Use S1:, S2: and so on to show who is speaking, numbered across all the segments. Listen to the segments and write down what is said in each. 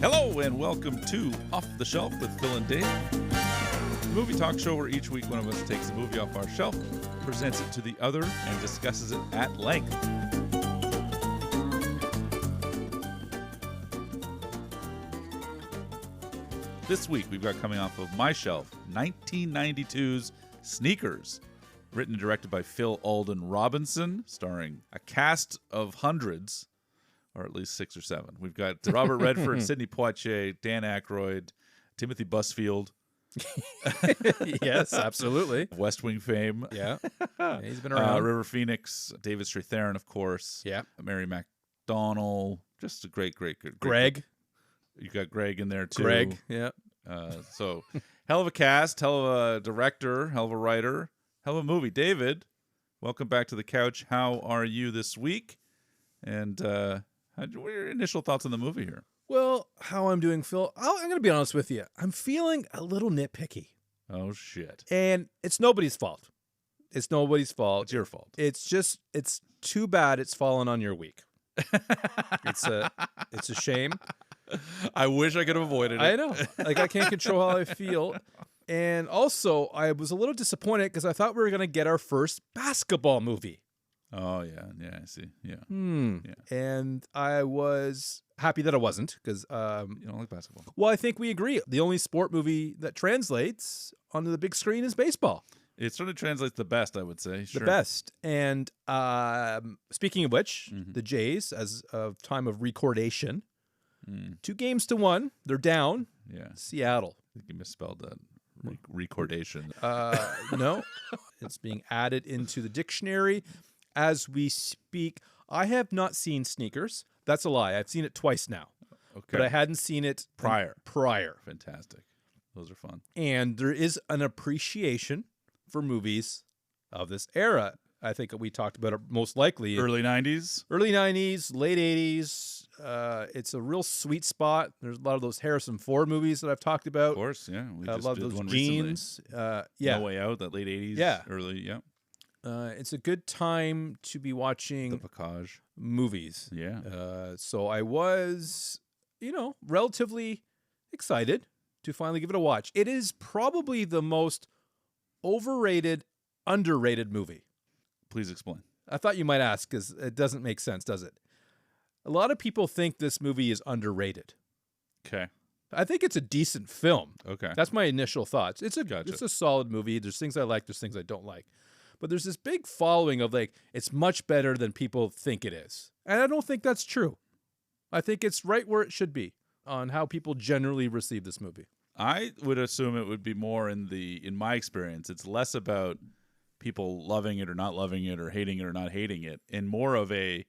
S1: Hello and welcome to Off the Shelf with Phil and Dave, the movie talk show where each week one of us takes a movie off our shelf, presents it to the other, and discusses it at length. This week we've got coming off of my shelf, 1992's Sneakers, written and directed by Phil Alden Robinson, starring a cast of hundreds, or at least 6 or 7. We've got Robert Redford, Sidney Poitier, Dan Aykroyd, Timothy Busfield.
S2: Yes, absolutely.
S1: West Wing fame.
S2: Yeah, he's been around.
S1: River Phoenix, David Strathairn, of course.
S2: Yeah.
S1: Mary McDonnell. Just a great.
S2: Greg.
S1: You got Greg in there, too.
S2: Greg, yeah.
S1: So, hell of a cast, hell of a director, hell of a writer, hell of a movie. David, welcome back to the couch. How are you this week? And what are your initial thoughts on the movie here?
S2: Well, how I'm doing, Phil, I'm going to be honest with you. I'm feeling a little nitpicky.
S1: Oh, shit.
S2: And it's nobody's fault. It's nobody's fault.
S1: It's your fault.
S2: It's too bad it's fallen on your week. It's a shame.
S1: I wish I could have avoided it.
S2: I know. Like, I can't control how I feel. And also, I was a little disappointed because I thought we were going to get our first basketball movie.
S1: Oh, yeah. Yeah, I see. Yeah.
S2: Yeah. And I was happy that it wasn't because...
S1: you don't like basketball?
S2: Well, I think we agree. The only sport movie that translates onto the big screen is baseball.
S1: It certainly translates the best, I would say. Sure.
S2: The best. And speaking of which, the Jays, as of time of recordation, 2-1, they're down.
S1: Yeah.
S2: Seattle.
S1: I think you misspelled that. Recordation.
S2: No, it's being added into the dictionary as we speak. I have not seen Sneakers. That's a lie. I've seen it twice now.
S1: Okay.
S2: But I hadn't seen it prior.
S1: Fantastic. Those are fun.
S2: And there is an appreciation for movies of this era. I think we talked about it most likely.
S1: Early 90s?
S2: Early 90s, late 80s. It's a real sweet spot. There's a lot of those Harrison Ford movies that I've talked about.
S1: Of course, yeah. We just
S2: love
S1: did
S2: those
S1: one
S2: Jeans.
S1: No Way Out, that late 80s.
S2: Yeah.
S1: Early, yeah.
S2: It's a good time to be watching
S1: The Pacage.
S2: movies.
S1: Yeah.
S2: So I was, relatively excited to finally give it a watch. It is probably the most overrated, underrated movie.
S1: Please explain.
S2: I thought you might ask because it doesn't make sense, does it? A lot of people think this movie is underrated.
S1: Okay.
S2: I think it's a decent film.
S1: Okay.
S2: That's my initial thoughts. It's
S1: Gotcha.
S2: a solid movie. There's things I like, there's things I don't like. But there's this big following of it's much better than people think it is. And I don't think that's true. I think it's right where it should be on how people generally receive this movie.
S1: I would assume it would be more in my experience, it's less about people loving it or not loving it or hating it or not hating it, and more of a,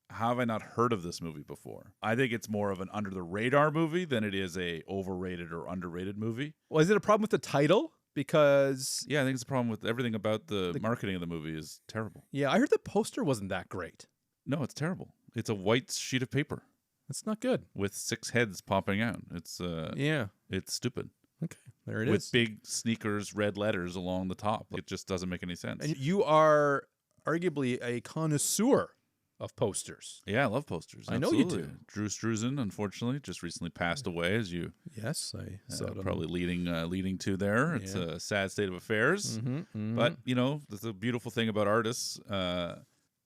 S1: how have I not heard of this movie before? I think it's more of an under-the-radar movie than it is a overrated or underrated movie.
S2: Well, is it a problem with the title? Because...
S1: Yeah, I think it's a problem with everything about the marketing of the movie is terrible.
S2: Yeah, I heard the poster wasn't that great.
S1: No, it's terrible. It's a white sheet of paper.
S2: That's not good.
S1: With 6 heads popping out. It's It's stupid.
S2: Okay, there it is.
S1: With big sneakers, red letters along the top. It just doesn't make any sense.
S2: And you are arguably a connoisseur of posters.
S1: Yeah, I love posters.
S2: I know
S1: Absolutely.
S2: you do.
S1: Drew Struzan, unfortunately, just recently passed away, as you
S2: Yes, I saw it.
S1: probably leading to there. It's a sad state of affairs. But, the beautiful thing about artists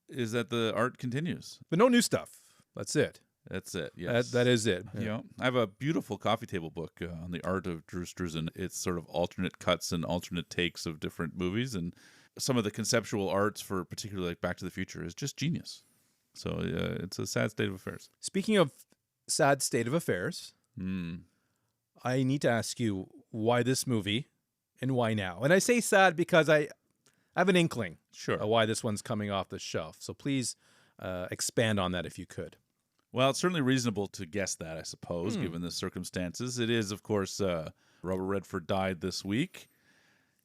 S1: is that the art continues.
S2: But no new stuff. That's it.
S1: That's it. Yes.
S2: That is it.
S1: Yeah. I have a beautiful coffee table book on the art of Drew Struzan. It's sort of alternate cuts and alternate takes of different movies, and some of the conceptual arts for particularly like Back to the Future is just genius. So it's a sad state of affairs.
S2: Speaking of sad state of affairs, I need to ask you why this movie and why now. And I say sad because I have an inkling of why this one's coming off the shelf. So please expand on that if you could.
S1: Well, it's certainly reasonable to guess that, I suppose, given the circumstances. It is, of course, Robert Redford died this week.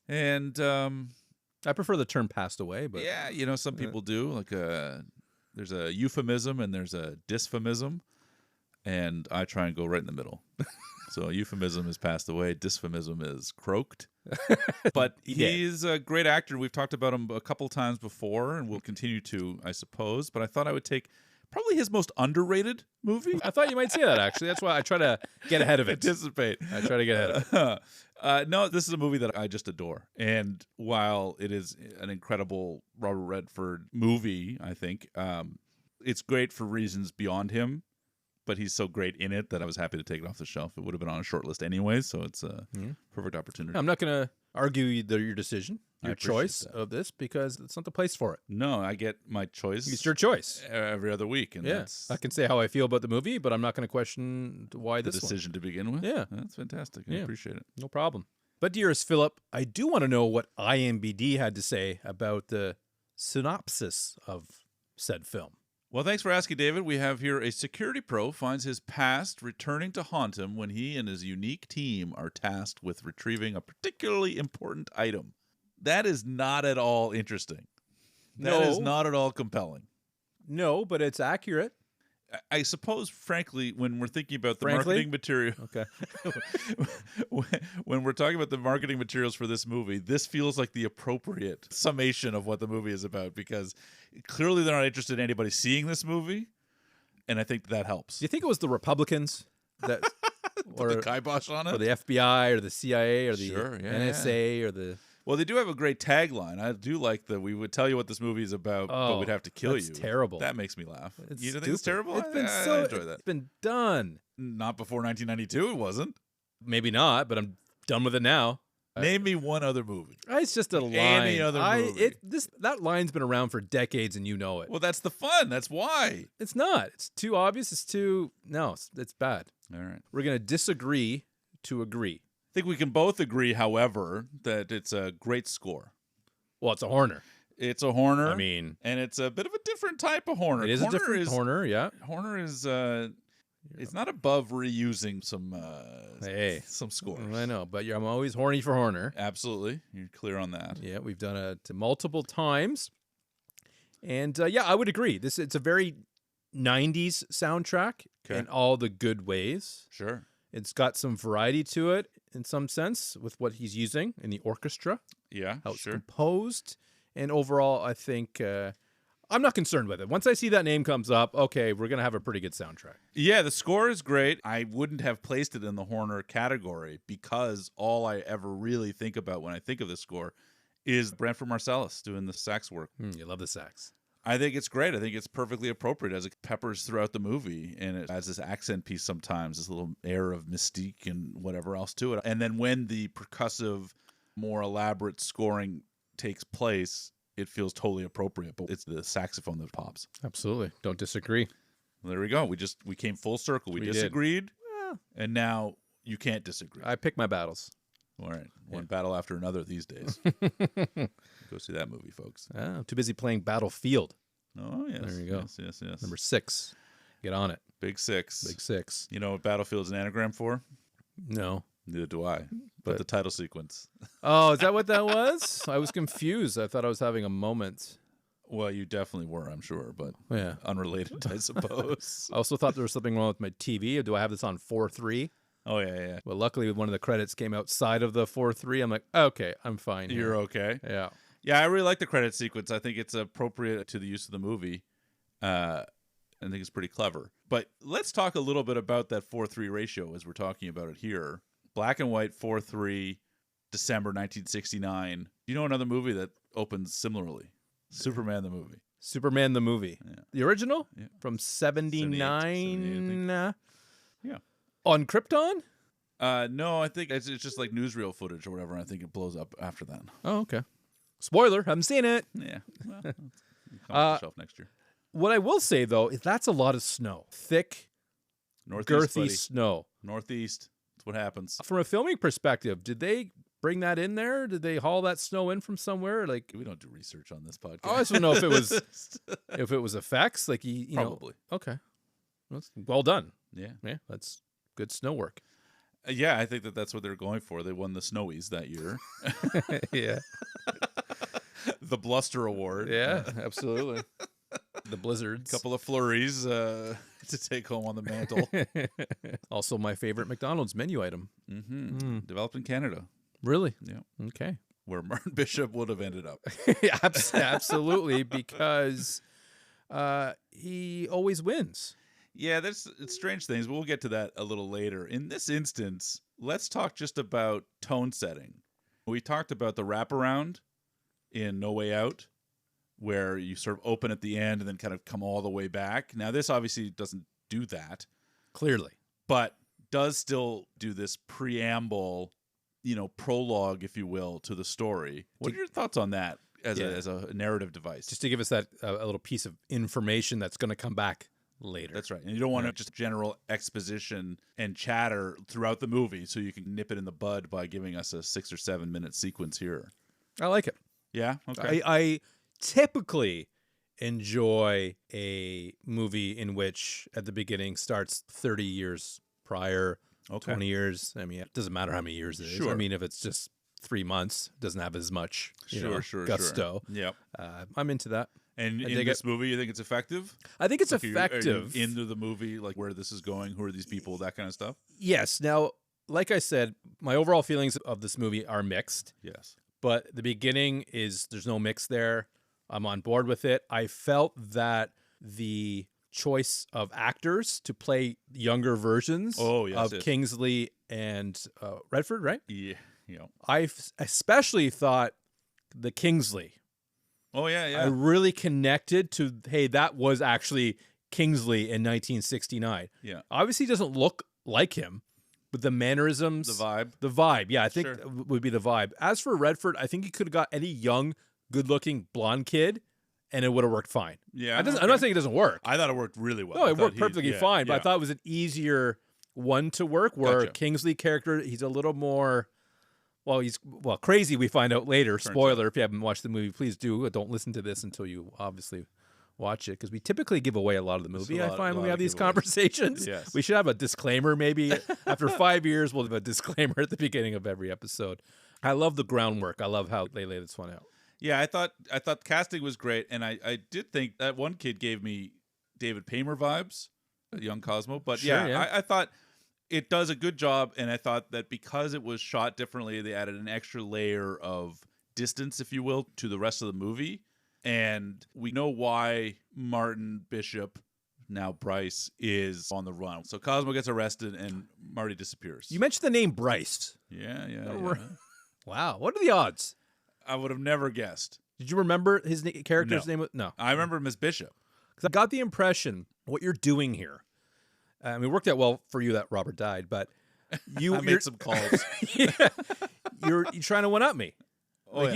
S1: And
S2: I prefer the term passed away, but
S1: yeah, some people do. Like there's a euphemism and there's a dysphemism, and I try and go right in the middle. So euphemism is passed away, dysphemism is croaked. But he's a great actor. We've talked about him a couple times before, and we'll continue to, I suppose. But I thought I would take probably his most underrated movie.
S2: I thought you might say that, actually. That's why I try to get ahead of it.
S1: Anticipate.
S2: I try to get ahead of it.
S1: No, this is a movie that I just adore. And while it is an incredible Robert Redford movie, I think, it's great for reasons beyond him. But he's so great in it that I was happy to take it off the shelf. It would have been on a short list anyway, so it's a perfect opportunity.
S2: I'm not going to argue your decision, your choice of this, because it's not the place for it.
S1: No, I get my choice.
S2: It's your choice.
S1: Every other week. And
S2: I can say how I feel about the movie, but I'm not going to question why
S1: the
S2: this
S1: decision to begin with.
S2: Yeah.
S1: That's fantastic. I appreciate it.
S2: No problem. But dearest Philip, I do want to know what IMDb had to say about the synopsis of said film.
S1: Well, thanks for asking, David. We have here a security pro finds his past returning to haunt him when he and his unique team are tasked with retrieving a particularly important item. That is not at all interesting. That is not at all compelling.
S2: No, but it's accurate.
S1: I suppose, frankly, when we're thinking about the marketing material, when we're talking about the marketing materials for this movie, this feels like the appropriate summation of what the movie is about, because clearly they're not interested in anybody seeing this movie, and I think that helps.
S2: Do you think it was the Republicans that
S1: or the kibosh on it,
S2: or the FBI, or the CIA, or the NSA, or the?
S1: Well, they do have a great tagline. I do like that we would tell you what this movie is about, but we'd have to kill you.
S2: Terrible.
S1: That makes me laugh.
S2: It's
S1: you don't
S2: stupid.
S1: think it's terrible?
S2: I enjoy that. It's been done.
S1: Not before 1992, it wasn't.
S2: Maybe not, but I'm done with it now.
S1: Name me one other movie.
S2: It's just a line.
S1: Any other movie.
S2: That line's been around for decades, and you know it.
S1: Well, that's the fun. That's why.
S2: It's not. It's too obvious. It's bad.
S1: All right.
S2: We're going to disagree to agree.
S1: I think we can both agree, however, that it's a great score.
S2: Well, it's a Horner.
S1: It's a Horner.
S2: I mean,
S1: and it's a bit of a different type of Horner.
S2: It is a different Horner, yeah.
S1: Horner is it's not above reusing some scores.
S2: I know, but I'm always horny for Horner.
S1: Absolutely. You're clear on that.
S2: Yeah, we've done it multiple times. And I would agree. It's a very 90s soundtrack in all the good ways.
S1: Sure.
S2: It's got some variety to it in some sense with what he's using in the orchestra.
S1: Yeah,
S2: how it's composed. And overall, I think I'm not concerned with it. Once I see that name comes up, okay, we're going to have a pretty good soundtrack.
S1: Yeah, the score is great. I wouldn't have placed it in the Horner category because all I ever really think about when I think of the score is Branford Marsalis doing the sax work.
S2: You love the sax.
S1: I think it's great. I think it's perfectly appropriate as it peppers throughout the movie, and it has this accent piece sometimes, this little air of mystique and whatever else to it. And then when the percussive, more elaborate scoring takes place, it feels totally appropriate, but it's the saxophone that pops.
S2: Absolutely. Don't disagree.
S1: Well, there we go. We came full circle. We disagreed, and now you can't disagree.
S2: I pick my battles.
S1: All right. One battle after another these days. Go see that movie, folks.
S2: I'm too busy playing Battlefield.
S1: Oh, yes.
S2: There you go.
S1: Yes.
S2: Number 6. Get on it.
S1: Big 6.
S2: Big 6.
S1: You know what Battlefield is an anagram for?
S2: No.
S1: Neither do I. But the title sequence.
S2: Oh, is that what that was? I was confused. I thought I was having a moment.
S1: Well, you definitely were, I'm sure, but unrelated, I suppose.
S2: I also thought there was something wrong with my TV. Do I have this on 4:3?
S1: Oh, yeah.
S2: Well, luckily, one of the credits came outside of the 4:3. I'm like, okay, I'm fine.
S1: You're okay?
S2: Yeah.
S1: Yeah, I really like the credit sequence. I think it's appropriate to the use of the movie. I think it's pretty clever. But let's talk a little bit about that 4:3 ratio as we're talking about it here. Black and white 4:3, December 1969. You know another movie that opens similarly? Superman the movie.
S2: Superman the movie.
S1: Yeah.
S2: The original?
S1: Yeah.
S2: From 79?
S1: Yeah.
S2: On Krypton?
S1: No, I think it's just like newsreel footage or whatever. I think it blows up after that.
S2: Oh, okay. Spoiler, haven't seen it.
S1: Yeah. Well, come off the shelf next year.
S2: What I will say, though, is that's a lot of snow. Thick, girthy snow.
S1: Northeast. That's what happens.
S2: From a filming perspective, did they bring that in there? Did they haul that snow in from somewhere? Like,
S1: we don't do research on this podcast.
S2: I just don't know if it was effects. Like you
S1: probably.
S2: Know, okay. Well done.
S1: Yeah.
S2: That's good snow work.
S1: Yeah, I think that's what they're going for. They won the Snowies that year.
S2: Yeah.
S1: The Bluster Award.
S2: Yeah, absolutely. The blizzards.
S1: A couple of flurries to take home on the mantle.
S2: Also my favorite McDonald's menu item.
S1: Mm-hmm. Developed in Canada.
S2: Really?
S1: Yeah.
S2: Okay.
S1: Where Martin Bishop would have ended up.
S2: Absolutely, because he always wins.
S1: Yeah, there's strange things, but we'll get to that a little later. In this instance, let's talk just about tone setting. We talked about the wraparound in No Way Out, where you sort of open at the end and then kind of come all the way back. Now, this obviously doesn't do that.
S2: Clearly.
S1: But does still do this preamble, prologue, if you will, to the story. What are your thoughts on that as a narrative device?
S2: Just to give us that a little piece of information that's going to come back later.
S1: That's right. And you don't want to just general exposition and chatter throughout the movie, so you can nip it in the bud by giving us a 6 or 7 minute sequence here.
S2: I like it.
S1: Yeah? Okay.
S2: I typically enjoy a movie in which at the beginning starts 30 years prior, 20 years. I mean, it doesn't matter how many years it is.
S1: Sure.
S2: I mean, if it's just 3 months, it doesn't have as much gusto.
S1: Yep.
S2: I'm into that.
S1: And in this movie, you think it's effective?
S2: I think it's
S1: Are
S2: effective.
S1: you into the movie, like where this is going, who are these people, that kind of stuff?
S2: Yes. Now, like I said, my overall feelings of this movie are mixed.
S1: Yes.
S2: But the beginning there's no mix there. I'm on board with it. I felt that the choice of actors to play younger versions of Kingsley and Redford, right?
S1: Yeah.
S2: I especially thought the Kingsley.
S1: Oh, yeah.
S2: I really connected to, hey, that was actually Kingsley in 1969.
S1: Yeah.
S2: Obviously, he doesn't look like him, but the mannerisms.
S1: The vibe.
S2: The vibe, yeah, I think would be the vibe. As for Redford, I think he could have got any young, good-looking blonde kid, and it would have worked fine.
S1: Yeah.
S2: I'm not saying it doesn't work.
S1: I thought it worked really well.
S2: No, it worked perfectly fine, but I thought it was an easier one to work, where Kingsley character, he's a little more... Well, he's crazy, we find out later. Spoiler, if you haven't watched the movie, please do. Don't listen to this until you obviously watch it, because we typically give away a lot of the movie, I find, when we have these conversations.
S1: Yes.
S2: We should have a disclaimer, maybe. After 5 years, we'll have a disclaimer at the beginning of every episode. I love the groundwork. I love how they lay this one out.
S1: Yeah, I thought casting was great, and I did think that one kid gave me David Paymer vibes, young Cosmo. But I thought... It does a good job, and I thought that because it was shot differently, they added an extra layer of distance, if you will, to the rest of the movie. And we know why Martin Bishop, now Bryce, is on the run. So Cosmo gets arrested, and Marty disappears.
S2: You mentioned the name Bryce.
S1: Yeah.
S2: Wow. What are the odds?
S1: I would have never guessed.
S2: Did you remember his character's name? No.
S1: I remember him as Bishop.
S2: Because I got the impression what you're doing here. I mean, it worked out well for you that Robert died, but
S1: I made some calls.
S2: You're trying to one-up me.
S1: Oh,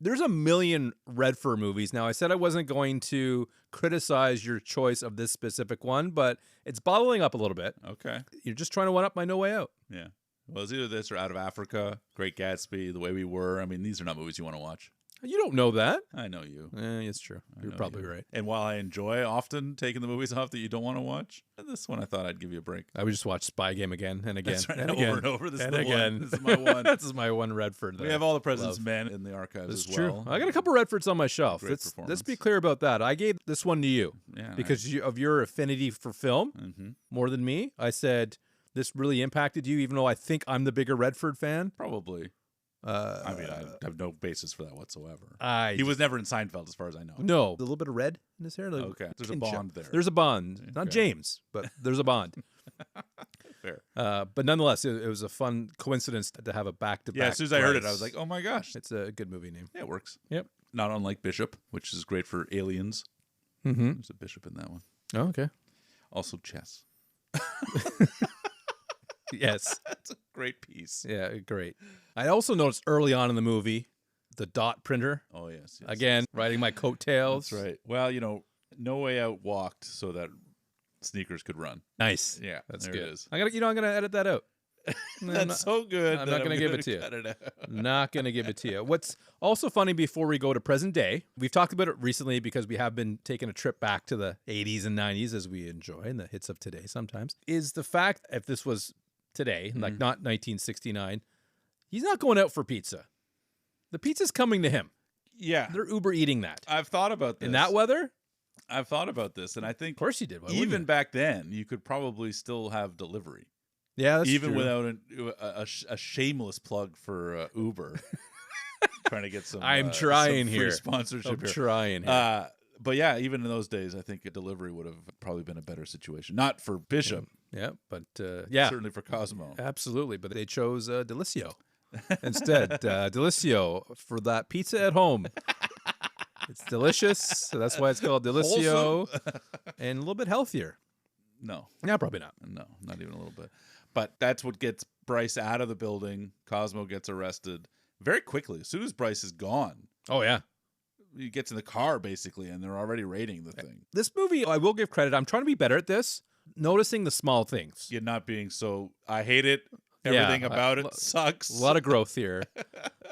S2: there's a million Redford movies. Now, I said I wasn't going to criticize your choice of this specific one, but it's bottling up a little bit.
S1: Okay.
S2: You're just trying to one-up my No Way Out.
S1: Yeah. Well, it's either this or Out of Africa, Great Gatsby, The Way We Were. I mean, these are not movies you want to watch.
S2: You don't know that.
S1: I know you.
S2: It's true. You're probably right.
S1: And while I enjoy often taking the movies off that you don't want to watch, this one I thought I'd give you a break.
S2: I would just watch Spy Game again and again.
S1: That's right.
S2: And
S1: over
S2: again.
S1: and over. This
S2: and
S1: is the
S2: again.
S1: one. This is my one.
S2: This is my one Redford.
S1: We have all the President's Men in the archives as well.
S2: True. I got a couple Redfords on my shelf. Let's be clear about that. I gave this one to you because of your affinity for film more than me. I said this really impacted you, even though I think I'm the bigger Redford fan.
S1: Probably. I mean, I have no basis for that whatsoever.
S2: He
S1: was never in Seinfeld, as far as I know.
S2: No, a little bit of red in his hair.
S1: Okay, there's a bond there.
S2: There's a bond, not James, but there's a bond.
S1: Fair.
S2: But nonetheless, it was a fun coincidence to have a back-to-back.
S1: Yeah, as soon as I heard it, I was like, oh my gosh.
S2: It's a good movie name.
S1: Yeah, it works.
S2: Yep.
S1: Not unlike Bishop, which is great for aliens.
S2: Mm-hmm.
S1: There's a bishop in that one.
S2: Oh, okay.
S1: Also chess.
S2: Yes.
S1: That's a great piece.
S2: Yeah, great. I also noticed early on in the movie, the dot printer.
S1: Oh, yes.
S2: Again, riding my coattails.
S1: That's right. Well, No Way Out walked so that Sneakers could run.
S2: Nice.
S1: Yeah,
S2: that's
S1: good.
S2: It is. I'm gonna edit that out.
S1: That's so good.
S2: I'm not going to give it to you. Not going to give it to you. What's also funny before we go to present day, we've talked about it recently because we have been taking a trip back to the 80s and 90s as we enjoy and the hits of today sometimes, is the fact if this was today, like not 1969, he's not going out for pizza. The pizza's coming to him.
S1: Yeah.
S2: They're Uber eating that.
S1: I've thought about this.
S2: In that weather?
S1: I've thought about this, and I think...
S2: Of course you did.
S1: Even back then, you could probably still have delivery.
S2: Yeah, that's
S1: even
S2: true.
S1: Without a shameless plug for Uber. Trying to get some
S2: I'm trying
S1: some
S2: here.
S1: Free sponsorship
S2: I'm
S1: here.
S2: trying here.
S1: But yeah, even in those days, I think a delivery would have probably been a better situation. Not for Bishop.
S2: Yeah, but
S1: certainly for Cosmo.
S2: Absolutely, but they chose Delicio instead. Delicio for that pizza at home. It's delicious, so that's why it's called Delicio, and a little bit healthier.
S1: No.
S2: Yeah, probably not.
S1: No, not even a little bit. But that's what gets Bryce out of the building. Cosmo gets arrested very quickly. As soon as Bryce is gone.
S2: Oh, yeah.
S1: He gets in the car, basically, and they're already raiding the thing.
S2: This movie, I will give credit. I'm trying to be better at this. Noticing the small things.
S1: You're not being so, I hate it. Everything about it sucks.
S2: A lot of growth here.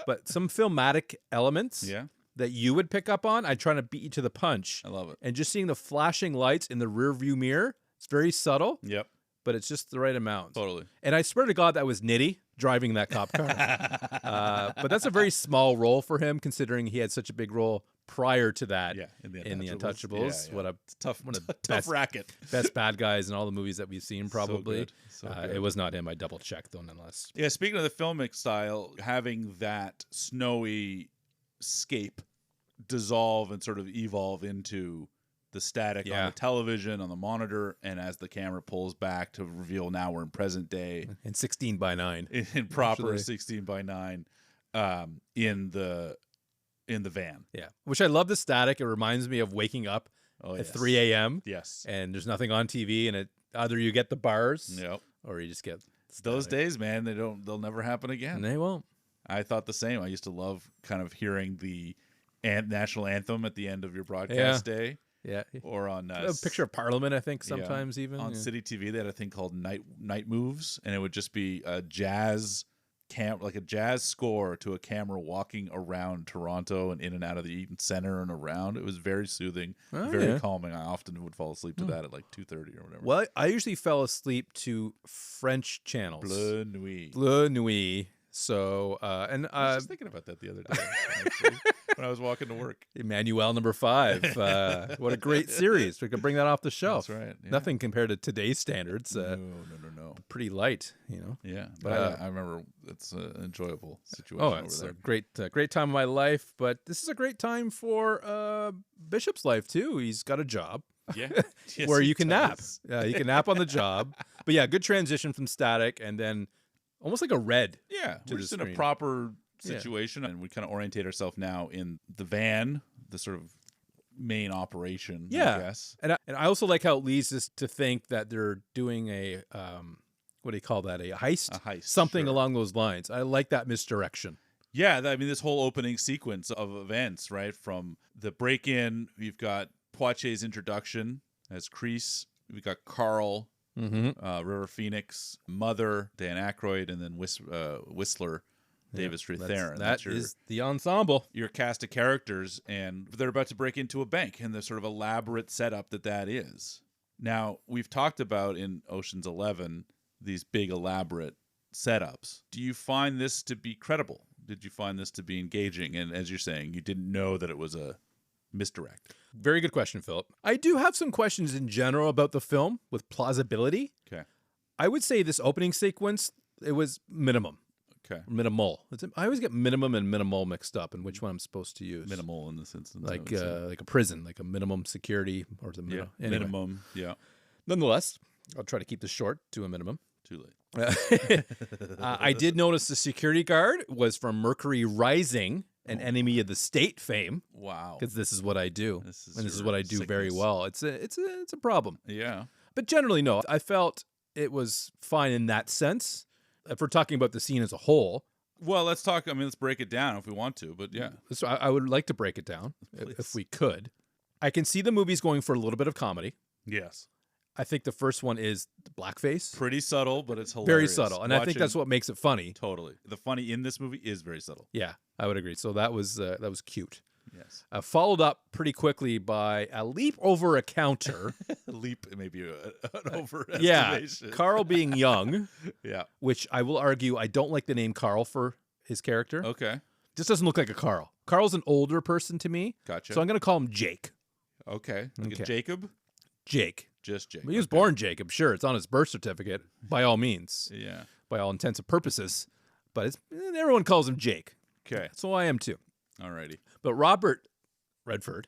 S2: But some filmatic elements that you would pick up on, I'm trying to beat you to the punch.
S1: I love it.
S2: And just seeing the flashing lights in the rear view mirror, it's very subtle.
S1: Yep.
S2: But it's just the right amount.
S1: Totally.
S2: And I swear to God, that was Nitty driving that cop car. But that's a very small role for him, considering he had such a big role prior to that in the Untouchables.
S1: Yeah.
S2: What a
S1: tough
S2: best
S1: racket.
S2: Best bad guys in all the movies that we've seen, probably.
S1: So good.
S2: It was not him. I double-checked, though, nonetheless.
S1: Yeah, speaking of the filmic style, having that snowy scape dissolve and sort of evolve into the static on the television, on the monitor, and as the camera pulls back to reveal now we're in present day.
S2: In 16:9.
S1: In proper 16:9 in the van.
S2: Yeah. Which I love the static. It reminds me of waking up at 3 a.m.
S1: Yes.
S2: And there's nothing on TV, and either you get the bars or you just get static.
S1: Those days, man, they'll never happen again.
S2: And they won't.
S1: I thought the same. I used to love kind of hearing the national anthem at the end of your broadcast day.
S2: Yeah,
S1: or on
S2: a picture of Parliament, I think sometimes even
S1: on City TV they had a thing called Night Moves, and it would just be a jazz like a jazz score to a camera walking around Toronto and in and out of the Eaton Center and around. It was very soothing, very calming. I often would fall asleep to that at like 2:30 or whatever.
S2: Well, I usually fell asleep to French channels. Bleu Nuit. So, and
S1: I was just thinking about that the other day, actually, when I was walking to work.
S2: Emmanuel #5. What a great series. We could bring that off the shelf.
S1: That's right. Yeah.
S2: Nothing compared to today's standards.
S1: No.
S2: Pretty light, you know.
S1: Yeah, but I remember it's an enjoyable situation over there.
S2: It's a great time of my life, but this is a great time for Bishop's life, too. He's got a job.
S1: Yeah.
S2: Where you can nap. You can nap on the job. But yeah, good transition from static and then almost like a red.
S1: Yeah, we're just in a proper situation, and we kind of orientate ourselves now in the van, the sort of main operation, I guess.
S2: And I also like how it leads us to think that they're doing a, what do you call that, a heist?
S1: A heist.
S2: Something along those lines. I like that misdirection.
S1: Yeah, I mean, this whole opening sequence of events, right? From the break-in, we've got Poitier's introduction as Kreese. We've got Carl, River Phoenix, Mother, Dan Aykroyd, and then Whistler, David Strathairn.
S2: That is the ensemble.
S1: Your cast of characters, and they're about to break into a bank, and the sort of elaborate setup that is. Now, we've talked about in Ocean's 11 these big elaborate setups. Do you find this to be credible? Did you find this to be engaging? And as you're saying, you didn't know that it was a misdirect.
S2: Very good question, Philip. I do have some questions in general about the film with plausibility.
S1: Okay.
S2: I would say this opening sequence, it was minimum.
S1: Okay.
S2: Minimal. I always get minimum and minimal mixed up, and which one I'm supposed to use.
S1: Minimal in this instance.
S2: Like a prison, like a minimum security or the minimum.
S1: Yeah, anyway. Minimum, yeah.
S2: Nonetheless, I'll try to keep this short to a minimum.
S1: Too late.
S2: I did notice the security guard was from Mercury Rising, an enemy of the state fame.
S1: Wow.
S2: Because this is what I do. This is what I do
S1: sickness.
S2: very well. It's a problem.
S1: Yeah.
S2: But generally, no. I felt it was fine in that sense. If we're talking about the scene as a whole.
S1: Well, let's talk. I mean, let's break it down if we want to, but yeah.
S2: So I would like to break it down if we could. I can see the movies going for a little bit of comedy.
S1: Yes.
S2: I think the first one is blackface.
S1: Pretty subtle, but it's hilarious.
S2: Very subtle. And I think that's what makes it funny.
S1: Totally. The funny in this movie is very subtle.
S2: Yeah, I would agree. So that was cute.
S1: Yes.
S2: Followed up pretty quickly by a leap over a counter.
S1: Leap, maybe an overestimation.
S2: Yeah, Carl being young.
S1: Yeah.
S2: Which I will argue I don't like the name Carl for his character.
S1: Okay.
S2: Just doesn't look like a Carl. Carl's an older person to me.
S1: Gotcha.
S2: So I'm going to call him Jake.
S1: Okay. Like a Jacob?
S2: Jake.
S1: Just Jake.
S2: He was born Jacob. Sure, it's on his birth certificate, by all means.
S1: Yeah.
S2: By all intents and purposes. But everyone calls him Jake.
S1: Okay.
S2: So I am too.
S1: Alrighty.
S2: But Robert Redford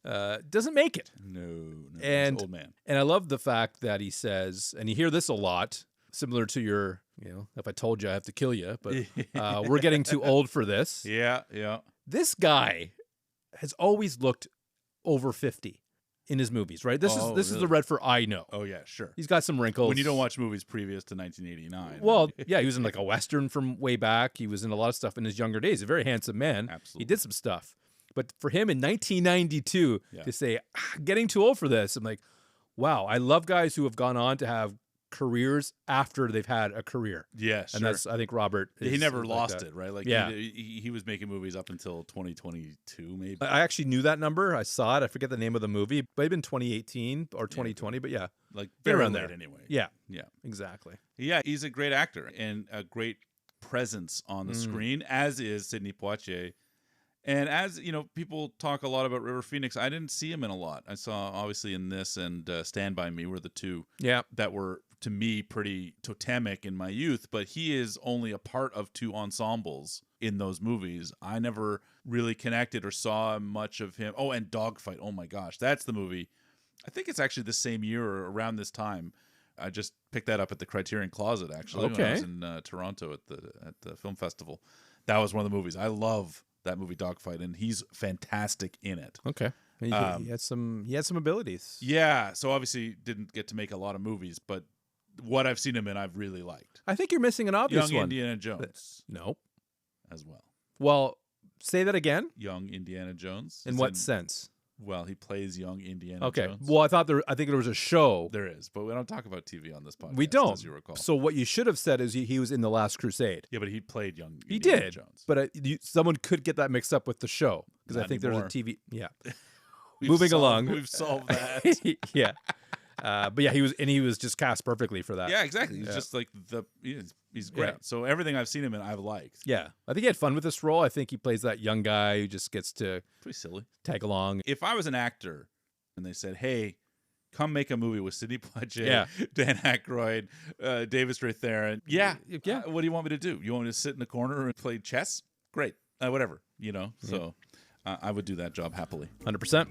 S2: doesn't make it.
S1: No, he's
S2: And
S1: an old man.
S2: And I love the fact that he says, and you hear this a lot, similar to your, if I told you I have to kill you, but we're getting too old for this.
S1: Yeah.
S2: This guy has always looked over 50 in his movies, right? This is the Redford I know.
S1: Oh, yeah, sure.
S2: He's got some wrinkles.
S1: When you don't watch movies previous to 1989.
S2: Well, yeah, he was in like a Western from way back. He was in a lot of stuff in his younger days. A very handsome man.
S1: Absolutely.
S2: He did some stuff. But for him in 1992 to say, getting too old for this, I'm like, wow, I love guys who have gone on to have careers after they've had a career.
S1: Yeah, sure.
S2: And that's, I think, Robert
S1: he never
S2: is
S1: lost
S2: like
S1: it, right? Like,
S2: yeah.
S1: he was making movies up until 2022, maybe.
S2: I actually knew that number. I saw it. I forget the name of the movie. But it'd been 2018 or 2020, but yeah.
S1: Like,
S2: Been
S1: very
S2: around
S1: late
S2: there.
S1: anyway.
S2: Yeah.
S1: Yeah.
S2: Exactly.
S1: Yeah, he's a great actor and a great presence on the screen, as is Sidney Poitier. And as, people talk a lot about River Phoenix, I didn't see him in a lot. I saw, obviously, in this and Stand By Me were the two that were, to me, pretty totemic in my youth. But he is only a part of two ensembles in those movies. I never really connected or saw much of him. Oh, and Dogfight. Oh, my gosh. That's the movie. I think it's actually the same year or around this time. I just picked that up at the Criterion Closet, actually, when I was in Toronto at the film festival. That was one of the movies. I love that movie Dogfight, and he's fantastic in it.
S2: Okay. He had some abilities.
S1: Yeah, so obviously didn't get to make a lot of movies, but what I've seen him in, I've really liked.
S2: I think you're missing an obvious
S1: Young
S2: one.
S1: Indiana Jones.
S2: Nope.
S1: As well.
S2: Well, say that again.
S1: Young Indiana Jones.
S2: In what sense?
S1: Well, he plays young Indiana Jones.
S2: Well, I think there was a show.
S1: There is, but we don't talk about TV on this podcast.
S2: We don't.
S1: As you recall.
S2: So what you should have said is he was in The Last Crusade.
S1: Yeah, but he played young
S2: he
S1: Indiana
S2: did,
S1: Jones.
S2: But someone could get that mixed up with the show because I think
S1: anymore.
S2: there's a TV. Yeah.
S1: We've
S2: along.
S1: solved that.
S2: Yeah. But yeah, he was just cast perfectly for that.
S1: Yeah, exactly. He's just like he's great.
S2: Yeah.
S1: So everything I've seen him in, I've liked.
S2: Yeah, I think he had fun with this role. I think he plays that young guy who just gets to
S1: Pretty silly.
S2: tag along.
S1: If I was an actor and they said, "Hey, come make a movie with Sidney Poitier, Dan Aykroyd, David Strathairn," what do you want me to do? You want me to sit in the corner and play chess? Great, whatever. So I would do that job happily.
S2: 100%.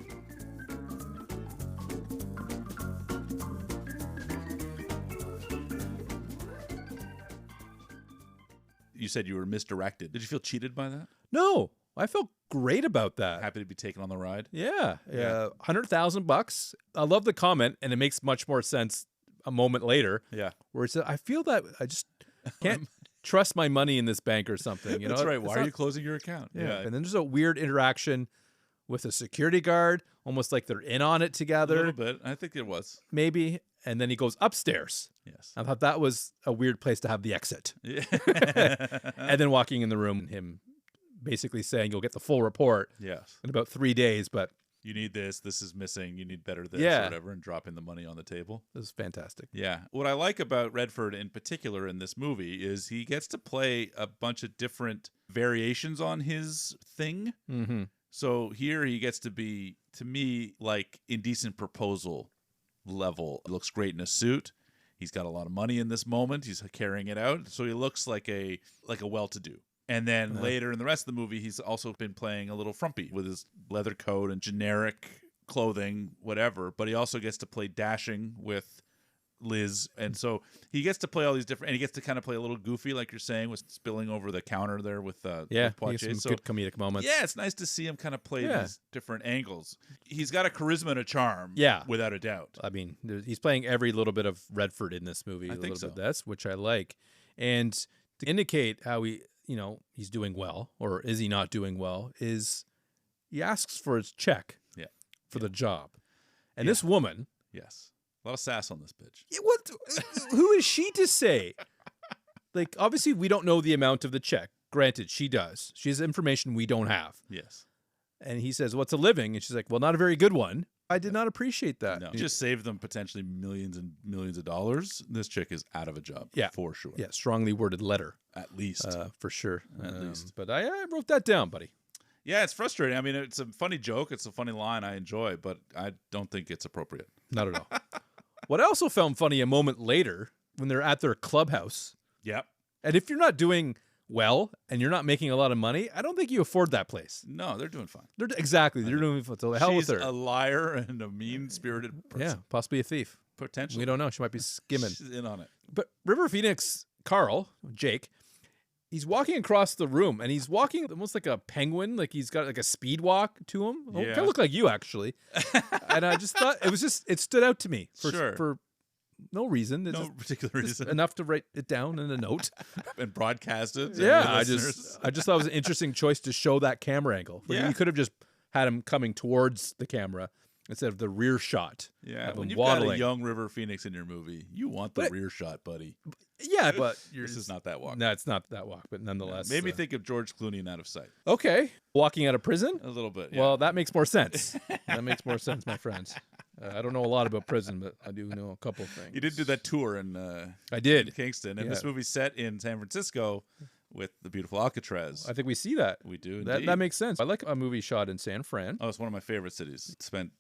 S1: You said you were misdirected. Did you feel cheated by that?
S2: No, I felt great about that.
S1: Happy to be taken on the ride?
S2: Yeah. $100,000. I love the comment, and it makes much more sense a moment later.
S1: Yeah.
S2: Where it said, I feel that I just can't trust my money in this bank or something.
S1: That's right. Why are you closing your account?
S2: Yeah. And then there's a weird interaction with a security guard, almost like they're in on it together.
S1: A little bit. I think it was.
S2: Maybe. And then he goes upstairs.
S1: Yes.
S2: I thought that was a weird place to have the exit.
S1: Yeah.
S2: And then walking in the room, him basically saying you'll get the full report in about 3 days, but
S1: you need this is missing, you need better this or whatever, and dropping the money on the table.
S2: It was fantastic.
S1: Yeah. What I like about Redford in particular in this movie is he gets to play a bunch of different variations on his thing.
S2: Mm-hmm.
S1: So here he gets to be, to me, like Indecent Proposal level. He looks great in a suit. He's got a lot of money in this moment. He's carrying it out. So he looks like a well-to-do. And then later in the rest of the movie, he's also been playing a little frumpy with his leather coat and generic clothing, whatever. But he also gets to play dashing with Liz. And so he gets to play all these different, and he gets to kind of play a little goofy, like you're saying, with spilling over the counter there with Poitier.
S2: Some good comedic moments.
S1: Yeah, it's nice to see him kind of play these different angles. He's got a charisma and a charm, without a doubt.
S2: I mean, he's playing every little bit of Redford in this movie.
S1: I think so.
S2: That's which I like. And to indicate how he's doing well, or is he not doing well, is he asks for his check for the job. And this woman...
S1: Yes. A lot of sass on this bitch.
S2: What? Who is she to say? Like, obviously, we don't know the amount of the check. Granted, she does. She has information we don't have.
S1: Yes.
S2: And he says, "What's a living?" And she's like, "Well, not a very good one." I did not appreciate that.
S1: No. You just saved them potentially millions and millions of dollars. This chick is out of a job.
S2: Yeah.
S1: For sure.
S2: Yeah, strongly worded letter.
S1: At least.
S2: For sure.
S1: At least.
S2: But I wrote that down, buddy.
S1: Yeah, it's frustrating. I mean, it's a funny joke. It's a funny line I enjoy, but I don't think it's appropriate.
S2: Not at all. What I also found funny a moment later when they're at their clubhouse.
S1: Yep.
S2: And if you're not doing well and you're not making a lot of money, I don't think you afford that place.
S1: No, they're doing fine.
S2: They're doing fine. So the hell with
S1: She's
S2: her.
S1: a liar and a mean-spirited person.
S2: Yeah, possibly a thief.
S1: Potentially.
S2: We don't know. She might be skimming.
S1: She's in on it.
S2: But River Phoenix Carl, Jake, he's walking across the room, and he's walking almost like a penguin, like he's got like a speed walk to him.
S1: Yeah.
S2: Kind of look like you, actually. And I just thought it stood out to me for no reason. It's
S1: no particular reason.
S2: Enough to write it down in a note.
S1: And broadcast it.
S2: Yeah, I just thought it was an interesting choice to show that camera angle.
S1: Yeah.
S2: You could have just had him coming towards the camera instead of the rear shot.
S1: Yeah, when you've
S2: waddling.
S1: got a young River Phoenix in your movie, you want the rear shot, buddy.
S2: Yeah, but
S1: this is not that walk.
S2: No, it's not that walk, but nonetheless.
S1: Made me think of George Clooney in Out of Sight.
S2: Okay. Walking out of prison?
S1: A little bit, yeah.
S2: Well, that makes more sense. That makes more sense, my friends. I don't know a lot about prison, but I do know a couple of things.
S1: You did do that tour in
S2: I did.
S1: Kingston, and this movie's set in San Francisco with the beautiful Alcatraz.
S2: I think we see that.
S1: We do,
S2: That makes sense. I like a movie shot in San Fran.
S1: Oh, it's one of my favorite cities. Spent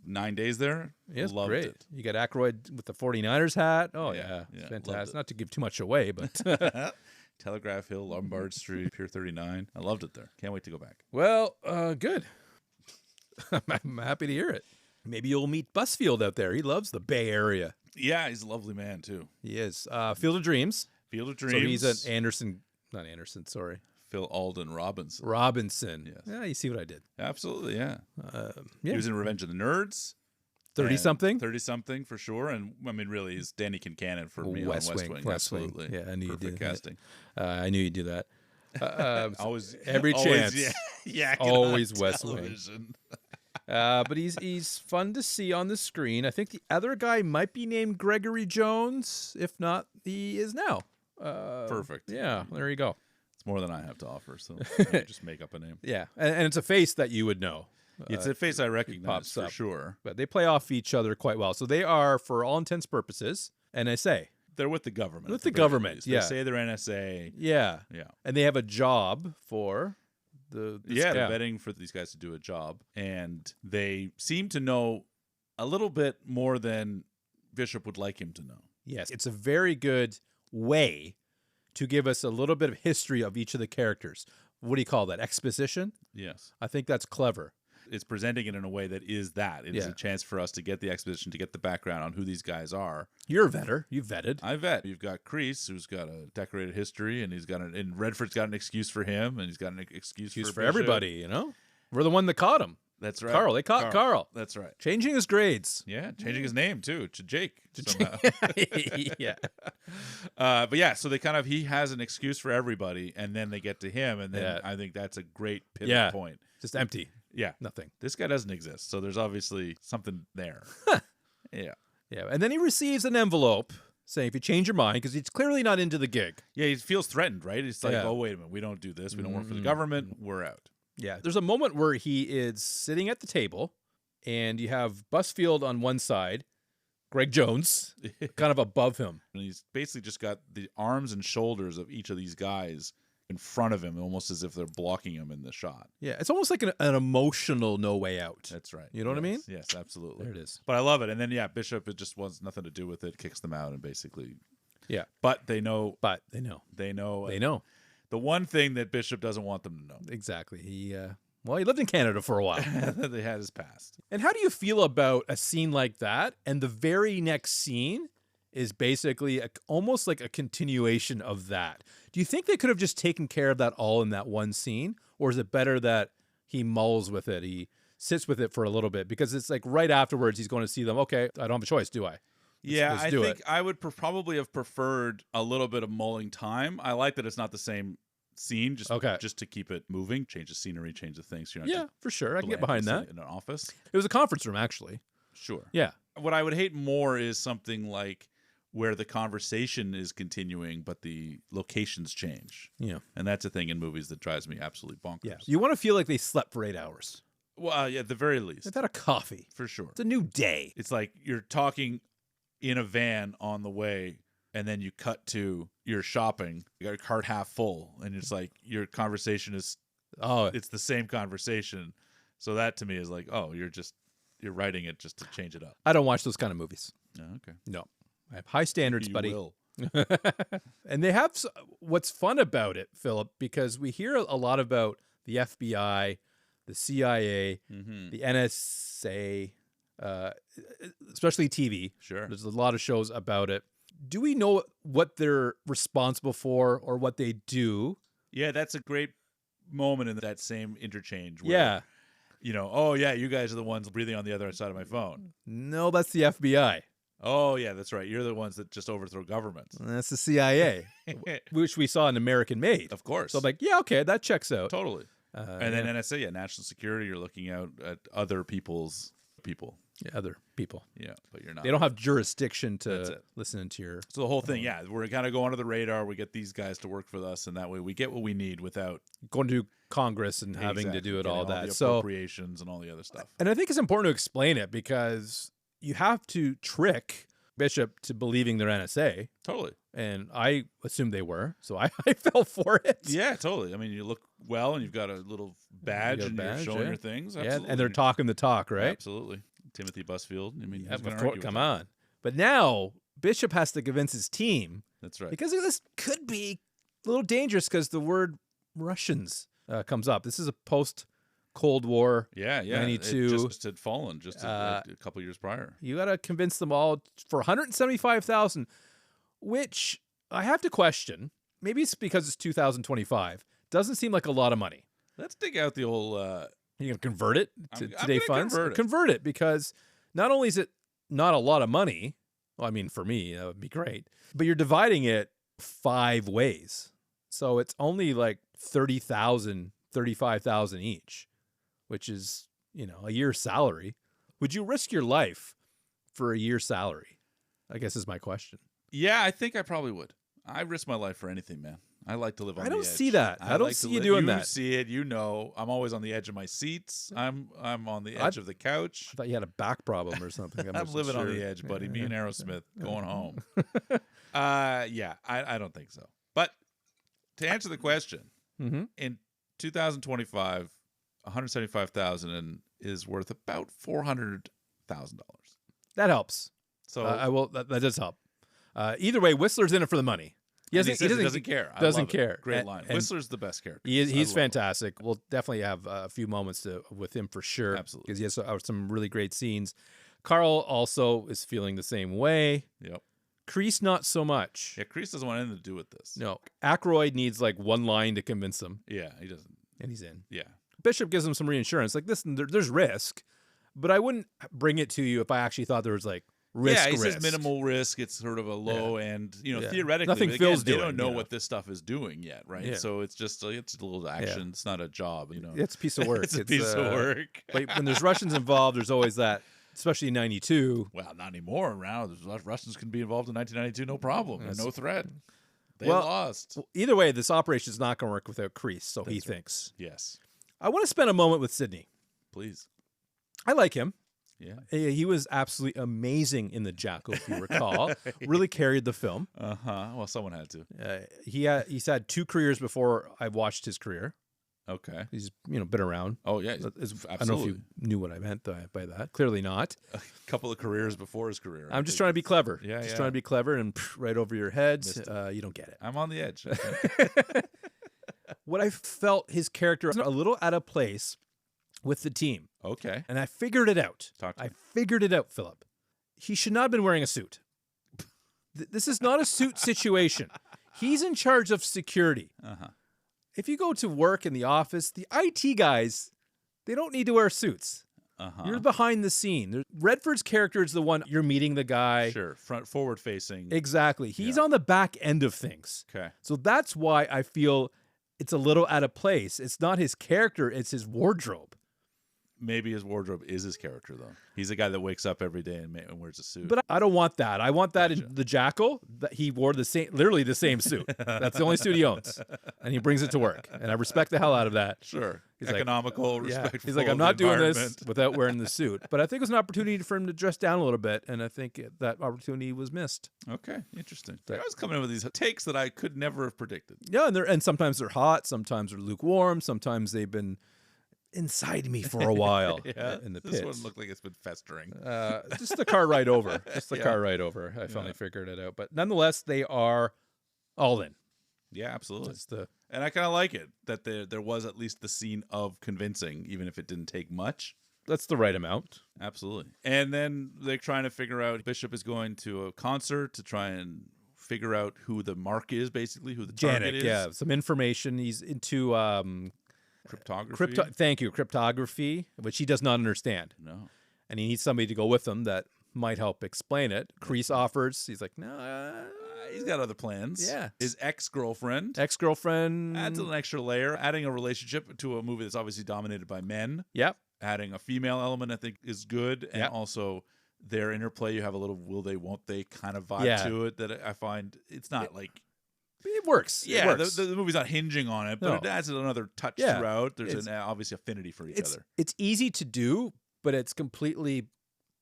S1: 9 days there.
S2: It's
S1: Loved
S2: great.
S1: it.
S2: You got Aykroyd with the 49ers hat. Oh,
S1: Yeah,
S2: yeah.
S1: yeah,
S2: Fantastic. Not to give too much away, but...
S1: Telegraph Hill, Lombard Street, Pier 39. I loved it there. Can't wait to go back.
S2: Well, good. I'm happy to hear it. Maybe you'll meet Busfield out there. He loves the Bay Area.
S1: Yeah, he's a lovely man, too.
S2: He is. Field of Dreams.
S1: Field of Dreams.
S2: So he's an sorry.
S1: Phil Alden Robinson.
S2: Robinson.
S1: Yes.
S2: Yeah, you see what I did.
S1: Absolutely, yeah.
S2: Yeah.
S1: He was in Revenge of the Nerds.
S2: 30-something?
S1: 30-something for sure. And, I mean, really, he's Danny Kincannon for me on West Wing. Absolutely.
S2: Yeah, I knew you
S1: Perfect
S2: did
S1: casting.
S2: I knew you'd do that.
S1: Always,
S2: every
S1: always,
S2: chance.
S1: Yeah,
S2: always West Wing. But he's fun to see on the screen. I think the other guy might be named Gregory Jones. If not, he is now.
S1: Perfect.
S2: Yeah, there you go.
S1: It's more than I have to offer, so just make up a name.
S2: Yeah, and it's a face that you would know.
S1: It's a face I recognize for
S2: up.
S1: sure.
S2: But they play off each other quite well. So they are, for all intents and purposes, NSA.
S1: They're with the government.
S2: With the government, yeah.
S1: They say they're NSA.
S2: Yeah.
S1: Yeah.
S2: And they have a job for
S1: they're betting for these guys to do a job. And they seem to know a little bit more than Bishop would like him to know.
S2: Yes. It's a very good way to give us a little bit of history of each of the characters. What do you call that? Exposition?
S1: Yes.
S2: I think that's clever.
S1: It's presenting it in a way that is that. It is a chance for us to get the exposition, to get the background on who these guys are.
S2: You're a vetter. You've vetted.
S1: I vet. You've got Kreese, who's got a decorated history, and and Redford's got an excuse for him, and he's got an excuse for
S2: everybody, you know? We're the one that caught him.
S1: That's right.
S2: Carl. They caught Carl.
S1: That's right.
S2: Changing his grades.
S1: Yeah, changing his name, too, to Jake somehow.
S2: Yeah.
S1: But yeah, so he has an excuse for everybody, and then they get to him, and then I think that's a great pivot point.
S2: Just empty.
S1: Yeah.
S2: Nothing.
S1: This guy doesn't exist, so there's obviously something there. Yeah.
S2: Yeah, and then he receives an envelope saying, if you change your mind, because he's clearly not into the gig.
S1: Yeah, he feels threatened, right? It's like, oh, wait a minute, we don't do this. We don't work for the government. We're out.
S2: Yeah, there's a moment where he is sitting at the table, and you have Busfield on one side, Greg Jones kind of above him.
S1: And he's basically just got the arms and shoulders of each of these guys in front of him, almost as if they're blocking him in the shot.
S2: Yeah, it's almost like an emotional No Way Out.
S1: That's right.
S2: You know what I mean?
S1: Yes, absolutely.
S2: There it is.
S1: But I love it. And then, Bishop, it just wants nothing to do with it, kicks them out, and basically...
S2: Yeah.
S1: But they know.
S2: They know.
S1: They know.
S2: They know.
S1: The one thing that Bishop doesn't want them to know.
S2: Exactly. He lived in Canada for a while.
S1: They had his past.
S2: And how do you feel about a scene like that? And the very next scene is basically almost like a continuation of that. Do you think they could have just taken care of that all in that one scene? Or is it better that he mulls with it? He sits with it for a little bit? Because it's like right afterwards, he's going to see them. Okay, I don't have a choice, do I?
S1: I think I would probably have preferred a little bit of mulling time. I like that it's not the same scene, just to keep it moving, change the scenery, change the things. You're not
S2: for sure. I can get behind that.
S1: In an office.
S2: It was a conference room, actually.
S1: Sure.
S2: Yeah.
S1: What I would hate more is something like where the conversation is continuing, but the locations change.
S2: Yeah.
S1: And that's a thing in movies that drives me absolutely bonkers.
S2: Yeah. You want to feel like they slept for 8 hours.
S1: Well, at the very least.
S2: They've had a coffee.
S1: For sure.
S2: It's a new day.
S1: It's like you're talking in a van on the way, and then you cut to your shopping. You got your cart half full, and it's like your conversation is it's the same conversation. So that to me is like, you're writing it just to change it up.
S2: I don't watch those kind of movies.
S1: Oh, okay.
S2: No. I have high standards,
S1: You
S2: buddy.
S1: will.
S2: And they have what's fun about it, Philip, because we hear a lot about the FBI, the CIA, the NSA, especially TV.
S1: Sure.
S2: There's a lot of shows about it. Do we know what they're responsible for or what they do?
S1: Yeah, that's a great moment in that same interchange. Where,
S2: Yeah.
S1: Oh, yeah, you guys are the ones breathing on the other side of my phone.
S2: No, that's the FBI.
S1: Oh, yeah, that's right. You're the ones that just overthrow governments.
S2: That's the CIA, which we saw in American Made.
S1: Of course.
S2: So I'm like, yeah, okay, that checks out.
S1: Totally. And then NSA, national security, you're looking out at other people's people.
S2: Yeah, other people.
S1: Yeah, but you're not.
S2: They don't have jurisdiction to listen to your...
S1: So the whole thing, yeah, we're kind of go under the radar. We get these guys to work for us, and that way we get what we need without...
S2: going to Congress and having to do it all that.
S1: The appropriations and all the other stuff.
S2: And I think it's important to explain it because you have to trick Bishop to believing they're NSA.
S1: Totally.
S2: And I assumed they were, so I fell for it.
S1: Yeah, totally. I mean, you look well, and you've got a little badge, and you're showing your things. Absolutely.
S2: Yeah, and they're talking the talk, right?
S1: Absolutely. Timothy Busfield. I mean,
S2: come on. But now Bishop has to convince his team.
S1: That's right.
S2: Because this could be a little dangerous because the word Russians comes up. This is a post-Cold War.
S1: Yeah.
S2: 92.
S1: It just had fallen just a couple years prior.
S2: You got to convince them all for $175,000, which I have to question. Maybe it's because it's 2025. Doesn't seem like a lot of money.
S1: Let's dig out the old...
S2: You're going to convert it to today funds?
S1: Convert
S2: it because not only is it not a lot of money, well, I mean, for me, that would be great, but you're dividing it 5 ways. So it's only like $30,000, $35,000 each, which is, a year's salary. Would you risk your life for a year's salary? I guess is my question.
S1: Yeah, I think I probably would. I risk my life for anything, man. I like to live on the edge.
S2: I don't see that. I don't see you doing that.
S1: You see it. I'm always on the edge of my seats. I'm on the edge of the couch.
S2: I thought you had a back problem or something.
S1: I'm living on the edge, buddy. Me and Aerosmith going home. Yeah, I don't think so. But to answer the question, in 2025, $175,000 is worth about $400,000.
S2: That helps. So that does help. Either way, Whistler's in it for the money.
S1: He doesn't care.
S2: Doesn't care.
S1: Great line. Whistler's the best character.
S2: He's fantastic. We'll definitely have a few moments with him for sure.
S1: Absolutely.
S2: Because he has some really great scenes. Carl also is feeling the same way.
S1: Yep.
S2: Kreese, not so much.
S1: Yeah, Kreese doesn't want anything to do with this.
S2: No. Aykroyd needs like one line to convince him.
S1: Yeah, he doesn't.
S2: And he's in.
S1: Yeah.
S2: Bishop gives him some reassurance. Like, listen, there's risk, but I wouldn't bring it to you if I actually thought there was like risk.
S1: Yeah, he says minimal risk. It's sort of a low end. Theoretically,
S2: nothing Phil's doing.
S1: They don't know what this stuff is doing yet, right? Yeah. So it's just it's a little action. It's not a job.
S2: It's a piece of work.
S1: It's a piece of work.
S2: But when there's Russians involved, there's always that. Especially in 92.
S1: Well, not anymore. Now Russians can be involved in 1992, no problem. No threat. They lost.
S2: Well, either way, this operation is not going to work without Kreese, so he thinks.
S1: Yes.
S2: I want to spend a moment with Sidney.
S1: Please.
S2: I like him.
S1: Yeah.
S2: He was absolutely amazing in The Jackal, if you recall. Really carried the film.
S1: Well, someone had to.
S2: He's had 2 careers before I watched his career.
S1: Okay.
S2: He's been around.
S1: Oh yeah, absolutely.
S2: I don't know if you knew what I meant by that. Clearly not.
S1: A couple of careers before his career.
S2: I'm just trying to be clever.
S1: Yeah,
S2: trying to be clever and right over your heads. You don't get it.
S1: I'm on the edge.
S2: What I felt his character was a little out of place with the team.
S1: Okay.
S2: And I figured it out. Figured it out, Philip. He should not have been wearing a suit. This is not a suit situation. He's in charge of security. If you go to work in the office, the IT guys, they don't need to wear suits. You're behind the scene. Redford's character is the one you're meeting the guy.
S1: Sure, forward facing.
S2: Exactly. He's on the back end of things.
S1: Okay.
S2: So that's why I feel it's a little out of place. It's not his character, it's his wardrobe.
S1: Maybe his wardrobe is his character, though. He's the guy that wakes up every day and wears a suit.
S2: But I don't want that. I want that in The Jackal. That he wore literally the same suit. That's the only suit he owns, and he brings it to work. And I respect the hell out of that.
S1: Sure, he's economical, respectful.
S2: He's like, I'm not doing this without wearing the suit. But I think it was an opportunity for him to dress down a little bit, and I think that opportunity was missed.
S1: Okay, interesting. I was coming in with these takes that I could never have predicted.
S2: Yeah, and sometimes they're hot, sometimes they're lukewarm, sometimes they've been inside me for a while. In the pits.
S1: This one looked like it's been festering.
S2: Just the car ride over. Car ride over. I finally figured it out. But nonetheless, they are all in.
S1: Yeah, absolutely. And I kind of like it that there was at least the scene of convincing, even if it didn't take much.
S2: That's the right amount.
S1: Absolutely. And then they're trying to figure out, Bishop is going to a concert to try and figure out who the mark is, basically, who the target is.
S2: Yeah, some information. He's into
S1: cryptography.
S2: Thank you, cryptography, which he does not understand.
S1: No.
S2: And he needs somebody to go with him that might help explain it. Kreese offers. He's like, no.
S1: He's got other plans.
S2: Yeah.
S1: His ex-girlfriend.
S2: Adds
S1: an extra layer, adding a relationship to a movie that's obviously dominated by men.
S2: Yep.
S1: Adding a female element, I think, is good. And also their interplay, you have a little will they, won't they kind of vibe to it that I find it's not like...
S2: It works.
S1: Yeah,
S2: it works.
S1: The movie's not hinging on it, but it adds another touch throughout. There's an obviously affinity for each other.
S2: It's easy to do, but it's completely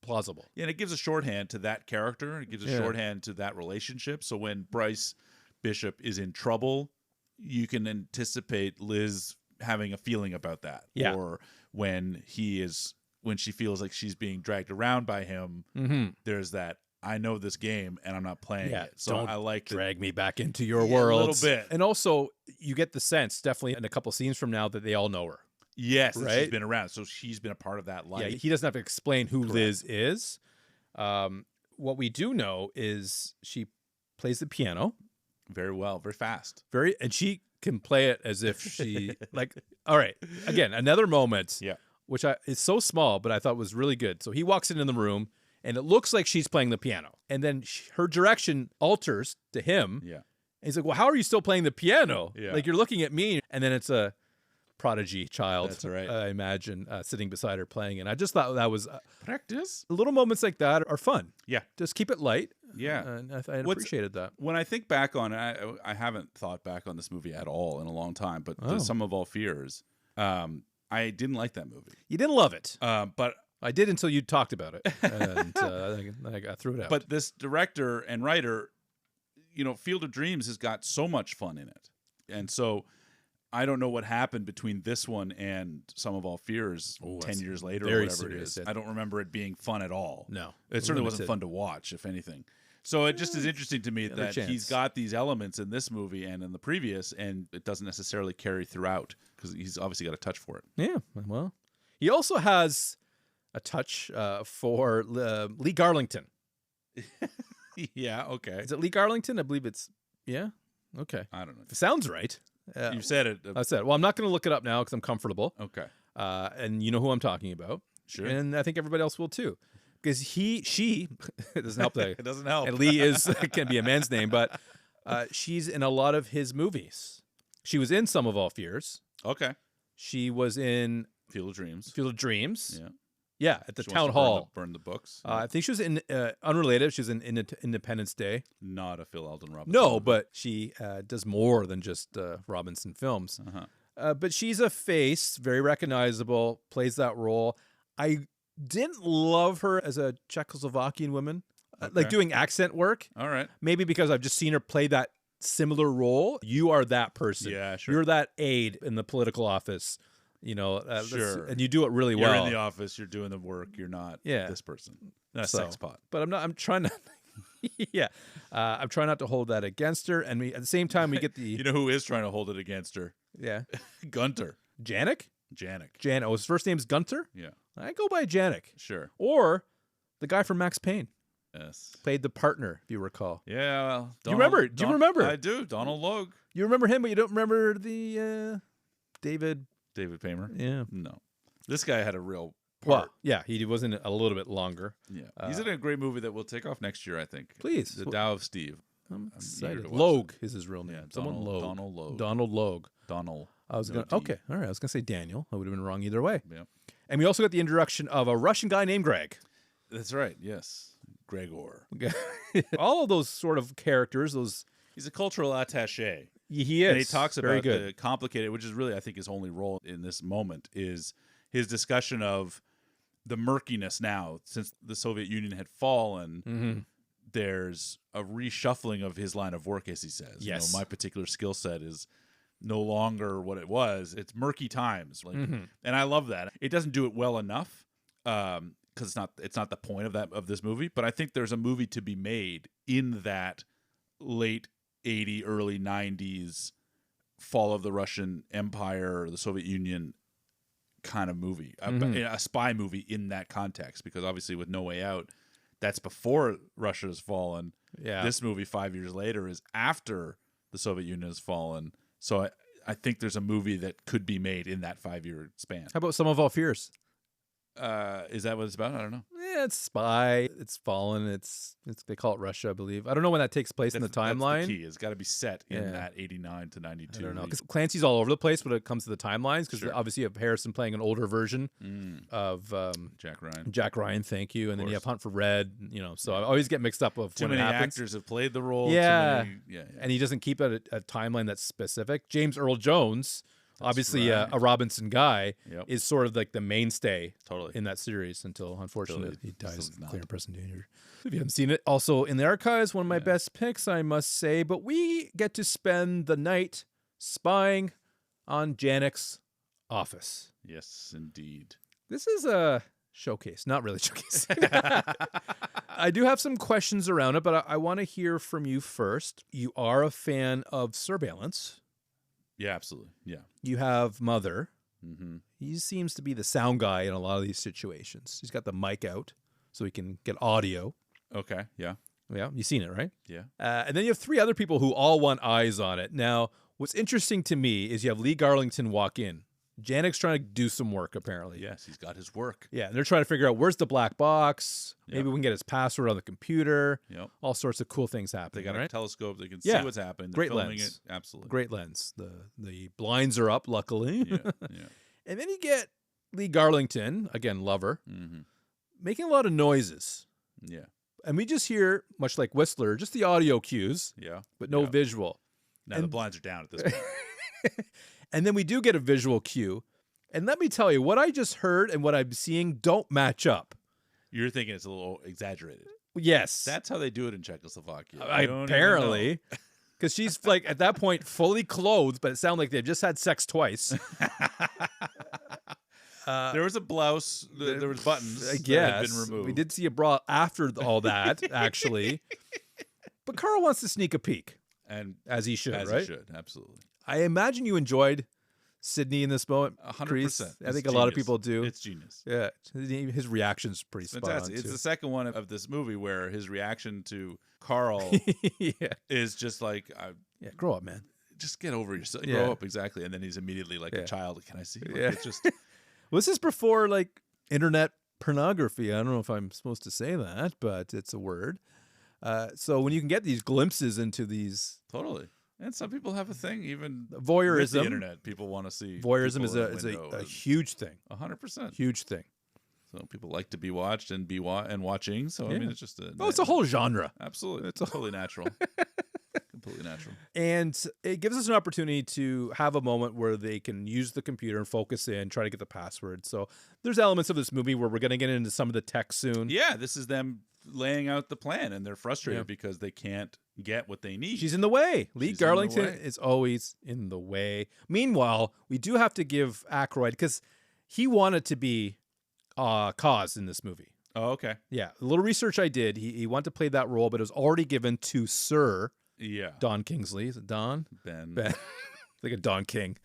S2: plausible.
S1: Yeah, and it gives a shorthand to that character. It gives a shorthand to that relationship. So when Bryce Bishop is in trouble, you can anticipate Liz having a feeling about that.
S2: Yeah.
S1: Or when she feels like she's being dragged around by him, there's that, I know this game and I'm not playing it. So
S2: don't
S1: I like
S2: drag me back into your world.
S1: A little bit.
S2: And also, you get the sense, definitely in a couple scenes from now, that they all know her.
S1: Yes,
S2: right?
S1: She's been around. So she's been a part of that life.
S2: Yeah, he doesn't have to explain who Liz is. What we do know is she plays the piano.
S1: Very well, very fast.
S2: And she can play it as if she, like, all right, again, another moment, which is so small, but I thought was really good. So he walks into the room, and it looks like she's playing the piano. And then her direction alters to him.
S1: Yeah.
S2: And he's like, well, how are you still playing the piano?
S1: Yeah.
S2: Like, you're looking at me. And then it's a prodigy child,
S1: that's right.
S2: I imagine, sitting beside her playing. And I just thought that was...
S1: practice?
S2: Little moments like that are fun.
S1: Yeah.
S2: Just keep it light.
S1: Yeah.
S2: And I appreciated that.
S1: When I think back on it, I haven't thought back on this movie at all in a long time, but The Sum of All Fears, I didn't like that movie.
S2: You didn't love it.
S1: But...
S2: I did until you talked about it, and I threw it out.
S1: But this director and writer, Field of Dreams has got so much fun in it. And so I don't know what happened between this one and Sum of All Fears 10 years later or whatever it is. I don't remember it being fun at all.
S2: No.
S1: It certainly wasn't fun to watch, if anything. So it just is interesting to me that he's got these elements in this movie and in the previous, and it doesn't necessarily carry throughout because he's obviously got a touch for it.
S2: Yeah, well. He also has... a touch for Lee Garlington.
S1: Yeah, okay.
S2: Is it Lee Garlington? I believe it's... Yeah? Okay.
S1: I don't know.
S2: It sounds right.
S1: You said it.
S2: I said it. Well, I'm not going to look it up now because I'm comfortable.
S1: Okay.
S2: And you know who I'm talking about.
S1: Sure.
S2: And I think everybody else will too. Because she... it doesn't help that...
S1: It doesn't help.
S2: And Lee can be a man's name, but she's in a lot of his movies. She was in Sum of All Fears.
S1: Okay.
S2: She was in...
S1: Field of Dreams.
S2: Field of Dreams.
S1: Yeah.
S2: Yeah, at the town hall.
S1: Burn the books.
S2: I think she was in unrelated. She was in Independence Day.
S1: Not a Phil Alden Robinson.
S2: No, but she does more than just Robinson films. But she's a face, very recognizable, plays that role. I didn't love her as a Czechoslovakian woman, like doing accent work.
S1: All right.
S2: Maybe because I've just seen her play that similar role. You are that person.
S1: Yeah, sure.
S2: You're that aide in the political office.
S1: Sure.
S2: And you do it really well.
S1: You're in the office. You're doing the work. You're not this person. Not a sex pot.
S2: But I'm trying to... I'm trying not to hold that against her. And at the same time, we get the...
S1: You know who is trying to hold it against her?
S2: Yeah.
S1: Gunter.
S2: Janik?
S1: Janik.
S2: Oh, his first name's Gunter?
S1: Yeah.
S2: I go by Janik.
S1: Sure.
S2: Or the guy from Max Payne.
S1: Yes.
S2: Played the partner, if you recall.
S1: Yeah, well...
S2: Do you remember?
S1: I do. Donald Logue.
S2: You remember him, but you don't remember the David
S1: Paymer?
S2: Yeah.
S1: No. This guy had a real part.
S2: Well, yeah, he was in it a little bit longer.
S1: Yeah. He's in a great movie that we'll take off next year, I think.
S2: Please.
S1: The Tao of Steve.
S2: I'm excited. Logue is his real name.
S1: Yeah,
S2: Someone Logue.
S1: Donald Logue.
S2: Donald Logue.
S1: Donald.
S2: I was going okay. All right. I was going to say Daniel. I would have been wrong either way.
S1: Yeah.
S2: And we also got the introduction of a Russian guy named Greg.
S1: That's right. Yes. Gregor.
S2: All of those sort of characters,
S1: he's a cultural attaché.
S2: He is.
S1: And he talks about the complicated, which is really, I think, his only role in this moment, is his discussion of the murkiness now. Since the Soviet Union had fallen, there's a reshuffling of his line of work, as he says.
S2: Yes.
S1: My particular skill set is no longer what it was. It's murky times, and I love that. It doesn't do it well enough because it's not the point of this movie. But I think there's a movie to be made in that late 80s, early 90s fall of the Russian Empire or the Soviet Union kind of movie, a spy movie in that context. Because obviously, with No Way Out, that's before Russia has fallen.
S2: Yeah,
S1: this movie 5 years later is after the Soviet Union has fallen. So I think there's a movie that could be made in that 5-year span.
S2: How about Some of All Fears?
S1: Is that what it's about? I don't know.
S2: Yeah, it's spy. It's fallen. It's they call it Russia, I believe. I don't know when that takes place in the timeline.
S1: That's the key. It's got to be set in that 89 to 92.
S2: I don't know, because Clancy's all over the place when it comes to the timelines. Because obviously you have Harrison playing an older version of
S1: Jack Ryan.
S2: Jack Ryan, thank you. And then you have Hunt for Red. So I always get mixed up with
S1: too many actors have played the role.
S2: Yeah, and he doesn't keep a timeline that's specific. James Earl Jones. Obviously, a Robinson guy is sort of like the mainstay in that series until, unfortunately, he dies of clear and present danger. If you haven't seen it, also in the archives, one of my best picks, I must say. But we get to spend the night spying on Janek's office.
S1: Yes, indeed.
S2: This is a showcase. Not really showcase. I do have some questions around it, but I want to hear from you first. You are a fan of surveillance.
S1: Yeah, absolutely. Yeah.
S2: You have Mother. He seems to be the sound guy in a lot of these situations. He's got the mic out so he can get audio.
S1: Okay. Yeah.
S2: Yeah. You've seen it, right?
S1: Yeah.
S2: And then you have 3 other people who all want eyes on it. Now, what's interesting to me is you have Lee Garlington walk in. Janek's trying to do some work, apparently.
S1: Yes, he's got his work.
S2: Yeah, and they're trying to figure out where's the black box. Maybe we can get his password on the computer.
S1: Yep.
S2: All sorts of cool things happening.
S1: They got a telescope. They can see what's happening.
S2: Great
S1: They're filming
S2: lens.
S1: it. Absolutely.
S2: Great lens. The blinds are up, luckily.
S1: Yeah.
S2: And then you get Lee Garlington, again, lover, making a lot of noises.
S1: Yeah.
S2: And we just hear, much like Whistler, just the audio cues.
S1: Yeah.
S2: But no visual.
S1: Now the blinds are down at this point.
S2: And then we do get a visual cue. And let me tell you, what I just heard and what I'm seeing don't match up.
S1: You're thinking it's a little exaggerated.
S2: Yes.
S1: That's how they do it in Czechoslovakia.
S2: Apparently. Because she's, like, at that point, fully clothed, but it sounded like they've just had sex twice.
S1: There was a blouse. There was buttons
S2: I guess.
S1: that had been removed.
S2: We did see a bra after all that, actually. But Carl wants to sneak a peek.
S1: And
S2: as he should,
S1: as
S2: right?
S1: He should, absolutely.
S2: I imagine you enjoyed Sydney in this moment.
S1: 100%.
S2: I think a lot of people do.
S1: It's genius.
S2: Yeah. His reaction's pretty spot on, too.
S1: It's the second one of this movie where his reaction to Carl is just like,
S2: grow up, man.
S1: Just get over yourself. Grow up, exactly. And then he's immediately like a child. Can I see? Like, it's just.
S2: Well, this is before, like, internet pornography. I don't know if I'm supposed to say that, but it's a word. So when you can get these glimpses into these.
S1: Totally. And some people have a thing, even
S2: voyeurism.
S1: With the internet, people want to see.
S2: Voyeurism is a huge thing.
S1: 100%.
S2: Huge thing.
S1: So people like to be watched and watching. So I mean, it's just
S2: it's a whole genre.
S1: Absolutely, it's totally natural. Completely natural.
S2: And it gives us an opportunity to have a moment where they can use the computer and focus in, try to get the password. So there's elements of this movie where we're going to get into some of the tech soon.
S1: Yeah, this is them laying out the plan, and they're frustrated because they can't get what they need.
S2: She's in the way. Lee Garlington is always in the way. Meanwhile, we do have to give Aykroyd, because he wanted to be Cause in this movie.
S1: Oh, okay.
S2: Yeah, a little research I did. He wanted to play that role, but it was already given to Sir Don Kingsley. Is it Don?
S1: Ben.
S2: Like a Don King.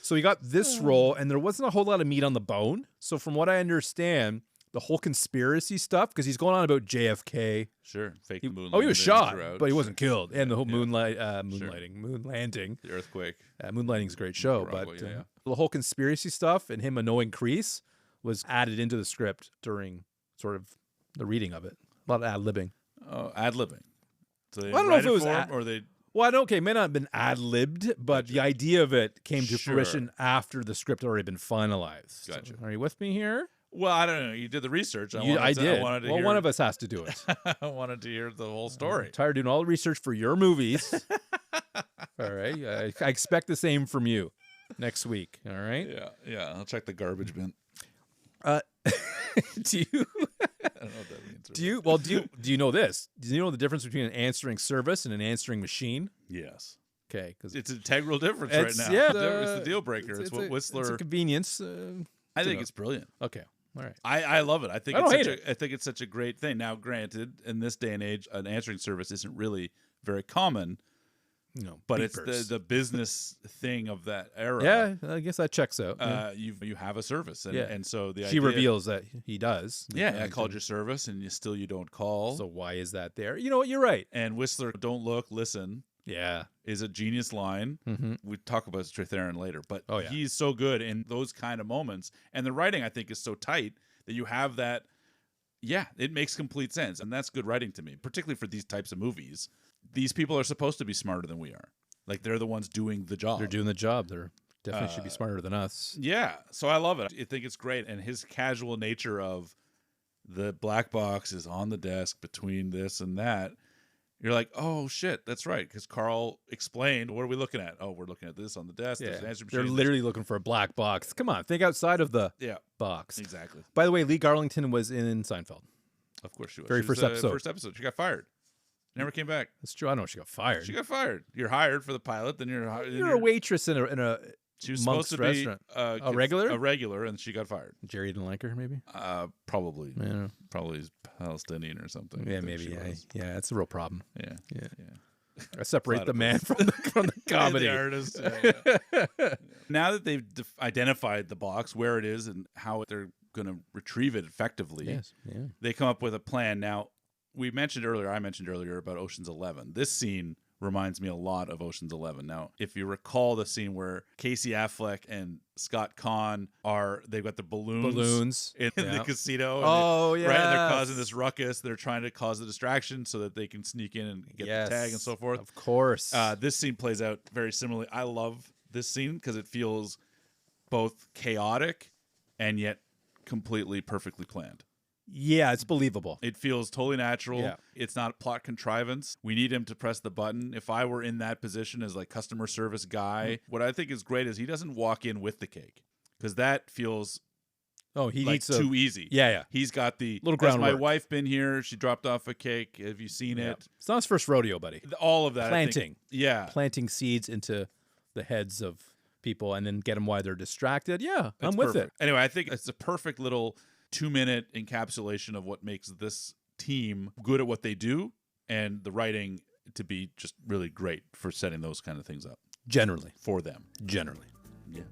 S2: So he got this role, and there wasn't a whole lot of meat on the bone. So from what I understand, the whole conspiracy stuff, because he's going on about JFK.
S1: Sure. Fake moon landing.
S2: Oh, he was shot, but he wasn't killed. And the whole moon landing.
S1: The earthquake.
S2: Moonlighting's a great show.
S1: Broadway,
S2: but the whole conspiracy stuff and him annoying Kreese was added into the script during sort of the reading of it. A lot of ad-libbing.
S1: Oh, ad-libbing. So they
S2: I don't know if it was
S1: or they...
S2: Well, okay, it may not have been ad-libbed, but the idea of it came to fruition after the script had already been finalized.
S1: Gotcha.
S2: Are you with me here?
S1: Well, I don't know. You did the research.
S2: I did. One of us has to do it.
S1: I wanted to hear the whole story.
S2: I'm tired of doing all the research for your movies. All right. I expect the same from you next week. All right?
S1: Yeah. I'll check the garbage bin.
S2: Do you...
S1: I don't know what that means.
S2: Do you know this? Do you know the difference between an answering service and an answering machine?
S1: Yes.
S2: okay, because
S1: It's an integral difference right now.
S2: Yeah,
S1: it's the deal breaker. It's what Whistler.
S2: It's a convenience.
S1: I think it's brilliant.
S2: Okay, all right.
S1: I love it. I think
S2: I
S1: think it's such a great thing. Now, granted, in this day and age, an answering service isn't really very common.
S2: No,
S1: but
S2: beepers.
S1: It's the business thing of that era.
S2: Yeah, I guess that checks out.
S1: You have a service, and so
S2: she reveals that he does.
S1: Yeah, I called your service, and you don't call.
S2: So why is that there? You know what? You're right.
S1: And Whistler, don't look, listen.
S2: Yeah,
S1: is a genius line.
S2: Mm-hmm.
S1: We talk about Stratheron later, but
S2: oh, yeah.
S1: he's so good in those kind of moments, and the writing I think is so tight that you have that. Yeah, it makes complete sense, and that's good writing to me, particularly for these types of movies. These people are supposed to be smarter than we are. Like, they're the ones doing the job.
S2: They're doing the job. They're definitely should be smarter than us.
S1: Yeah, so I love it. I think it's great, and his casual nature of the black box is on the desk between this and that. You're like, oh shit, that's right, because Carl explained. What are we looking at? Oh, we're looking at this on the desk.
S2: Yeah.
S1: There's an answer machine.
S2: They're literally looking for a black box. Come on, think outside of the box.
S1: Exactly.
S2: By the way, Lee Garlington was in Seinfeld.
S1: Of course she was.
S2: Very first episode.
S1: First episode. She got fired. Never came back.
S2: That's true. I know she got fired.
S1: She got fired. You're hired for the pilot, then you're
S2: a waitress in a
S1: she was
S2: Monk's
S1: supposed to
S2: restaurant.
S1: Be
S2: a regular?
S1: A regular, and she got fired.
S2: Jerry didn't like her, maybe?
S1: Probably.
S2: Yeah.
S1: Probably Palestinian or something.
S2: Yeah, maybe. Yeah, it's a real problem.
S1: Yeah.
S2: I separate the man from the comedy.
S1: The artist. Now that they've identified the box, where it is, and how they're going to retrieve it effectively, they come up with a plan. Now, I mentioned earlier about Ocean's 11. This scene reminds me a lot of Ocean's 11. Now, if you recall the scene where Casey Affleck and Scott Conn they've got the balloons in the casino.
S2: Oh, yeah.
S1: Right, and they're causing this ruckus. They're trying to cause a distraction so that they can sneak in and get the tag and so forth.
S2: Of course.
S1: This scene plays out very similarly. I love this scene because it feels both chaotic and yet completely perfectly planned.
S2: Yeah, it's believable.
S1: It feels totally natural.
S2: Yeah.
S1: It's not plot contrivance. We need him to press the button. If I were in that position as like customer service guy, what I think is great is he doesn't walk in with the cake, because that feels
S2: he
S1: like
S2: needs
S1: too easy.
S2: Yeah.
S1: He's got the
S2: little groundwork.
S1: Has my wife been here? She dropped off a cake. Have you seen it?
S2: It's not his first rodeo, buddy.
S1: All of that.
S2: Planting.
S1: Planting
S2: seeds into the heads of people and then get them while they're distracted. Yeah, I'm with it.
S1: Anyway, I think it's a perfect little 2-minute encapsulation of what makes this team good at what they do, and the writing to be just really great for setting those kind of things up.
S2: Generally.
S1: For them.
S2: Generally.
S1: Yeah.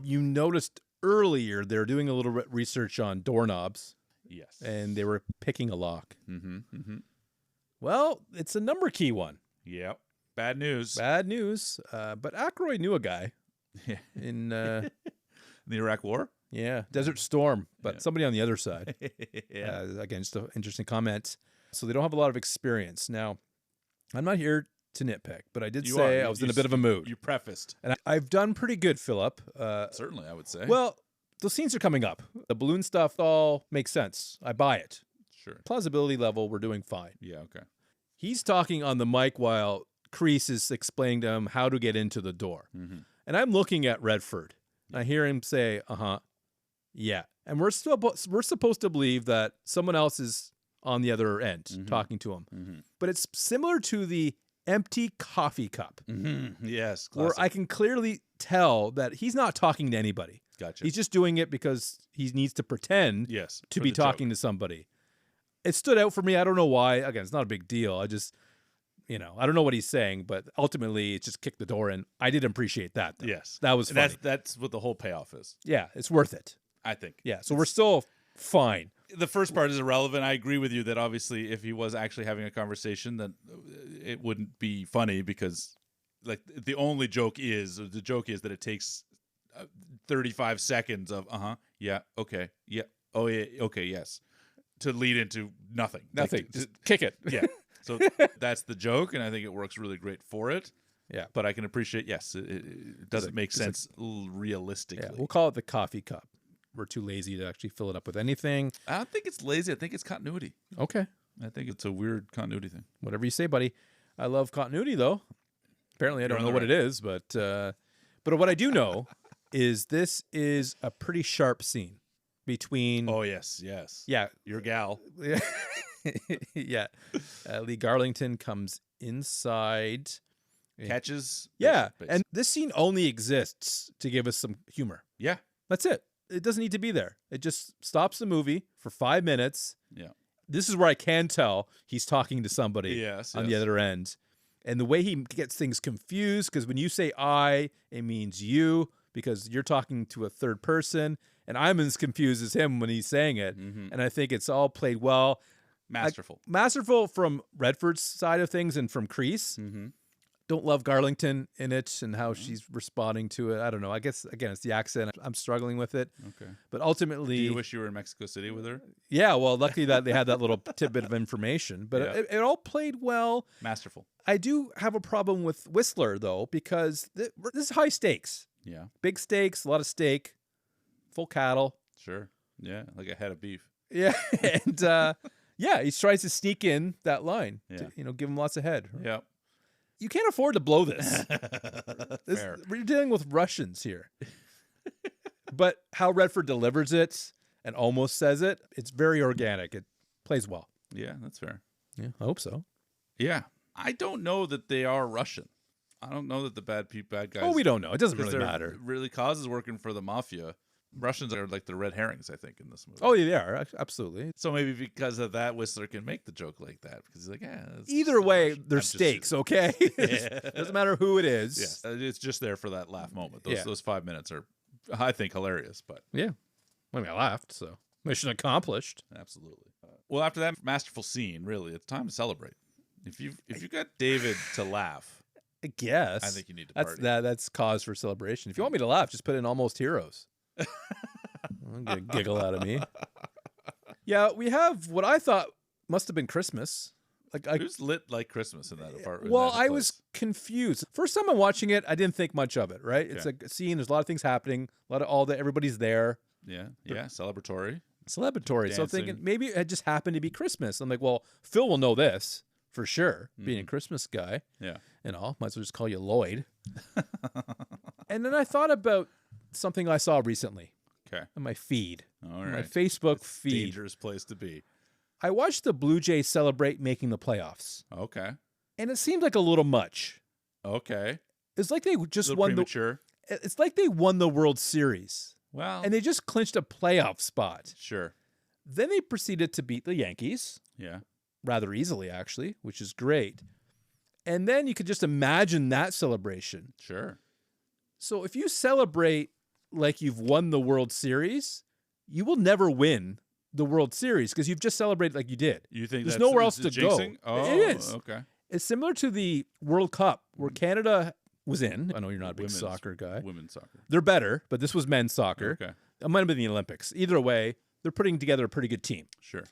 S2: You noticed earlier they're doing a little research on doorknobs.
S1: Yes.
S2: And they were picking a lock.
S1: Mm-hmm. Mm-hmm.
S2: Well, it's a number key one.
S1: Yep. Bad news.
S2: But Aykroyd knew a guy in
S1: the Iraq War.
S2: Yeah, Desert Storm, but somebody on the other side. Again, just an interesting comment. So they don't have a lot of experience. Now, I'm not here to nitpick, but I did say I was in a bit of a mood.
S1: You prefaced.
S2: And I've done pretty good, Philip.
S1: Certainly, I would say.
S2: Well, the scenes are coming up. The balloon stuff all makes sense. I buy it.
S1: Sure.
S2: Plausibility level, we're doing fine.
S1: Yeah, okay.
S2: He's talking on the mic while Kreese is explaining to him how to get into the door.
S1: Mm-hmm.
S2: And I'm looking at Redford. I hear him say, yeah. And we're supposed to believe that someone else is on the other end talking to him. Mm-hmm. But it's similar to the empty coffee cup.
S1: Mm-hmm. Yes.
S2: Classic. Where I can clearly tell that he's not talking to anybody.
S1: Gotcha.
S2: He's just doing it because he needs to pretend to be talking to somebody. It stood out for me. I don't know why. Again, it's not a big deal. I just, I don't know what he's saying, but ultimately it's just kicked the door in. I did appreciate that, though.
S1: Yes.
S2: That was funny.
S1: That's what the whole payoff is.
S2: Yeah, it's worth it.
S1: I think.
S2: Yeah, so we're still fine.
S1: The first part is irrelevant. I agree with you that obviously if he was actually having a conversation, then it wouldn't be funny, because like the joke is that it takes 35 seconds of yeah, okay, yeah, oh yeah, okay, yes, to lead into nothing.
S2: Just kick it.
S1: Yeah. So that's the joke, and I think it works really great for it.
S2: Yeah.
S1: But I can appreciate, it doesn't make sense realistically.
S2: Yeah, we'll call it the coffee cup. We're too lazy to actually fill it up with anything.
S1: I don't think it's lazy. I think it's continuity.
S2: Okay.
S1: I think it's a weird continuity thing.
S2: Whatever you say, buddy. I love continuity, though. Apparently, I don't know what it is, but what I do know is this is a pretty sharp scene, between.
S1: Oh, yes, yes.
S2: Yeah.
S1: Your gal.
S2: Yeah. Lee Garlington comes inside.
S1: Catches.
S2: Yeah.
S1: Basic.
S2: And this scene only exists to give us some humor.
S1: Yeah.
S2: That's it. It doesn't need to be there. It just stops the movie for 5 minutes.
S1: Yeah.
S2: This is where I can tell he's talking to somebody on the other end. And the way he gets things confused, because when you say I, it means you, because you're talking to a third person, and I'm as confused as him when he's saying it.
S1: Mm-hmm.
S2: And I think it's all played well.
S1: Masterful.
S2: Masterful from Redford's side of things and from Kreese.
S1: Mm-hmm.
S2: Don't love Garlington in it and how she's responding to it. I don't know. I guess, again, it's the accent. I'm struggling with it.
S1: Okay.
S2: But ultimately...
S1: Do you wish you were in Mexico City with her?
S2: Yeah, well, luckily that they had that little tidbit of information. But it all played well.
S1: Masterful.
S2: I do have a problem with Whistler, though, because this is high stakes.
S1: Yeah.
S2: Big stakes, a lot of steak, full cattle.
S1: Sure. Yeah, like a head of beef.
S2: Yeah, and he tries to sneak in that line.
S1: Yeah.
S2: To, give him lots of head.
S1: Yeah.
S2: You can't afford to blow this.
S1: Fair.
S2: We're dealing with Russians here. But how Redford delivers it and almost says it, it's very organic. It plays well.
S1: Yeah, that's fair.
S2: Yeah, I hope so.
S1: Yeah. I don't know that they are Russian. I don't know that the bad guys...
S2: Oh, we don't know. It doesn't really matter.
S1: Really, Cause is working for the mafia. Russians are like the red herrings, I think, in this movie.
S2: Oh, yeah, they are. Absolutely.
S1: So maybe because of that, Whistler can make the joke like that. Because he's like,
S2: either way,
S1: Russian.
S2: there's stakes, okay? Doesn't matter who it is.
S1: Yes. It's just there for that laugh moment. Those 5 minutes are, I think, hilarious. But
S2: yeah. I mean, I laughed, so mission accomplished.
S1: Absolutely. Well, after that masterful scene, really, it's time to celebrate. If you got David to laugh,
S2: I guess.
S1: I think you need to party.
S2: That's cause for celebration. If you want me to laugh, just put in Almost Heroes. I'll get a giggle out of me. Yeah, we have what I thought must have been Christmas.
S1: It was lit like Christmas in that apartment.
S2: Well, I was confused. First time I'm watching it, I didn't think much of it, right? It's like a scene, there's a lot of things happening, everybody's there.
S1: Yeah, celebratory.
S2: Celebratory. So I'm thinking maybe it just happened to be Christmas. I'm like, well, Phil will know this for sure, being a Christmas guy.
S1: Yeah.
S2: And all. Might as well just call you Lloyd. And then I thought about something I saw recently.
S1: Okay.
S2: On my feed.
S1: All right.
S2: My Facebook feed.
S1: Dangerous place to be.
S2: I watched the Blue Jays celebrate making the playoffs.
S1: Okay.
S2: And it seemed like a little much.
S1: Okay.
S2: It's like they just won
S1: premature.
S2: It's like they won the World Series.
S1: Wow.
S2: And they just clinched a playoff spot.
S1: Sure.
S2: Then they proceeded to beat the Yankees.
S1: Yeah.
S2: Rather easily, actually, which is great. And then you could just imagine that celebration.
S1: Sure.
S2: So if you celebrate like you've won the World Series, you will never win the World Series because you've just celebrated like you did.
S1: You think
S2: there's nowhere else to go?
S1: Oh,
S2: it is.
S1: Okay.
S2: It's similar to the World Cup where Canada was in. I know you're not a big soccer guy.
S1: Women's soccer.
S2: They're better, but this was men's soccer.
S1: Okay.
S2: It might have been the Olympics. Either way, they're putting together a pretty good team.
S1: Sure.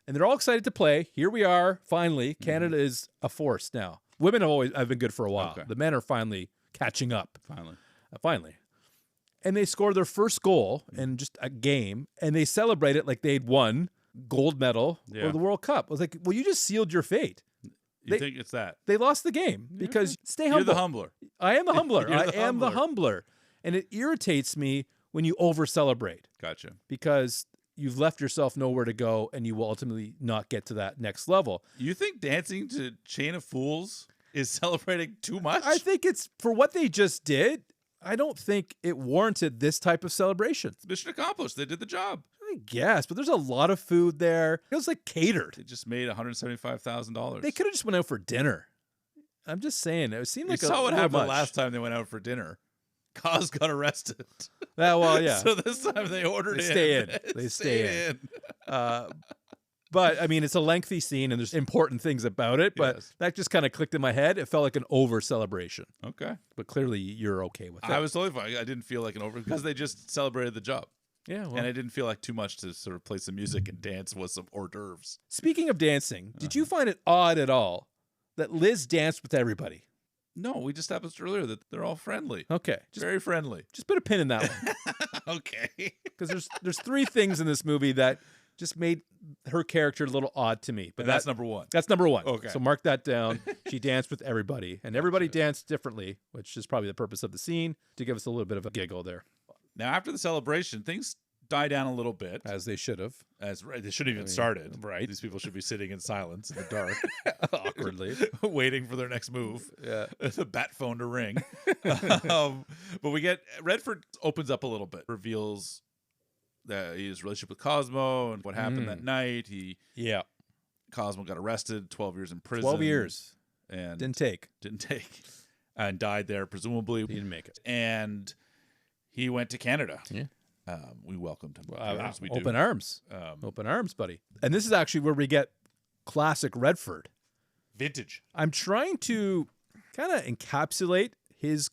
S2: And they're all excited to play. Here we are, finally. Canada is a force now. Women have been good for a while.
S1: Okay.
S2: The men are finally catching up.
S1: Finally.
S2: And they score their first goal in just a game, and they celebrate it like they'd won gold medal or the World Cup. I was like, well, you just sealed your fate.
S1: You think it's that?
S2: They lost the game because stay humble.
S1: You're the humbler.
S2: I am the humbler. I am the humbler. And it irritates me when you over-celebrate.
S1: Gotcha.
S2: Because you've left yourself nowhere to go, and you will ultimately not get to that next level.
S1: You think dancing to Chain of Fools is celebrating too much?
S2: I think it's, for what they just did, I don't think it warranted this type of celebration.
S1: Mission accomplished. They did the job.
S2: I guess, but there's a lot of food there. It was like catered.
S1: They just made $175,000.
S2: They could have just went out for dinner. I'm just saying. It seemed like
S1: you saw what happened the last time they went out for dinner. Cause got arrested.
S2: Well, yeah.
S1: So this time they ordered
S2: They stay in. But, I mean, it's a lengthy scene, and there's important things about it, but that just kind of clicked in my head. It felt like an over-celebration.
S1: Okay.
S2: But clearly, you're okay with that.
S1: I was totally fine. I didn't feel like an over, because they just celebrated the job.
S2: Yeah, well.
S1: And I didn't feel like too much to sort of play some music and dance with some hors d'oeuvres.
S2: Speaking of dancing, did you find it odd at all that Liz danced with everybody?
S1: No, we just established earlier that they're all friendly.
S2: Okay.
S1: Very friendly.
S2: Just put a pin in that one.
S1: Okay.
S2: Because there's three things in this movie that just made her character a little odd to me. But
S1: that's number one.
S2: That's number one.
S1: Okay.
S2: So mark that down. She danced with everybody. And everybody danced differently, which is probably the purpose of the scene, to give us a little bit of a giggle there.
S1: Now, after the celebration, things die down a little bit.
S2: As they should have.
S1: They shouldn't even started.
S2: Right.
S1: These people should be sitting in silence in the dark.
S2: Awkwardly.
S1: Waiting for their next move.
S2: Yeah.
S1: The bat phone to ring. But we get, Redford opens up a little bit, reveals his relationship with Cosmo and what happened that night. Cosmo got arrested, 12 years in prison.
S2: 12 years.
S1: And
S2: Didn't take.
S1: And died there, presumably.
S2: He didn't make it.
S1: And he went to Canada.
S2: Yeah.
S1: We welcomed him.
S2: Open arms. Open arms, buddy. And this is actually where we get classic Redford.
S1: Vintage.
S2: I'm trying to kind of encapsulate his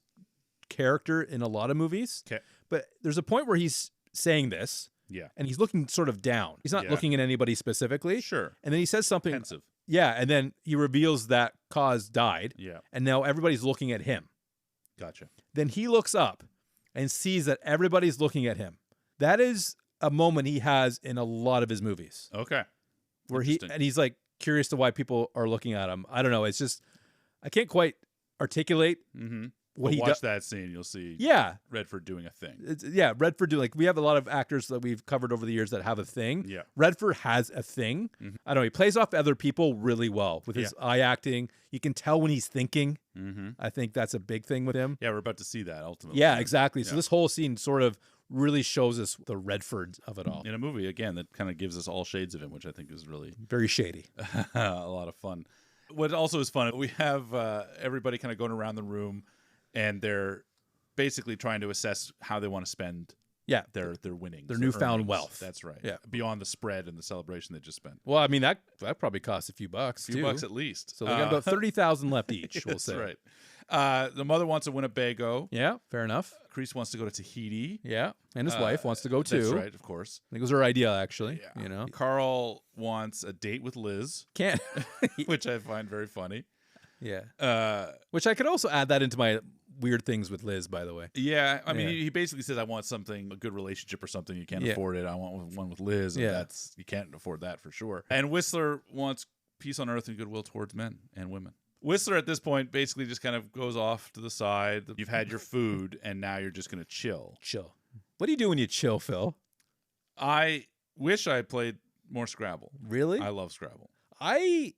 S2: character in a lot of movies.
S1: Okay.
S2: But there's a point where he's saying this.
S1: Yeah.
S2: And he's looking sort of down. He's not looking at anybody specifically.
S1: Sure.
S2: And then he says something.
S1: Pensive.
S2: Yeah. And then he reveals that Cos died.
S1: Yeah.
S2: And now everybody's looking at him.
S1: Gotcha.
S2: Then he looks up and sees that everybody's looking at him. That is a moment he has in a lot of his movies.
S1: Okay.
S2: Where he's like curious to why people are looking at him. I don't know. It's just, I can't quite articulate what he does.
S1: Watch that scene. You'll see Redford doing a thing.
S2: Redford doing, like, we have a lot of actors that we've covered over the years that have a thing.
S1: Yeah.
S2: Redford has a thing. I don't know. He plays off other people really well with his eye acting. You can tell when he's thinking. I think that's a big thing with him.
S1: Yeah, we're about to see that ultimately.
S2: Yeah, exactly. So this whole scene sort of really shows us the Redford of it all.
S1: In a movie, again, that kind of gives us all shades of him, which I think is really
S2: very shady.
S1: A lot of fun. What also is fun, we have everybody kind of going around the room, and they're basically trying to assess how they want to spend their winnings.
S2: Their newfound
S1: earnings.
S2: wealth.
S1: That's right.
S2: Yeah.
S1: Beyond the spread and the celebration they just spent.
S2: Well, I mean, that probably costs a few bucks,
S1: a few bucks at least.
S2: So they got about 30,000 left each, we'll say.
S1: That's right. The mother wants a Winnebago.
S2: Yeah, fair enough.
S1: Chris wants to go to Tahiti.
S2: Yeah, and his wife wants to go too.
S1: That's right, of course.
S2: I think it was her idea, actually.
S1: Yeah.
S2: You know,
S1: Carl wants a date with Liz.
S2: Can't,
S1: which I find very funny.
S2: Yeah. Which I could also add that into my weird things with Liz, by the way.
S1: Yeah, I mean, he basically says, "I want something, a good relationship or something. You can't afford it. I want one with Liz, and you can't afford that for sure." And Whistler wants peace on earth and goodwill towards men and women. Whistler at this point basically just kind of goes off to the side. You've had your food, and now you're just going to chill.
S2: Chill. What do you do when you chill, Phil?
S1: I wish I played more Scrabble.
S2: Really?
S1: I love Scrabble.
S2: I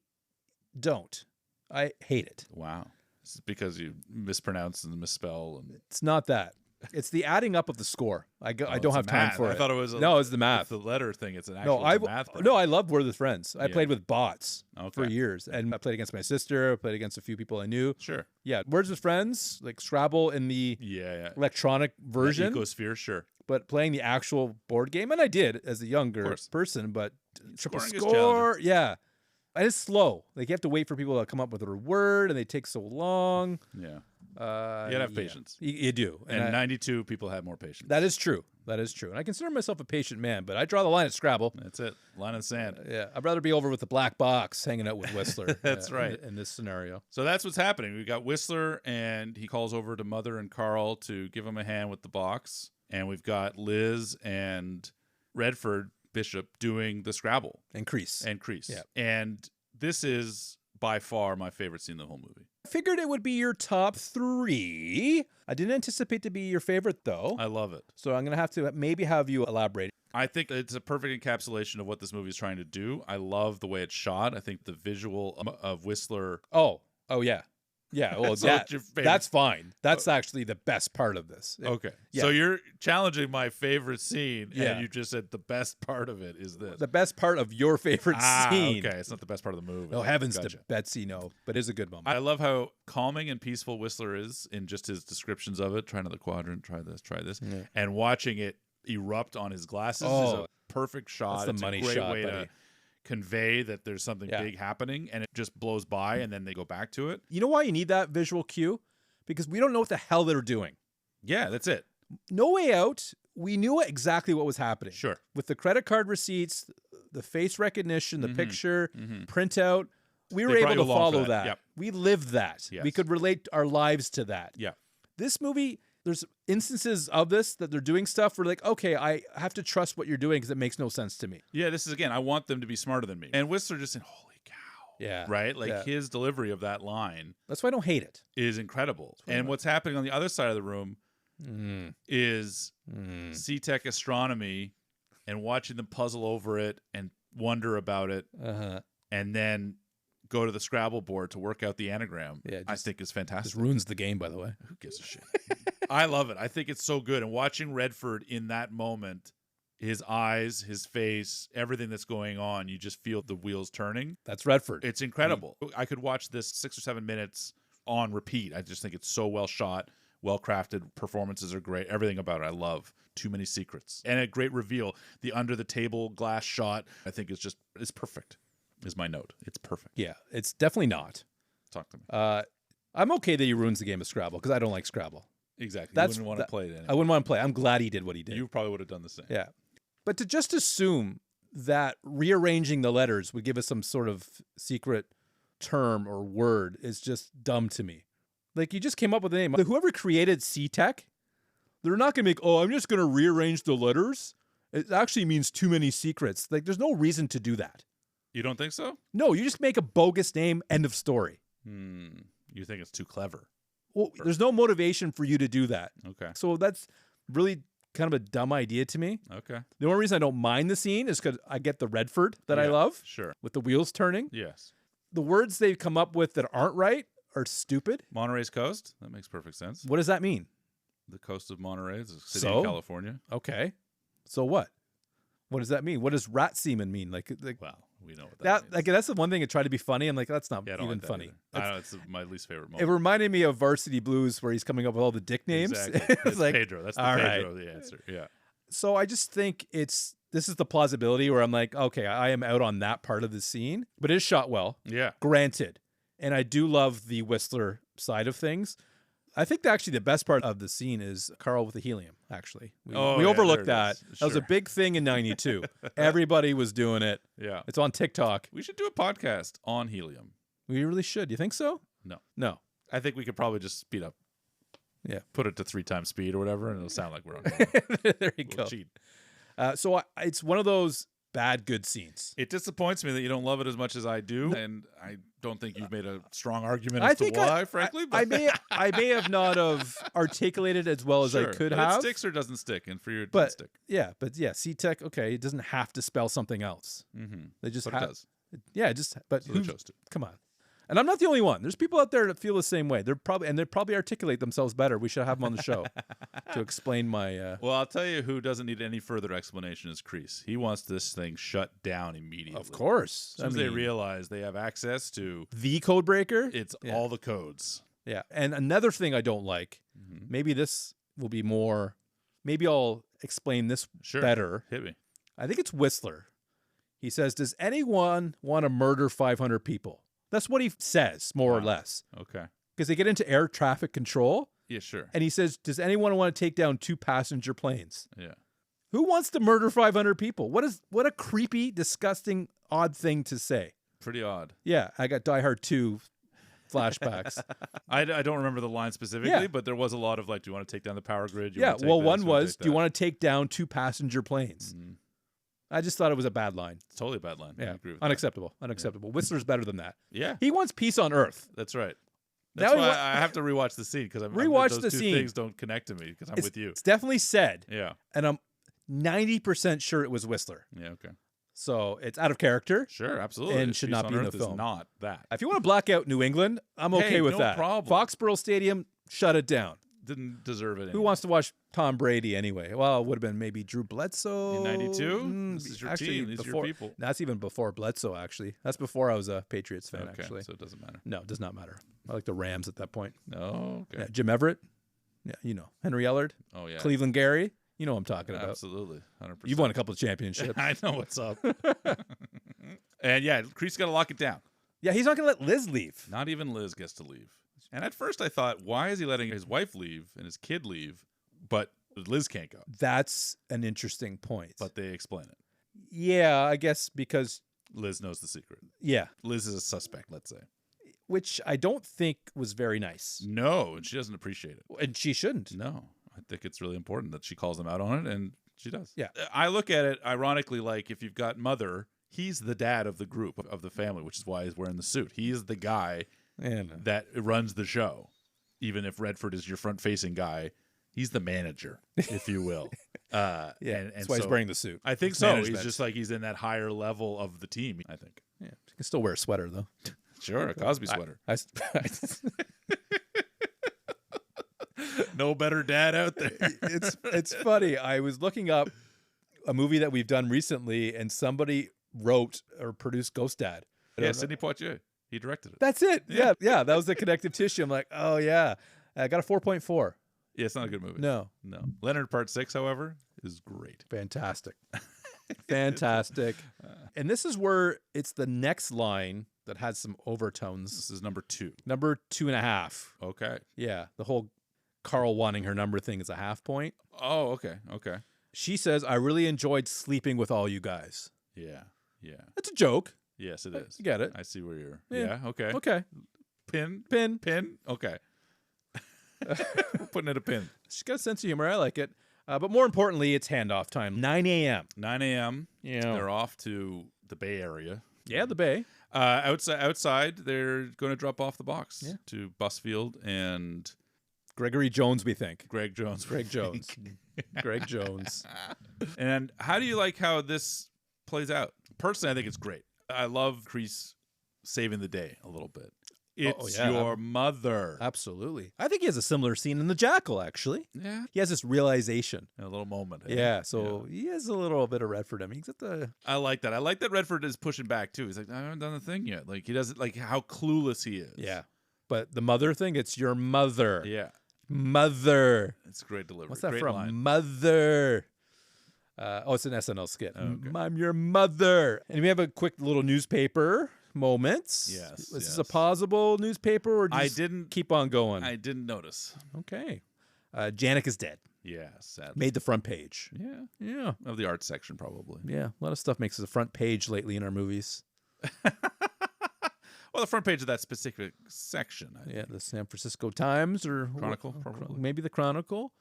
S2: don't. I hate it.
S1: Wow. This is because you mispronounce and misspell. And
S2: it's not that. It's the adding up of the score. I don't have time for it.
S1: I thought it was
S2: it's the math.
S1: The letter thing. It's an actual math thing.
S2: No, I loved Word with Friends. I played with bots for years, and I played against my sister. I played against a few people I knew.
S1: Sure.
S2: Yeah, Words with Friends, like Scrabble in the electronic version.
S1: Ecosphere, sure.
S2: But playing the actual board game, and I did as a younger person, but triple
S1: Scoring
S2: score, and it's slow. Like, you have to wait for people to come up with a word, and they take so long.
S1: Yeah. You gotta have patience.
S2: You do.
S1: And 92 people have more patience.
S2: That is true. That is true. And I consider myself a patient man, but I draw the line at Scrabble.
S1: That's it. Line in the sand.
S2: Yeah. I'd rather be over with the black box hanging out with Whistler.
S1: That's right.
S2: In this scenario.
S1: So that's what's happening. We've got Whistler, and he calls over to Mother and Carl to give him a hand with the box. And we've got Liz and Redford Bishop doing the Scrabble.
S2: And Crease.
S1: Yeah. And this is by far my favorite scene in the whole movie.
S2: I figured it would be your top 3. I didn't anticipate to be your favorite, though.
S1: I love it.
S2: So I'm going to have to maybe have you elaborate.
S1: I think it's a perfect encapsulation of what this movie is trying to do. I love the way it's shot. I think the visual of Whistler.
S2: Oh, yeah. Yeah, well, that's fine. That's actually the best part of this.
S1: Okay. Yeah. So you're challenging my favorite scene, and you just said the best part of it is this.
S2: The best part of your favorite scene.
S1: Okay. It's not the best part of the movie.
S2: Oh, heavens to Betsy, no. But it's a good moment.
S1: I love how calming and peaceful Whistler is in just his descriptions of it. Try another quadrant, try this. Yeah. And watching it erupt on his glasses is a perfect shot.
S2: That's the money
S1: shot. It's a great way
S2: buddy.
S1: to convey that there's something big happening, and it just blows by, and then they go back to it.
S2: You know why you need that visual cue? Because we don't know what the hell they're doing.
S1: Yeah, that's it.
S2: No Way Out, we knew exactly what was happening.
S1: Sure.
S2: With the credit card receipts, the face recognition, the picture, printout, we were able to follow that.
S1: Yep.
S2: We lived that.
S1: Yes.
S2: We could relate our lives to that.
S1: Yeah.
S2: This movie, there's instances of this that they're doing stuff where, like, okay, I have to trust what you're doing because it makes no sense to me.
S1: Yeah, this is, again, I want them to be smarter than me. And Whistler just saying, holy cow.
S2: Yeah.
S1: Right? Like, his delivery of that line.
S2: That's why I don't hate it.
S1: Is incredible. And what's happening on the other side of the room is C-Tech Astronomy and watching them puzzle over it and wonder about it, and then go to the Scrabble board to work out the anagram, I think is fantastic.
S2: Just ruins the game, by the way.
S1: Who gives a shit? I love it. I think it's so good. And watching Redford in that moment, his eyes, his face, everything that's going on, you just feel the wheels turning.
S2: That's Redford.
S1: It's incredible. I could watch this 6 or 7 minutes on repeat. I just think it's so well shot, well crafted. Performances are great. Everything about it I love. Too many secrets. And a great reveal. The under the table glass shot, I think it's perfect. Is my note. It's perfect.
S2: Yeah, it's definitely not.
S1: Talk to me.
S2: I'm okay that he ruins the game of Scrabble because I don't like Scrabble.
S1: Exactly. You wouldn't want to play it anyway.
S2: I wouldn't want to play. I'm glad he did what he did.
S1: You probably would have done the same.
S2: Yeah. But to just assume that rearranging the letters would give us some sort of secret term or word is just dumb to me. Like, you just came up with a name. Whoever created C-Tech, they're not going to make, I'm just going to rearrange the letters. It actually means too many secrets. Like, there's no reason to do that.
S1: You don't think so?
S2: No, you just make a bogus name, end of story.
S1: You think it's too clever?
S2: Well, there's no motivation for you to do that.
S1: Okay.
S2: So that's really kind of a dumb idea to me.
S1: Okay.
S2: The only reason I don't mind the scene is because I get the Redford that I love.
S1: Sure.
S2: With the wheels turning.
S1: Yes.
S2: The words they've come up with that aren't right are stupid.
S1: Monterey's coast? That makes perfect sense.
S2: What does that mean?
S1: The coast of Monterey is a city in California.
S2: Okay. So what? What does that mean? What does rat semen mean? Like
S1: well, we know what that means.
S2: Like, that's the one thing that tried to be funny. I'm like, that's not even
S1: like
S2: funny.
S1: I know, it's my least favorite moment.
S2: It reminded me of Varsity Blues where he's coming up with all the dick names.
S1: Exactly. It's
S2: like,
S1: Pedro. That's the Pedro of the answer. Yeah.
S2: So I just think this is the plausibility where I'm like, okay, I am out on that part of the scene, but it is shot well.
S1: Yeah.
S2: Granted. And I do love the Whistler side of things. I think actually the best part of the scene is Carl with the helium, actually. We overlooked that.
S1: Sure.
S2: That was a big thing in 92. Everybody was doing it.
S1: Yeah.
S2: It's on TikTok.
S1: We should do a podcast on helium.
S2: We really should. You think so? No.
S1: I think we could probably just speed up.
S2: Yeah.
S1: Put it to 3 times speed or whatever, and it'll sound like we're on helium.
S2: There you go.
S1: Cheat.
S2: So it's one of those bad, good scenes.
S1: It disappoints me that you don't love it as much as I do, and I don't think you've made a strong argument as to why, frankly. But
S2: I may have not have articulated as well as I could have.
S1: It sticks or doesn't stick, and for you it
S2: but,
S1: doesn't stick.
S2: But C-Tech, okay, it doesn't have to spell something else. They just
S1: but
S2: have.
S1: It does.
S2: Yeah, but
S1: so they chose to.
S2: Come on. And I'm not the only one. There's people out there that feel the same way. They probably articulate themselves better. We should have them on the show to explain my.
S1: Well, I'll tell you who doesn't need any further explanation is Kreese. He wants this thing shut down immediately.
S2: Of course.
S1: As soon as they realize they have access to
S2: the code breaker,
S1: it's all the codes.
S2: Yeah. And another thing I don't like, maybe this will be more. Maybe I'll explain this better.
S1: Hit me.
S2: I think it's Whistler. He says, "Does anyone want to murder 500 people?" That's what he says, more or less.
S1: Okay.
S2: Because they get into air traffic control.
S1: Yeah, sure.
S2: And he says, does anyone want to take down 2 passenger planes?
S1: Yeah.
S2: Who wants to murder 500 people? What a creepy, disgusting, odd thing to say.
S1: Pretty odd.
S2: Yeah, I got Die Hard 2 flashbacks.
S1: I don't remember the line specifically, but there was a lot of like, do you want to take down the power grid?
S2: One was, do you want to take down 2 passenger planes? I just thought it was a bad line.
S1: It's totally a bad line.
S2: Yeah,
S1: I agree with
S2: unacceptable. Unacceptable. Whistler's better than that.
S1: Yeah.
S2: He wants peace on Earth.
S1: That's right. That's why I have to rewatch the scene because those two things don't connect to me because I'm with you.
S2: It's definitely said.
S1: Yeah.
S2: And I'm 90% sure it was Whistler.
S1: Yeah, okay.
S2: So it's out of character.
S1: Sure, absolutely.
S2: And should not be in the film.
S1: Is not that.
S2: If you want to black out New England, I'm okay with that.
S1: No problem.
S2: Foxborough Stadium, shut it down.
S1: Didn't deserve it anyway.
S2: Who wants to watch Tom Brady anyway? Well, it would have been maybe Drew Bledsoe.
S1: In 92? This is your team. These are your people.
S2: That's even before Bledsoe, actually. That's before I was a Patriots fan, actually.
S1: So it doesn't matter.
S2: No, it does not matter. I like the Rams at that point.
S1: Oh, okay.
S2: Yeah, Jim Everett. Yeah, you know. Henry Ellard.
S1: Oh, yeah.
S2: Cleveland Gary. You know what I'm talking about.
S1: Absolutely. 100%.
S2: You've won a couple of championships.
S1: I know what's up. And yeah, Kreese got to lock it down.
S2: Yeah, he's not going to let Liz leave.
S1: Not even Liz gets to leave. And at first I thought, why is he letting his wife leave and his kid leave, but Liz can't go?
S2: That's an interesting point.
S1: But they explain it.
S2: Yeah, I guess because
S1: Liz knows the secret.
S2: Yeah.
S1: Liz is a suspect, let's say.
S2: Which I don't think was very nice.
S1: No, and she doesn't appreciate it.
S2: And she shouldn't.
S1: No, I think it's really important that she calls them out on it, and she does.
S2: Yeah.
S1: I look at it, ironically, like if you've got Mother, he's the dad of the group, of the family, which is why he's wearing the suit. He is the guy that runs the show. Even if Redford is your front-facing guy, he's the manager, if you will.
S2: That's why he's wearing the suit.
S1: I think so. Management. He's just like he's in that higher level of the team, I think.
S2: Yeah, he can still wear a sweater, though.
S1: Sure, a Cosby sweater. No better dad out there.
S2: It's funny. I was looking up a movie that we've done recently, and somebody wrote or produced Ghost Dad.
S1: Yeah, Sidney Poitier. He directed it.
S2: That's it. Yeah. That was the connective tissue. I'm like, oh, yeah. I got a 4.4.
S1: Yeah, it's not a good movie.
S2: No.
S1: Leonard Part 6, however, is great.
S2: Fantastic. Fantastic. And this is where it's the next line that has some overtones.
S1: This is number 2.
S2: Number 2.5.
S1: Okay.
S2: Yeah. The whole Carl wanting her number thing is a half point.
S1: Oh, okay. Okay.
S2: She says, I really enjoyed sleeping with all you guys.
S1: Yeah.
S2: That's a joke.
S1: Yes, it is.
S2: You get it.
S1: I see where you're... Yeah, okay.
S2: Okay.
S1: Pin? Okay. We're putting it a pin.
S2: She's got a sense of humor. I like it. But more importantly, it's handoff time. 9 a.m.
S1: 9 a.m.
S2: Yeah.
S1: They're off to the Bay Area.
S2: Yeah, the Bay.
S1: Outside, they're going to drop off the box to Busfield and...
S2: Gregory Jones, we think.
S1: Greg Jones.
S2: Greg Jones.
S1: And how do you like how this plays out? Personally, I think it's great. I love Kreese saving the day a little bit. It's your mother.
S2: Absolutely. I think he has a similar scene in The Jackal, actually.
S1: Yeah.
S2: He has this realization.
S1: A little moment.
S2: Yeah, so he has a little bit of Redford. I mean, he's at the...
S1: I like that. I like that Redford is pushing back, too. He's like, I haven't done the thing yet. Like, he doesn't... Like, how clueless he is.
S2: Yeah. But the mother thing, it's your mother.
S1: Yeah.
S2: Mother.
S1: It's a great delivery.
S2: What's that
S1: great
S2: from?
S1: Line.
S2: Mother. It's an SNL skit. Oh, okay. I'm your mother. And we have a quick little newspaper moments.
S1: Yes.
S2: Is this a pausable newspaper, or
S1: I didn't
S2: keep on going?
S1: I didn't notice.
S2: Okay. Janik is dead.
S1: Yeah, sadly.
S2: Made the front page.
S1: Yeah. Of the art section, probably.
S2: Yeah. A lot of stuff makes the front page lately in our movies.
S1: Well, the front page of that specific section.
S2: The San Francisco Times or
S1: Chronicle, probably.
S2: Maybe the Chronicle.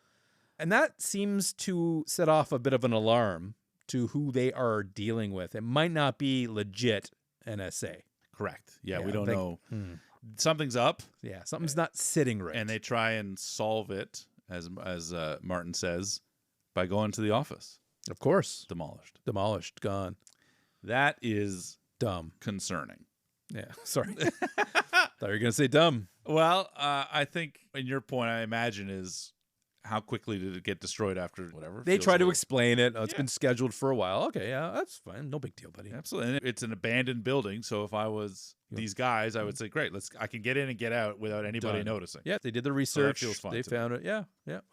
S2: And that seems to set off a bit of an alarm to who they are dealing with. It might not be legit NSA.
S1: Correct. Yeah, we don't know. Something's up.
S2: Yeah, something's not sitting right.
S1: And they try and solve it, as Martin says, by going to the office.
S2: Of course.
S1: Demolished.
S2: Gone.
S1: That is
S2: dumb.
S1: Concerning.
S2: Yeah, sorry. Thought you were going to say dumb.
S1: Well, I think, in your point, I imagine, is how quickly did it get destroyed after whatever?
S2: They try to explain it. It's been scheduled for a while. Okay, yeah, that's fine. No big deal, buddy.
S1: Absolutely. And it's an abandoned building, so if I was these guys, I would say, great, I can get in and get out without anybody noticing.
S2: Yeah, they did the research.
S1: So that feels fine.
S2: They found it. Yeah,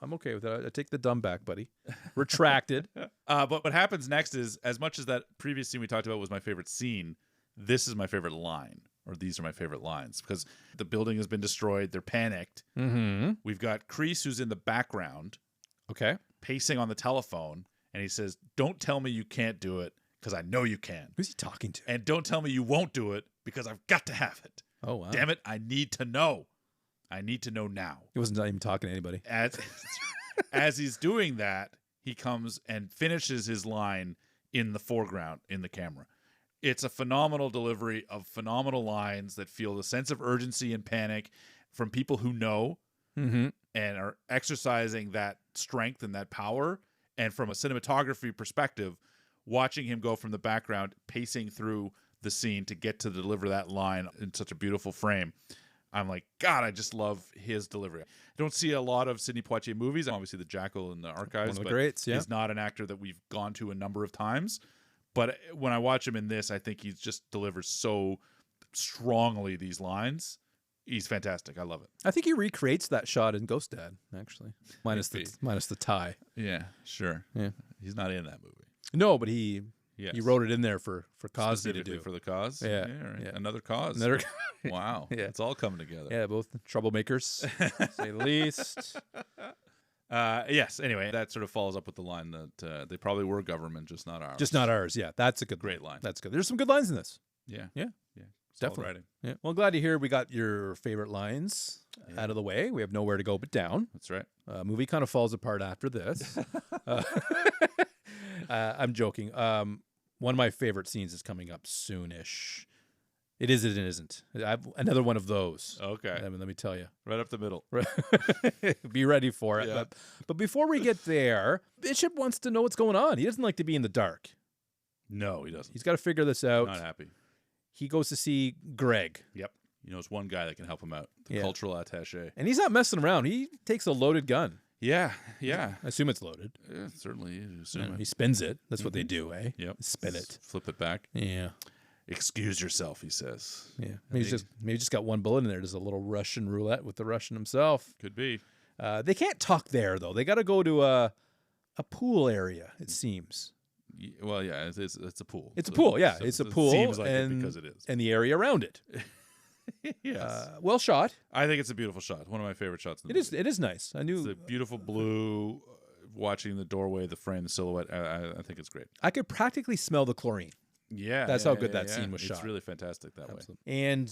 S2: I'm okay with that. I take the dumb back, buddy. Retracted.
S1: But what happens next is, as much as that previous scene we talked about was my favorite scene, this is my favorite line. Or these are my favorite lines, because the building has been destroyed. They're panicked.
S2: Mm-hmm.
S1: We've got Kreese, who's in the background, pacing on the telephone, and he says, don't tell me you can't do it, because I know you can.
S2: Who's he talking to?
S1: And don't tell me you won't do it, because I've got to have it.
S2: Oh, wow.
S1: Damn it, I need to know. I need to know now.
S2: He wasn't even talking to anybody.
S1: As he's doing that, he comes and finishes his line in the foreground, in the camera. It's a phenomenal delivery of phenomenal lines that feel the sense of urgency and panic from people who know and are exercising that strength and that power. And from a cinematography perspective, watching him go from the background, pacing through the scene to get to deliver that line in such a beautiful frame. I'm like, God, I just love his delivery. I don't see a lot of Sidney Poitier movies. Obviously, The Jackal in the archives.
S2: One of the greats, yeah.
S1: He's not an actor that we've gone to a number of times. But when I watch him in this, I think he just delivers so strongly these lines. He's fantastic. I love it.
S2: I think he recreates that shot in Ghost Dad, actually. Minus the tie.
S1: Yeah, sure.
S2: Yeah.
S1: He's not in that movie.
S2: No, but he wrote it in there for Cosby to do.
S1: For the cause?
S2: Yeah.
S1: Right. Yeah. Another cause. Wow.
S2: Yeah.
S1: It's all coming together.
S2: Yeah, both troublemakers, to say the least.
S1: Yes. Anyway, that sort of follows up with the line that they probably were government, just not ours.
S2: Just not ours. Yeah, that's a
S1: great line.
S2: That's good. There's some good lines in this.
S1: Yeah.
S2: Definitely.
S1: Writing.
S2: Yeah. Well, glad to hear we got your favorite lines out of the way. We have nowhere to go but down.
S1: That's right.
S2: Movie kind of falls apart after this. I'm joking. One of my favorite scenes is coming up soonish. It is and it isn't. I have another one of those.
S1: Okay.
S2: Let me tell you.
S1: Right up the middle.
S2: Be ready for it.
S1: Yeah.
S2: But before we get there, Bishop wants to know what's going on. He doesn't like to be in the dark.
S1: No, he doesn't.
S2: He's got to figure this out.
S1: Not happy.
S2: He goes to see Greg.
S1: Yep. You know, it's one guy that can help him out. The cultural attaché.
S2: And he's not messing around. He takes a loaded gun.
S1: Yeah. Yeah.
S2: I assume it's loaded.
S1: Yeah, certainly. You assume
S2: He spins it. That's what they do, eh?
S1: Yep.
S2: Spin it.
S1: Flip it back.
S2: Yeah.
S1: Excuse yourself, he says.
S2: Yeah. Maybe he's just got one bullet in there. There's a little Russian roulette with the Russian himself.
S1: Could be.
S2: They can't talk there, though. They got to go to a pool area, it seems.
S1: Well, yeah, it's a pool.
S2: It's a pool, yeah.
S1: So
S2: it's a pool.
S1: It seems like
S2: and,
S1: it because it is.
S2: And the area around it.
S1: Yes.
S2: Well shot.
S1: I think it's a beautiful shot. One of my favorite shots in the movie.
S2: It is nice. I knew
S1: It's a beautiful blue, watching the doorway, the frame, the silhouette. I think it's great.
S2: I could practically smell the chlorine.
S1: Yeah.
S2: That's how good that scene was
S1: It's
S2: shot.
S1: It's really fantastic that way.
S2: And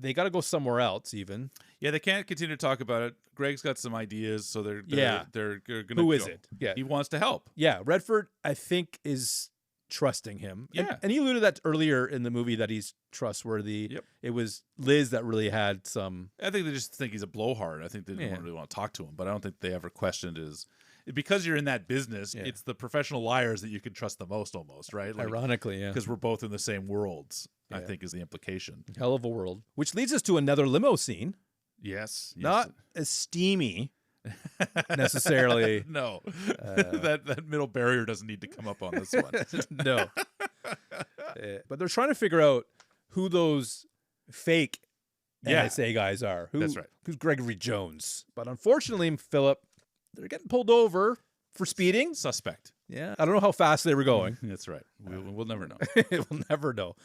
S2: they got to go somewhere else even.
S1: Yeah, they can't continue to talk about it. Greg's got some ideas, so they're going to
S2: Who is it? Yeah.
S1: He wants to help.
S2: Yeah, Redford, I think, is trusting him.
S1: Yeah.
S2: And he alluded that earlier in the movie that he's trustworthy.
S1: Yep.
S2: It was Liz that really had some...
S1: I think they just think he's a blowhard. I think they don't really want to talk to him, but I don't think they ever questioned his... Because you're in that business, it's the professional liars that you can trust the most almost, right? Like,
S2: ironically, yeah.
S1: Because we're both in the same worlds, I think is the implication.
S2: Hell of a world. Which leads us to another limo scene.
S1: Yes.
S2: Not as steamy necessarily.
S1: No. That middle barrier doesn't need to come up on this one.
S2: No. But they're trying to figure out who those fake NSA guys are.
S1: That's right.
S2: Who's Gregory Jones? But unfortunately, Philip, they're getting pulled over for speeding.
S1: Suspect.
S2: Yeah. I don't know how fast they were going.
S1: That's right. We'll never know.
S2: We'll never know.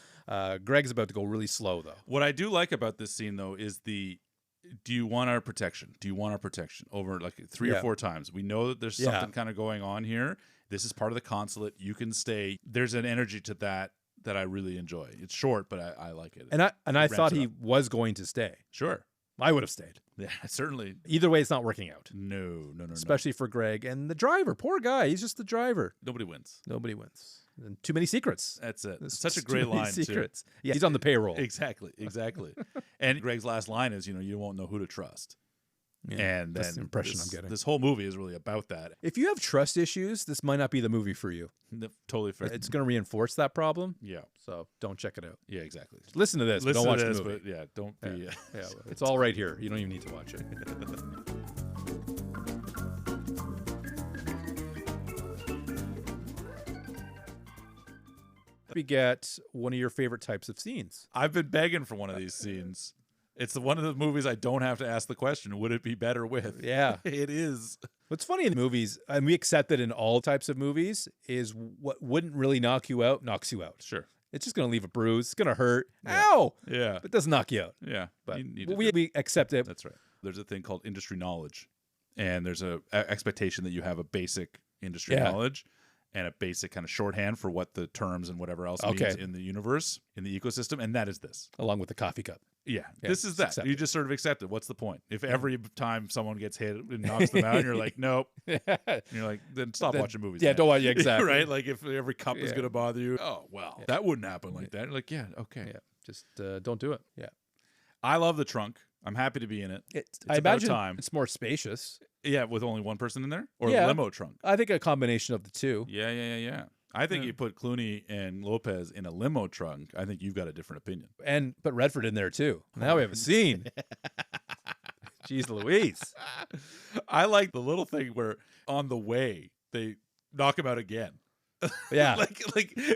S2: Greg's about to go really slow, though.
S1: What I do like about this scene, though, is do you want our protection? Do you want our protection? Over like 3 or 4 times. We know that there's something kind of going on here. This is part of the consulate. You can stay. There's an energy to that I really enjoy. It's short, but I like it.
S2: And I thought he was going to stay.
S1: Sure.
S2: I would have stayed.
S1: Yeah, certainly.
S2: Either way, it's not working out.
S1: No.
S2: Especially for Greg and the driver. Poor guy. He's just the driver.
S1: Nobody wins.
S2: And too many secrets.
S1: That's it. It's such a great line,
S2: secrets.
S1: too.
S2: Yeah, he's on the payroll.
S1: Exactly. And you last line is, you won't know who to trust.
S2: Yeah,
S1: and
S2: that's the
S1: then
S2: impression I'm getting.
S1: This whole movie is really about that.
S2: If you have trust issues, this might not be the movie for you.
S1: Totally fair.
S2: It's going to reinforce that problem.
S1: Yeah.
S2: So don't check it out.
S1: Yeah, exactly.
S2: Listen to this, but don't watch the movie.
S1: But yeah, don't be.
S2: Yeah, it's all right here. You don't even need to watch it. We get one of your favorite types of scenes.
S1: I've been begging for one of these scenes. It's one of the movies I don't have to ask the question, would it be better with?
S2: Yeah.
S1: It is.
S2: What's funny in movies, and we accept that in all types of movies, is what wouldn't really knock you out, knocks you out.
S1: Sure.
S2: It's just going to leave a bruise. It's going to hurt.
S1: Yeah.
S2: Ow!
S1: Yeah.
S2: But it doesn't knock you out.
S1: Yeah.
S2: But
S1: You need to
S2: we accept it.
S1: That's right. There's a thing called industry knowledge. And there's a expectation that you have a basic industry knowledge and a basic kind of shorthand for what the terms and whatever else means in the universe, in the ecosystem. And that is this.
S2: Along with the coffee cup.
S1: Yeah, this is that.
S2: Accepted.
S1: You just sort of accept it. What's the point? If every time someone gets hit and knocks them out, and you're like, nope. And you're like, then stop watching movies.
S2: Yeah,
S1: man.
S2: don't watch. Exactly.
S1: Right? Like if every cup is going to bother you, oh, well, that wouldn't happen like that. You're like, yeah, okay.
S2: Yeah, just don't do it. Yeah.
S1: I love the trunk. I'm happy to be in it. It's
S2: I
S1: about
S2: imagine
S1: time.
S2: It's more spacious.
S1: Yeah, with only one person in there? Or
S2: Yeah.
S1: a limo trunk?
S2: I think a combination of the two.
S1: Yeah. I think you put Clooney and Lopez in a limo trunk. I think you've got a different opinion.
S2: And put Redford in there too. Now we have a scene. Jeez Louise.
S1: I like the little thing where on the way they knock him out again.
S2: Yeah.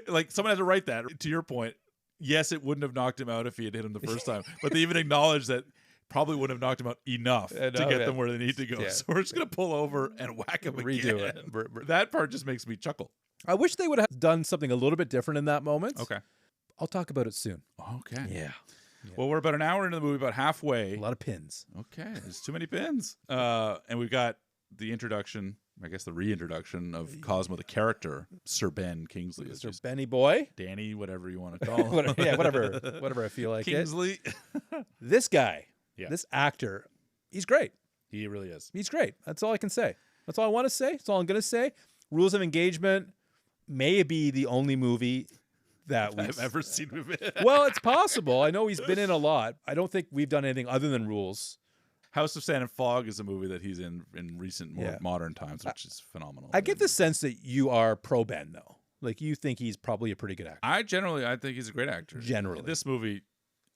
S1: like someone had to write that. To your point, yes, it wouldn't have knocked him out if he had hit him the first time, but they even acknowledge that probably wouldn't have knocked him out enough to get them where they need to go. Yeah. So we're just going to pull over and whack him
S2: Redo
S1: again.
S2: it.
S1: That part just makes me chuckle.
S2: I wish they would have done something a little bit different in that moment.
S1: Okay.
S2: I'll talk about it soon.
S1: Okay.
S2: Yeah.
S1: Well, we're about an hour into the movie, about halfway.
S2: A lot of pins.
S1: Okay. There's too many pins. And we've got the introduction, I guess the reintroduction of Cosmo, the character, Sir Ben Kingsley.
S2: Sir Benny boy.
S1: Danny, whatever you want to call him.
S2: whatever I feel like
S1: Kingsley.
S2: This guy, this actor, he's great.
S1: He really is.
S2: He's great. That's all I can say. That's all I want to say. That's all I'm going to say. Rules of Engagement may be the only movie that
S1: I've ever seen him in.
S2: Well, it's possible. I know he's been in a lot. I don't think we've done anything other than Rules.
S1: House of Sand and Fog is a movie that he's in recent, more modern times, which is phenomenal.
S2: I get the sense that you are pro Ben, though. Like, you think he's probably a pretty good actor.
S1: I think he's a great actor.
S2: Generally.
S1: This movie,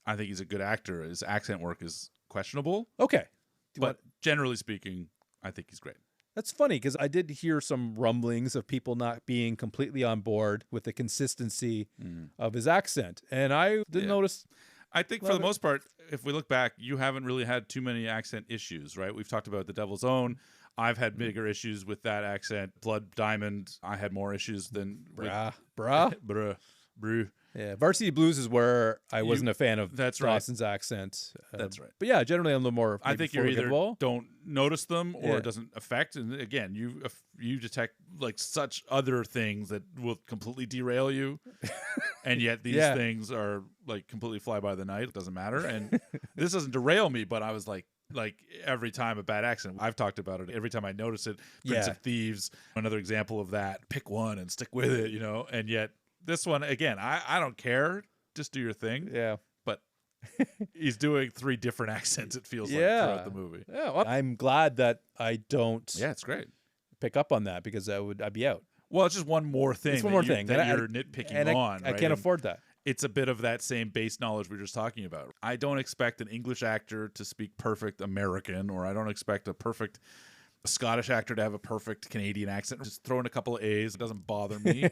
S1: I think he's a good actor. His accent work is questionable.
S2: Okay.
S1: But generally speaking, I think he's great.
S2: That's funny, because I did hear some rumblings of people not being completely on board with the consistency of his accent. And I didn't notice.
S1: I think for the most part, if we look back, you haven't really had too many accent issues, right? We've talked about The Devil's Own. I've had bigger issues with that accent. Blood Diamond, I had more issues than... Bruh.
S2: Yeah, Varsity Blues is where I wasn't a fan of Dawson's accent.
S1: That's right.
S2: But yeah, generally I'm a little more
S1: I think you either don't notice them or it doesn't affect. And again, you detect like such other things that will completely derail you. And yet these things are like completely fly by the night. It doesn't matter. And this doesn't derail me, but I was like every time a bad accent, I've talked about it. Every time I notice it, Prince of Thieves, another example of that. Pick one and stick with it, And yet this one, again, I don't care. Just do your thing.
S2: Yeah.
S1: But he's doing 3 different accents, it feels like, throughout the movie.
S2: Yeah, well, I'm glad that I don't
S1: it's great.
S2: Pick up on that, because I'd be out.
S1: Well, it's just one more thing.
S2: It's one more thing
S1: that you're nitpicking on.
S2: I can't afford that.
S1: It's a bit of that same base knowledge we were just talking about. I don't expect an English actor to speak perfect American, or I don't expect a Scottish actor to have a perfect Canadian accent. Just throw in a couple of A's. It doesn't bother me.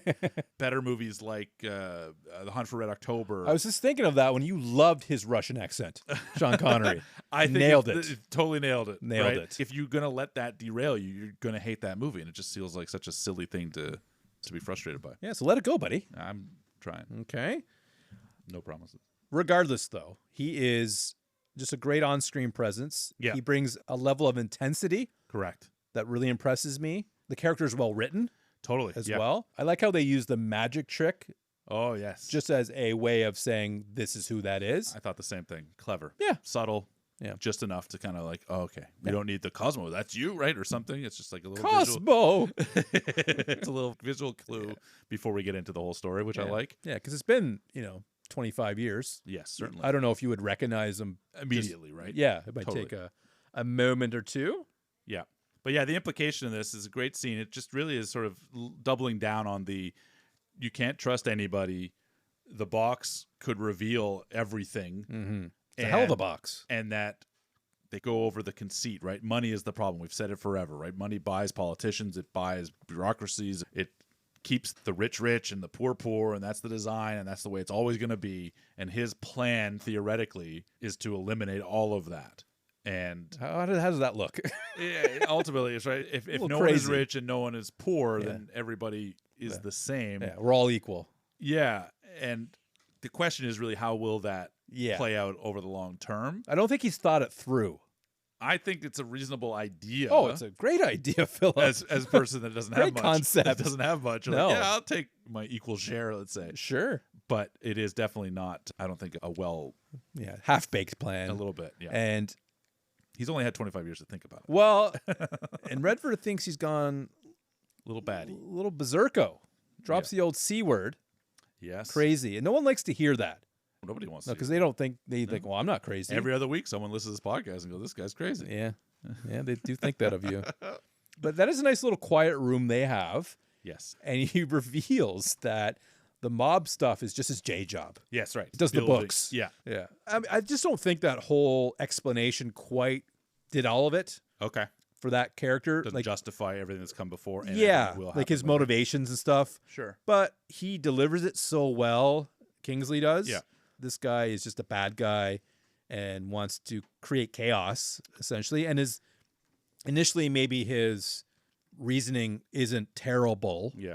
S1: Better movies like The Hunt for Red October.
S2: I was just thinking of that when you loved his Russian accent, Sean Connery.
S1: I think
S2: nailed it.
S1: Totally nailed it.
S2: Nailed it.
S1: If you're going to let that derail you, you're going to hate that movie. And it just feels like such a silly thing to be frustrated by.
S2: Yeah, so let it go, buddy.
S1: I'm trying.
S2: Okay.
S1: No promises.
S2: Regardless, though, he is just a great on-screen presence.
S1: Yeah.
S2: He brings a level of intensity.
S1: Correct.
S2: That really impresses me. The character is well written.
S1: Totally.
S2: As well. I like how they use the magic trick.
S1: Oh, yes.
S2: Just as a way of saying this is who that is.
S1: I thought the same thing. Clever.
S2: Yeah.
S1: Subtle.
S2: Yeah.
S1: Just enough to kind of like, oh, okay, we don't need the Cosmo. That's you, right? Or something. It's just like a little
S2: Cosmo.
S1: It's a little visual clue before we get into the whole story, which I like.
S2: Yeah, because it's been, 25 years.
S1: Yes, certainly.
S2: I don't know if you would recognize them
S1: immediately, right?
S2: Yeah, it might take a moment or two.
S1: Yeah. But yeah, the implication of this is a great scene. It just really is sort of doubling down on you can't trust anybody. The box could reveal everything.
S2: Mm-hmm. It's a hell of a box.
S1: And that they go over the conceit, right? Money is the problem. We've said it forever, right? Money buys politicians. It buys bureaucracies. It keeps the rich rich and the poor poor, and that's the design, and that's the way it's always going to be. And his plan, theoretically, is to eliminate all of that. And
S2: how does that look?
S1: Ultimately, it's right. If no one is rich and no one is poor, then everybody is the same.
S2: Yeah, we're all equal.
S1: Yeah, and the question is really how will that play out over the long term?
S2: I don't think he's thought it through.
S1: I think it's a reasonable idea.
S2: Oh, it's a great idea, Philip.
S1: As a person that doesn't have much.
S2: Concept.
S1: Doesn't have much.
S2: No.
S1: Like, I'll take my equal share, let's say.
S2: Sure.
S1: But it is definitely not, I don't think,
S2: half-baked plan.
S1: A little bit, yeah.
S2: And
S1: he's only had 25 years to think about it.
S2: Well, and Redford thinks he's gone
S1: a little baddie.
S2: A little berserko. Drops the old C word.
S1: Yes.
S2: Crazy. And no one likes to hear that.
S1: Nobody wants to.
S2: Because they don't think, think, well, I'm not crazy.
S1: Every other week, someone listens to this podcast and goes, this guy's crazy.
S2: Yeah. Yeah, they do think that of you. But that is a nice little quiet room they have.
S1: Yes.
S2: And he reveals that the mob stuff is just his J job.
S1: Yes, right.
S2: He does the books.
S1: Yeah.
S2: Yeah. I just don't think that whole explanation quite did all of it.
S1: Okay.
S2: For that character.
S1: Doesn't justify everything that's come before. And
S2: like his motivations and stuff.
S1: Sure.
S2: But he delivers it so well, Kingsley does.
S1: Yeah.
S2: This guy is just a bad guy and wants to create chaos, essentially. And initially, maybe his reasoning isn't terrible.
S1: Yeah.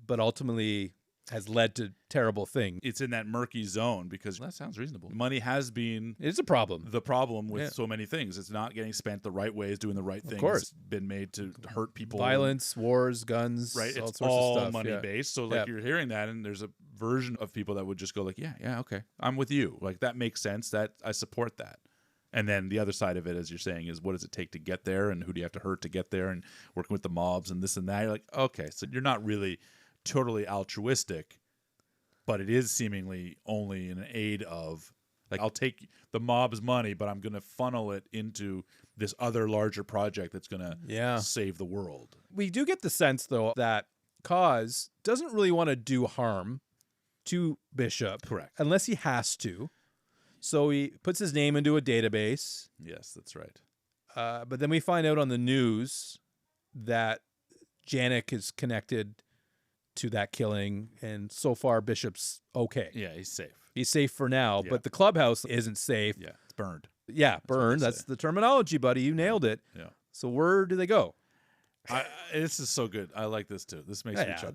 S2: But ultimately has led to terrible things.
S1: It's in that murky zone because that sounds reasonable. Money has been
S2: it's a problem.
S1: The problem with so many things. It's not getting spent the right ways, doing the right things.
S2: Of course.
S1: It's been made to hurt people.
S2: Violence, wars, guns,
S1: right?
S2: All
S1: it's
S2: sorts
S1: all
S2: of stuff.
S1: money based. So like you're hearing that, and there's a version of people that would just go like, yeah, okay, I'm with you. Like that makes sense. That I support that. And then the other side of it, as you're saying, is what does it take to get there, and who do you have to hurt to get there, and working with the mobs and this and that. You're like, okay, so you're not really totally altruistic. but it is seemingly only an aid of, like, I'll take the mob's money, but I'm going to funnel it into this other larger project that's going to save the world.
S2: We do get the sense, though, that Cause doesn't really want to do harm to Bishop.
S1: Correct.
S2: Unless he has to. So he puts his name into a database.
S1: Yes, that's right.
S2: But then we find out on the news that Janik is connected to that killing, and so far Bishop's okay.
S1: Yeah, he's safe.
S2: He's safe for now, but the clubhouse isn't safe.
S1: Yeah, it's burned.
S2: Yeah, burned. That's the terminology, buddy. You nailed it.
S1: Yeah.
S2: So where do they go?
S1: This is so good. I like this too. This makes me chuckle.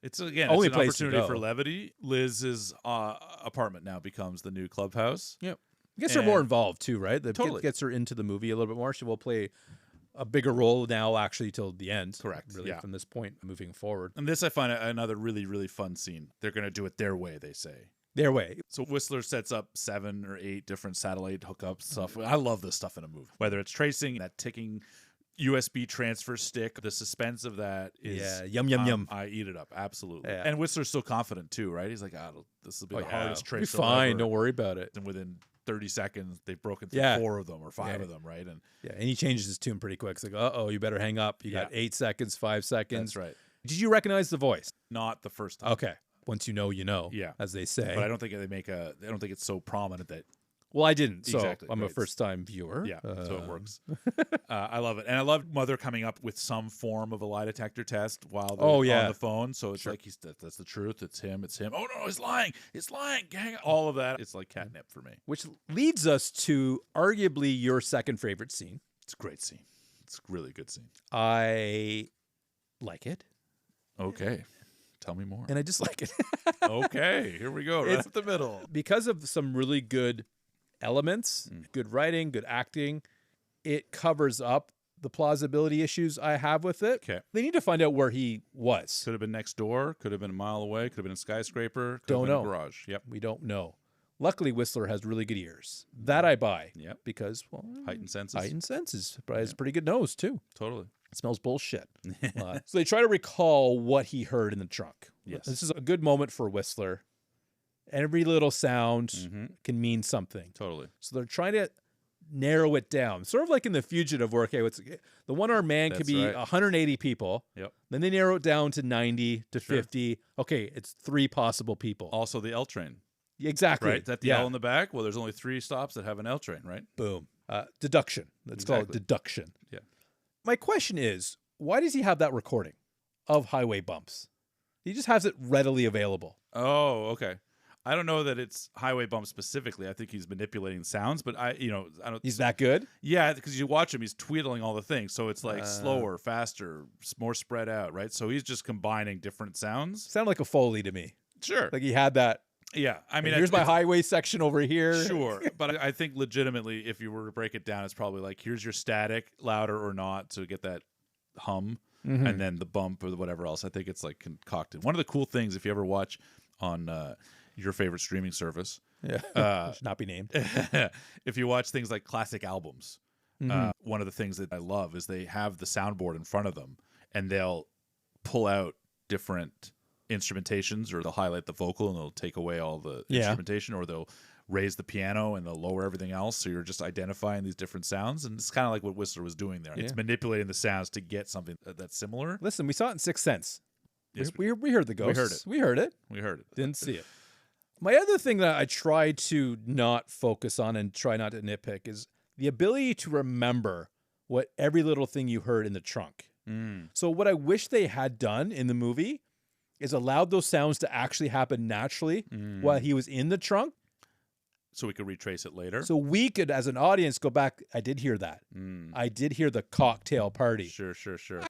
S1: It's again
S2: only
S1: it's an
S2: place
S1: opportunity
S2: to
S1: for
S2: go.
S1: levity. Liz's apartment now becomes the new clubhouse.
S2: Yep. Gets her more involved too, right? That
S1: Totally.
S2: gets her into the movie a little bit more. She will play a bigger role now, actually, till the end.
S1: Correct.
S2: Really, from this point moving forward.
S1: And this I find another really, really fun scene. They're going to do it their way, they say.
S2: Their way.
S1: So Whistler sets up 7 or 8 different satellite hookups stuff. I love this stuff in a movie. Whether it's tracing, that ticking USB transfer stick, the suspense of that is
S2: yum.
S1: I eat it up, absolutely.
S2: Yeah.
S1: And Whistler's so confident too, right? He's like, this will be the hardest
S2: It'll be
S1: trace.
S2: fine. Don't worry about it.
S1: And within 30 seconds, they've broken through 4 of them or 5 of them, right? And
S2: and he changes his tune pretty quick. It's like, uh-oh, you better hang up. You got 8 seconds, 5 seconds.
S1: that's right.
S2: Did you recognize the voice?
S1: Not the first time.
S2: Okay. Once you know,
S1: Yeah.
S2: as they say.
S1: But I don't think they make I don't think it's so prominent that.
S2: Well, I didn't. So
S1: Exactly,
S2: I'm a
S1: right.
S2: first-time viewer.
S1: Yeah, so it works. I love it. And I love Mother coming up with some form of a lie detector test while they're on the phone. So it's like, that's the truth. It's him. Oh, no, he's lying. He's lying. Gang. All of that. It's like catnip for me.
S2: Which leads us to arguably your second favorite scene.
S1: It's a great scene. It's a really good scene.
S2: I like it.
S1: Okay. Tell me more.
S2: And I dislike it.
S1: Okay. Here we go. Right up the middle.
S2: Because of some really good elements, good writing, good acting, it covers up the plausibility issues I have with it.
S1: Okay.
S2: They need to find out where he was.
S1: Could have been next door. Could have been a mile away. Could have been a skyscraper. Could
S2: Don't
S1: have been
S2: know.
S1: a garage. Yep.
S2: We don't know. Luckily, Whistler has really good ears. That I buy.
S1: Yep.
S2: Because, well,
S1: Heightened senses.
S2: heightened senses. But has a pretty good nose, too.
S1: Totally.
S2: It smells bullshit. So they try to recall what he heard in the trunk.
S1: Yes.
S2: This is a good moment for Whistler. Every little sound can mean something.
S1: Totally.
S2: So they're trying to narrow it down. Sort of like in The Fugitive, where the one-armed man could be 180 people.
S1: Yep.
S2: Then they narrow it down to 90 to 50. Okay, it's 3 possible people.
S1: Also the L train.
S2: Exactly.
S1: Right? Is that the L in the back? Well, there's only 3 stops that have an L train, right?
S2: Boom. Deduction. Let's call it deduction.
S1: Yeah.
S2: My question is, why does he have that recording of highway bumps? He just has it readily available.
S1: Oh, okay. I don't know that it's highway bumps specifically. I think he's manipulating sounds, but I don't.
S2: He's that good?
S1: Yeah, because you watch him, he's tweedling all the things. So it's like slower, faster, more spread out, right? So he's just combining different sounds.
S2: Sounded like a Foley to me.
S1: Sure.
S2: Like he had that.
S1: Yeah. I mean,
S2: here's my highway section over here.
S1: Sure. But I think legitimately, if you were to break it down, it's probably like, here's your static, louder or not, to get that hum, and then the bump or whatever else. I think it's like concocted. One of the cool things, if you ever watch on your favorite streaming service,
S2: should not be named.
S1: if you watch things like classic albums, one of the things that I love is they have the soundboard in front of them, and they'll pull out different instrumentations, or they'll highlight the vocal and they'll take away all the instrumentation, or they'll raise the piano and they'll lower everything else. So you're just identifying these different sounds, and it's kind of like what Whistler was doing there. It's manipulating the sounds to get something that's similar.
S2: Listen, we saw it in Sixth Sense.
S1: Yes,
S2: we heard the ghosts.
S1: We heard it.
S2: We heard it.
S1: We heard it.
S2: Didn't see it. My other thing that I try to not focus on and try not to nitpick is the ability to remember what every little thing you heard in the trunk. So what I wish they had done in the movie is allowed those sounds to actually happen naturally while he was in the trunk.
S1: So we could retrace it later.
S2: So we could, as an audience, go back. I did hear that. I did hear the cocktail party.
S1: Sure.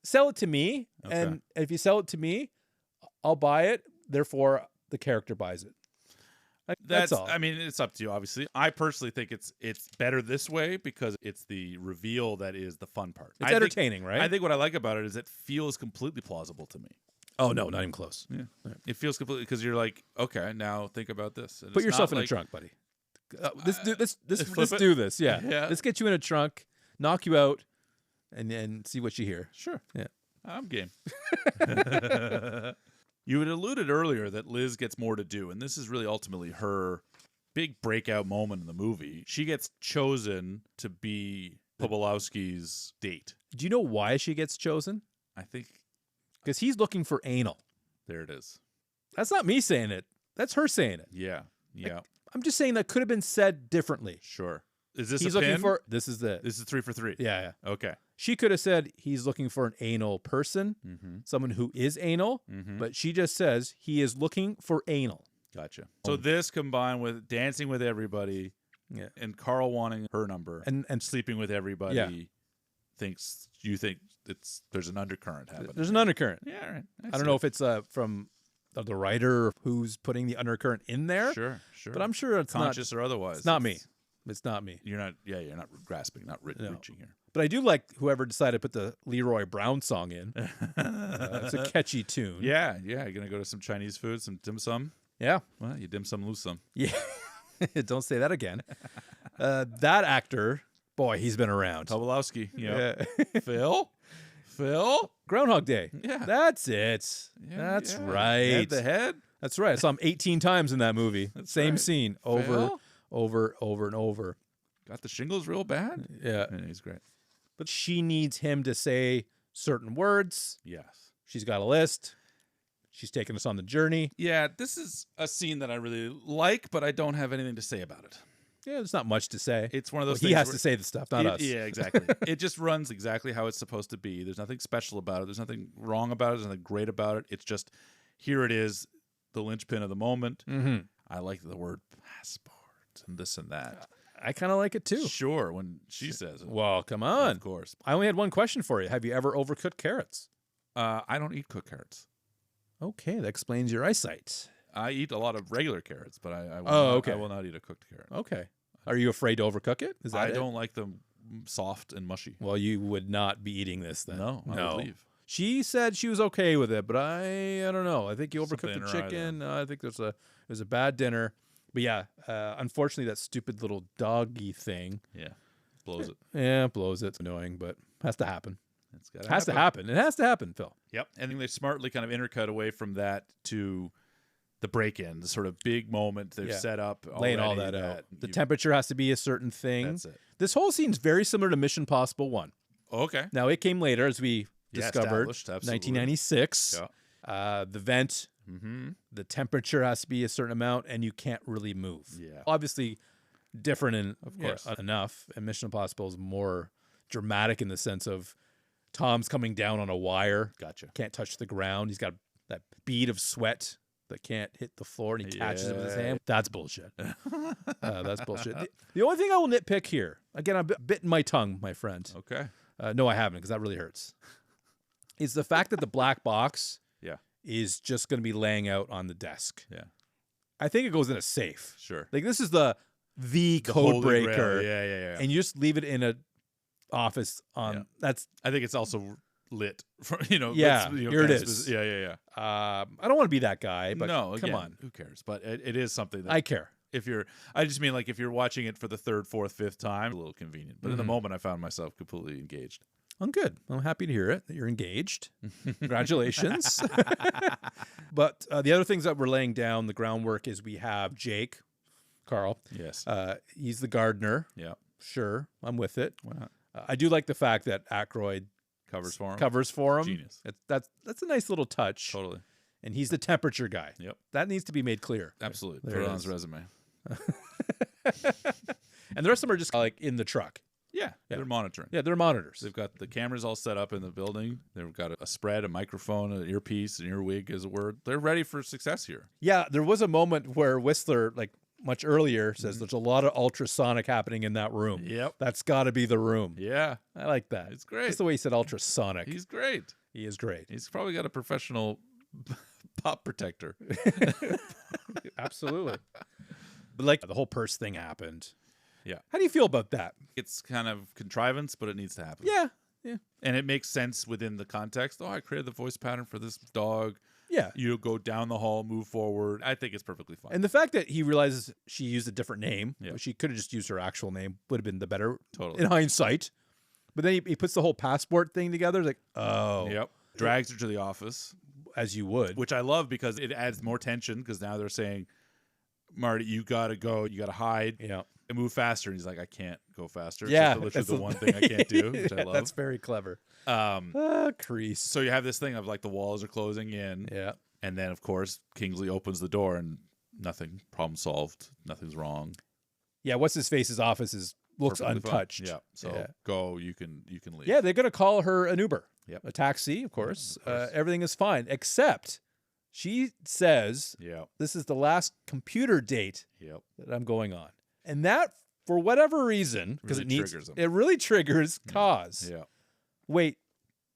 S2: Sell it to me.
S1: Okay.
S2: And if you sell it to me, I'll buy it. Therefore, the character buys it. That's all.
S1: I mean, it's up to you, obviously. I personally think it's better this way because it's the reveal that is the fun part.
S2: It's entertaining, right?
S1: I think what I like about it is it feels completely plausible to me.
S2: Oh, no, not even close.
S1: Yeah. It feels completely, because you're like, okay, now think about this. And
S2: Put
S1: it's
S2: yourself
S1: not
S2: in
S1: like,
S2: a trunk, buddy. Let's
S1: flip it?
S2: do this. Yeah.
S1: Yeah.
S2: Let's get you in a trunk, knock you out, and then see what you hear.
S1: Sure.
S2: Yeah.
S1: I'm game. You had alluded earlier that Liz gets more to do, and this is really ultimately her big breakout moment in the movie. She gets chosen to be Pobolowski's date.
S2: Do you know why she gets chosen?
S1: I think...
S2: Because he's looking for anal.
S1: There it is.
S2: That's not me saying it. That's her saying it.
S1: Yeah. Yeah.
S2: I'm just saying that could have been said differently.
S1: Sure. Is this
S2: he's
S1: a
S2: looking
S1: pin?
S2: for... This is
S1: 3 for 3.
S2: Yeah.
S1: Okay.
S2: She could have said he's looking for an anal person, someone who is anal, but she just says he is looking for anal.
S1: Gotcha. So this combined with dancing with everybody and Carl wanting her number
S2: and
S1: sleeping with everybody you think there's an undercurrent happening.
S2: There's an undercurrent.
S1: Yeah, all right.
S2: I don't know if it's from the writer who's putting the undercurrent in there.
S1: Sure.
S2: But I'm sure it's
S1: conscious or otherwise.
S2: It's not me. It's not me.
S1: You're not grasping, not reaching here.
S2: But I do like whoever decided to put the Leroy Brown song in. It's a catchy tune.
S1: Yeah. You're going to go to some Chinese food, some dim sum?
S2: Yeah.
S1: Well, you dim sum, lose some.
S2: Yeah. Don't say that again. That actor, boy, he's been around.
S1: Pobolowski. Yeah. Phil?
S2: Groundhog Day.
S1: Yeah.
S2: That's it.
S1: Yeah,
S2: That's
S1: yeah.
S2: right.
S1: Head the head?
S2: That's right. I saw him 18 times in that movie. Same
S1: right.
S2: scene. Over and over.
S1: Got the shingles real bad?
S2: Yeah.
S1: And he's great.
S2: But she needs him to say certain words.
S1: Yes.
S2: She's got a list. She's taking us on the journey.
S1: Yeah, this is a scene that I really like, but I don't have anything to say about it.
S2: Yeah, there's not much to say.
S1: It's one of those things
S2: he has to say the stuff, not us.
S1: Yeah, exactly. It just runs exactly how it's supposed to be. There's nothing special about it. There's nothing wrong about it. There's nothing great about it. It's just, here it is, the linchpin of the moment. I like the word passport and this and that.
S2: I kind of like it too.
S1: Sure, when she says it.
S2: Well, come on.
S1: Of course.
S2: I only had one question for you. Have you ever overcooked carrots?
S1: I don't eat cooked carrots.
S2: Okay, that explains your eyesight.
S1: I eat a lot of regular carrots, but I will not eat a cooked carrot.
S2: Okay. Are you afraid to overcook it? Is that
S1: I don't like them soft and mushy.
S2: Well, you would not be eating this then.
S1: No, I would leave.
S2: She said she was okay with it, but I don't know. I think you overcooked the chicken. I think it was a bad dinner. But yeah, unfortunately, that stupid little doggy thing.
S1: Yeah, blows it.
S2: Yeah, blows it. It's annoying, but has to happen.
S1: It
S2: has to happen. It has to happen, Phil.
S1: Yep. I think they smartly kind of intercut away from that to the break-in, the sort of big moment they've set up.
S2: Laying all that out. The temperature has to be a certain thing.
S1: That's it.
S2: This whole scene's very similar to Mission Impossible 1.
S1: Okay.
S2: Now, it came later, as we discovered,
S1: established,
S2: 1996.
S1: Yeah.
S2: The vent, the temperature has to be a certain amount, and you can't really move.
S1: Yeah.
S2: Obviously, different in,
S1: of course.
S2: enough. And Mission Impossible is more dramatic in the sense of Tom's coming down on a wire.
S1: Gotcha.
S2: Can't touch the ground. He's got that bead of sweat that can't hit the floor, and he catches it with his hand. That's bullshit. That's bullshit. The only thing I will nitpick here, again, I'm bitten my tongue, my friend.
S1: Okay.
S2: No, I haven't, because that really hurts. Is the fact that the black box is just going to be laying out on the desk.
S1: Yeah.
S2: I think it goes in a safe.
S1: Sure.
S2: Like, this is the code breaker.
S1: Yeah.
S2: And you just leave it in a office on that's.
S1: I think it's also lit for, here
S2: it is.
S1: Yeah.
S2: I don't want to be that guy, but
S1: no,
S2: come on.
S1: Who cares? But it is something that
S2: I care.
S1: I just mean, like, if you're watching it for the third, fourth, fifth time, a little convenient. But in the moment, I found myself completely engaged.
S2: I'm good. I'm happy to hear it, that you're engaged. Congratulations. But the other things that we're laying down, the groundwork, is we have Jake, Carl.
S1: Yes.
S2: He's the gardener.
S1: Yeah.
S2: Sure. I'm with it.
S1: Why not?
S2: I do like the fact that Aykroyd
S1: covers for him.
S2: Genius. That's a nice little touch.
S1: Totally.
S2: And he's the temperature guy.
S1: Yep.
S2: That needs to be made clear.
S1: Absolutely. Put it on his resume.
S2: And the rest of them are just like in the truck.
S1: Yeah, they're monitoring.
S2: Yeah, they're monitors.
S1: They've got the cameras all set up in the building. They've got a spread, a microphone, an earpiece, an earwig, as it were. They're ready for success here.
S2: Yeah, there was a moment where Whistler, like much earlier, says there's a lot of ultrasonic happening in that room.
S1: Yep.
S2: That's got to be the room.
S1: Yeah.
S2: I like that.
S1: It's great.
S2: Just the way he said ultrasonic.
S1: He's great.
S2: He is great.
S1: He's probably got a professional pop protector.
S2: Absolutely. But like the whole purse thing happened.
S1: Yeah.
S2: How do you feel about that?
S1: It's kind of contrivance, but it needs to happen.
S2: Yeah.
S1: And it makes sense within the context. Oh, I created the voice pattern for this dog.
S2: Yeah.
S1: You go down the hall, move forward. I think it's perfectly fine.
S2: And the fact that he realizes she used a different name,
S1: Yeah.
S2: she could have just used her actual name, would have been the better
S1: Totally.
S2: in hindsight. But then he puts the whole passport thing together. Like, oh.
S1: Yep. Drags her to the office.
S2: as you would.
S1: Which I love because it adds more tension because now they're saying, Marty, you got to go. You got to hide.
S2: Yeah.
S1: And move faster. And he's like, I can't go faster.
S2: Yeah.
S1: It's literally the one thing I can't do, which I love.
S2: That's very clever. Crease.
S1: So you have this thing of like the walls are closing in.
S2: Yeah.
S1: And then, of course, Kingsley opens the door and nothing, problem solved. Nothing's wrong.
S2: Yeah. What's-his-face's office looks
S1: Perfectly
S2: untouched.
S1: fine. Yeah. So go, you can leave.
S2: Yeah, they're going to call her an Uber.
S1: Yep.
S2: A taxi, of course.
S1: Of course.
S2: Everything is fine, except she says, this is the last computer date that I'm going on. And that, for whatever reason, because it really triggers cause.
S1: Yeah.
S2: Wait,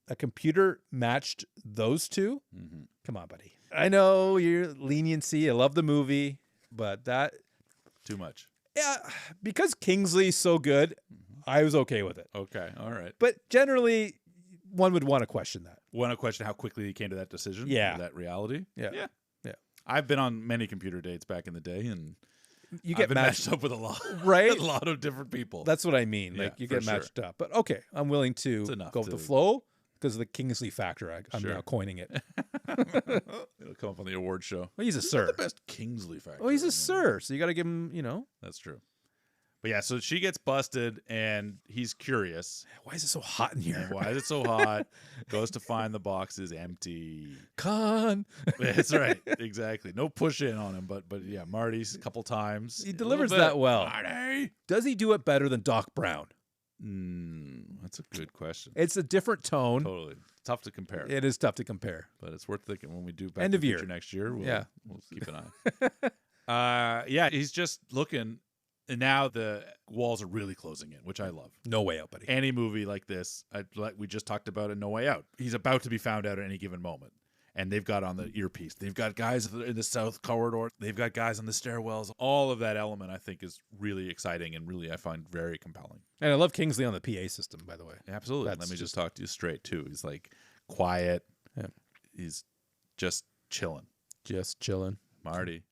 S2: a computer matched those two?
S1: Mm-hmm.
S2: Come on, buddy. I know you're leniency. I love the movie, but that...
S1: Too much.
S2: Yeah, because Kingsley's so good, I was okay with it.
S1: Okay, all right.
S2: But generally, one would want to question that.
S1: Want to question how quickly he came to that decision?
S2: Yeah.
S1: That reality?
S2: Yeah.
S1: I've been on many computer dates back in the day, and
S2: you get
S1: matched up with a lot,
S2: right?
S1: a lot of different people.
S2: That's what I mean. Like you get matched up. But okay, I'm willing to go with the flow because of the Kingsley factor. I'm now coining it.
S1: It'll come up on the award show.
S2: Well, he's a sir.
S1: The best Kingsley factor.
S2: Oh, he's a sir, so you got to give him.
S1: That's true. But yeah, so she gets busted, and he's curious.
S2: Why is it so hot in here?
S1: And why is it so hot? Goes to find the box is empty.
S2: Con.
S1: That's right. Exactly. No push in on him, but yeah, Marty's a couple times.
S2: He delivers that well.
S1: Marty.
S2: Does he do it better than Doc Brown?
S1: That's a good question.
S2: It's a different tone.
S1: Totally. Tough to compare.
S2: It is tough to compare.
S1: But it's worth thinking when we do Back
S2: End
S1: to
S2: of
S1: the
S2: year
S1: Future next year. We'll keep an
S2: eye.
S1: Yeah, he's just looking. And now the walls are really closing in, which I love.
S2: No Way Out, buddy. Any
S1: movie like this, like we just talked about in No Way Out, he's about to be found out at any given moment. And they've got on the earpiece. They've got guys in the south corridor. They've got guys on the stairwells. All of that element, I think, is really exciting and really, I find, very compelling.
S2: And I love Kingsley on the PA system, by the way.
S1: Absolutely. Let me just talk to you straight, too. He's like quiet.
S2: Yeah.
S1: He's just chilling.
S2: Just chilling.
S1: Marty.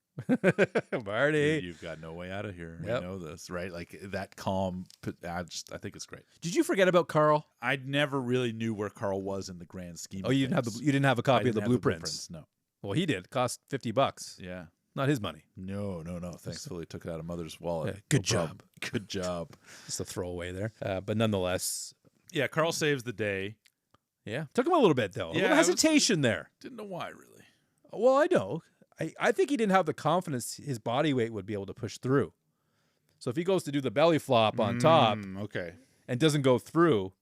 S2: Marty.
S1: You've got no way out of here. Yep. We know this, right? Like that calm. I think it's great.
S2: Did you forget about Carl?
S1: I never really knew where Carl was in the grand scheme.
S2: Oh, you didn't have a copy of the blueprints?
S1: No.
S2: Well, he did. Cost $50.
S1: Yeah.
S2: Not his money.
S1: No. Thankfully, took it out of Mother's wallet.
S2: Yeah, good job.
S1: Good job.
S2: Just a throwaway there. But nonetheless.
S1: Yeah, Carl saves the day.
S2: Yeah. Took him a little bit, though. A little hesitation there.
S1: Didn't know why, really.
S2: Well, I know. I think he didn't have the confidence his body weight would be able to push through. So if he goes to do the belly flop on top and doesn't go through,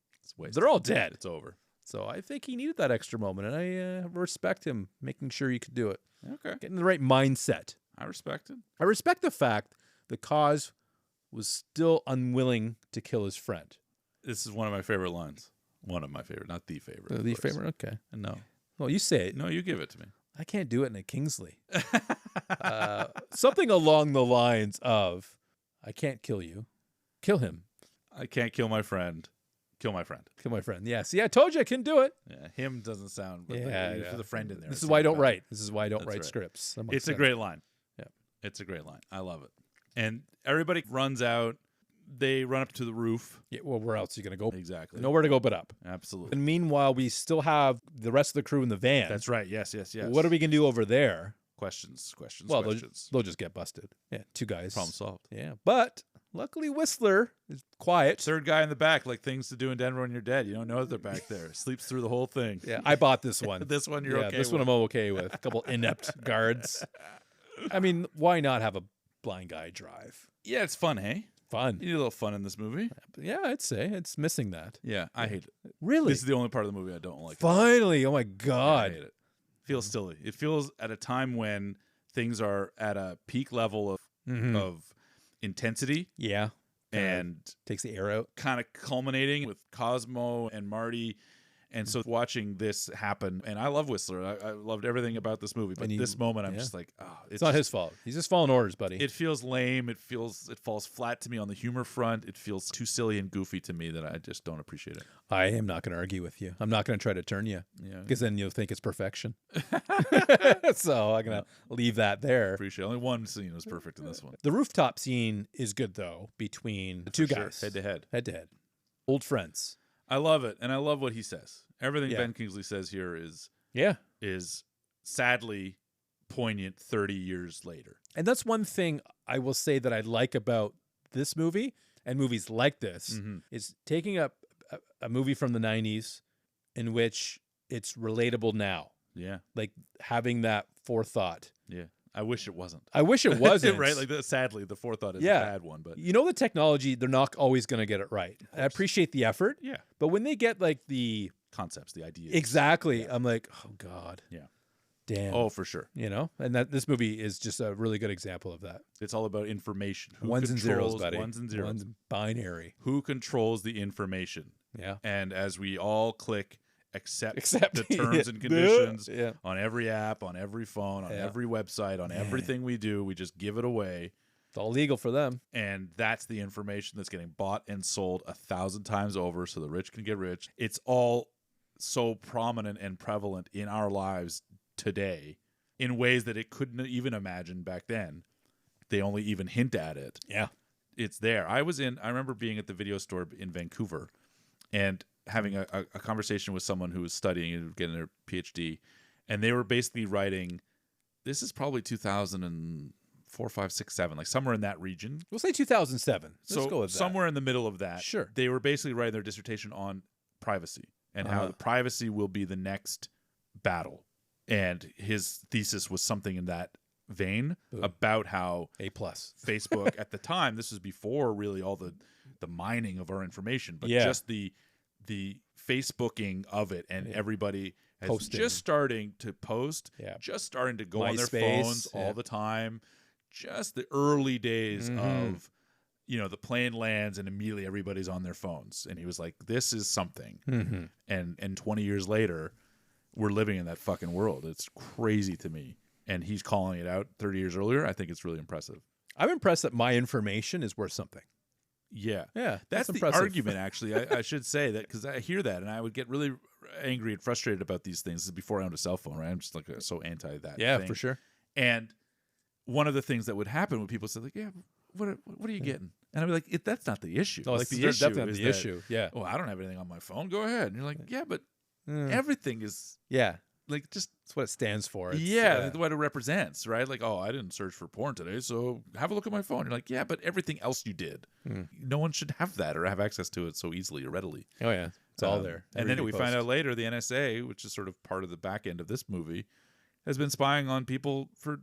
S2: they're all dead.
S1: It's over.
S2: So I think he needed that extra moment, and I respect him making sure he could do it.
S1: Okay.
S2: Getting the right mindset.
S1: I respect it.
S2: I respect the fact the cause was still unwilling to kill his friend.
S1: This is one of my favorite lines. One of my favorite, not the favorite.
S2: The favorite? Okay.
S1: No.
S2: Well, you say it.
S1: No, you give it to me.
S2: I can't do it in a Kingsley. Something along the lines of, I can't kill you. Kill him.
S1: I can't kill my friend. Kill my friend.
S2: Kill my friend. Yeah. See, I told you I can do it.
S1: Yeah, him doesn't sound. But for the friend in there.
S2: This is why I don't write. This is why I don't write scripts.
S1: It's a great line.
S2: Yeah.
S1: It's a great line. I love it. And everybody runs out. They run up to the roof.
S2: Yeah, well, where else are you going to go?
S1: Exactly.
S2: Nowhere to go but up.
S1: Absolutely.
S2: And meanwhile, we still have the rest of the crew in the van.
S1: That's right. Yes.
S2: What are we going to do over there?
S1: Questions.
S2: Well, they'll just get busted. Yeah, two guys.
S1: Problem solved.
S2: Yeah, but luckily Whistler is quiet.
S1: Third guy in the back, like things to do in Denver when you're dead. You don't know that they're back there. Sleeps through the whole thing.
S2: Yeah, I bought this one.
S1: This one you're okay
S2: this
S1: with.
S2: one I'm okay with. A couple inept guards. I mean, why not have a blind guy drive?
S1: Yeah, it's fun, hey?
S2: Fun.
S1: You need a little fun in this movie.
S2: Yeah, I'd say it's missing that.
S1: Yeah, I hate it.
S2: Really?
S1: This is the only part of the movie I don't like.
S2: Finally. Oh my God.
S1: I hate it. Feels silly. It feels at a time when things are at a peak level of intensity.
S2: Yeah.
S1: And
S2: takes the air out.
S1: Kind of culminating with Cosmo and Marty. And so watching this happen, and I love Whistler. I loved everything about this movie. But this moment, I'm just like, oh.
S2: It's not his fault. He's just following orders, buddy.
S1: It feels lame. It falls flat to me on the humor front. It feels too silly and goofy to me that I just don't appreciate it.
S2: I am not going to argue with you. I'm not going to try to turn you.
S1: Yeah.
S2: Because then you'll think it's perfection. So I'm going to leave that there.
S1: Appreciate it. Only one scene was perfect in this one.
S2: The rooftop scene is good, though, between the two guys.
S1: Head to head.
S2: Head to head. Old friends.
S1: I love it, and I love what he says. Everything Ben Kingsley says here is sadly poignant 30 years later.
S2: And that's one thing I will say that I like about this movie and movies like this is taking up a movie from the 90s in which it's relatable now.
S1: Yeah.
S2: Like having that forethought.
S1: Yeah. I wish it wasn't.
S2: I wish it wasn't.
S1: Right? Like sadly, the forethought is a bad one. But
S2: you know the technology, they're not always going to get it right. I appreciate the effort.
S1: Yeah.
S2: But when they get like the
S1: concepts, the ideas.
S2: Exactly. I'm like, oh God.
S1: Yeah.
S2: Damn.
S1: Oh, for sure.
S2: You know? And that this movie is just a really good example of that.
S1: It's all about information.
S2: Ones and zeros, buddy.
S1: Ones and zeros.
S2: One's binary.
S1: Who controls the information?
S2: Yeah.
S1: And as we all click accept the terms and conditions on every app, on every phone, on every website, on everything we do, we just give it away.
S2: It's all legal for them.
S1: And that's the information that's getting bought and sold 1,000 times over so the rich can get rich. It's all so prominent and prevalent in our lives today in ways that it couldn't even imagine back then. They only even hint at it.
S2: Yeah.
S1: It's there. I remember being at the video store in Vancouver and having a conversation with someone who was studying and getting their PhD, and they were basically writing, this is probably 2004, 5, 6, 7, like somewhere in that region.
S2: We'll say 2007. Let's go with that.
S1: Somewhere in the middle of that.
S2: Sure.
S1: They were basically writing their dissertation on privacy and how the privacy will be the next battle. And his thesis was something in that vein about how
S2: A+.
S1: Facebook at the time, this was before really all the mining of our information, but just the Facebooking of it, and everybody has
S2: Posting.
S1: just starting to post, just starting to go on their phones all the time. Just the early days of, the plane lands and immediately everybody's on their phones. And he was like, this is something. And 20 years later, we're living in that fucking world. It's crazy to me. And he's calling it out 30 years earlier. I think it's really impressive.
S2: I'm impressed that my information is worth something.
S1: Yeah.
S2: That's
S1: the
S2: impressive.
S1: argument, actually. I should say that because I hear that and I would get really angry and frustrated about these things. This is before I owned a cell phone, right? I'm just like so anti that.
S2: Yeah,
S1: thing.
S2: for sure.
S1: And one of the things that would happen when people said, like, yeah, what are you getting? And I'd be like, that's not the issue.
S2: No,
S1: like, the issue
S2: definitely
S1: is
S2: the
S1: that,
S2: issue. Yeah.
S1: Oh, I don't have anything on my phone. Go ahead. And you're like, yeah, but everything is.
S2: Yeah.
S1: Like, just
S2: that's what it stands for. It's,
S1: what it represents, right? Like, oh, I didn't search for porn today, so have a look at my phone. You're like, yeah, but everything else you did, no one should have that or have access to it so easily or readily.
S2: Oh yeah, it's all there.
S1: And then we find out later the NSA, which is sort of part of the back end of this movie, has been spying on people for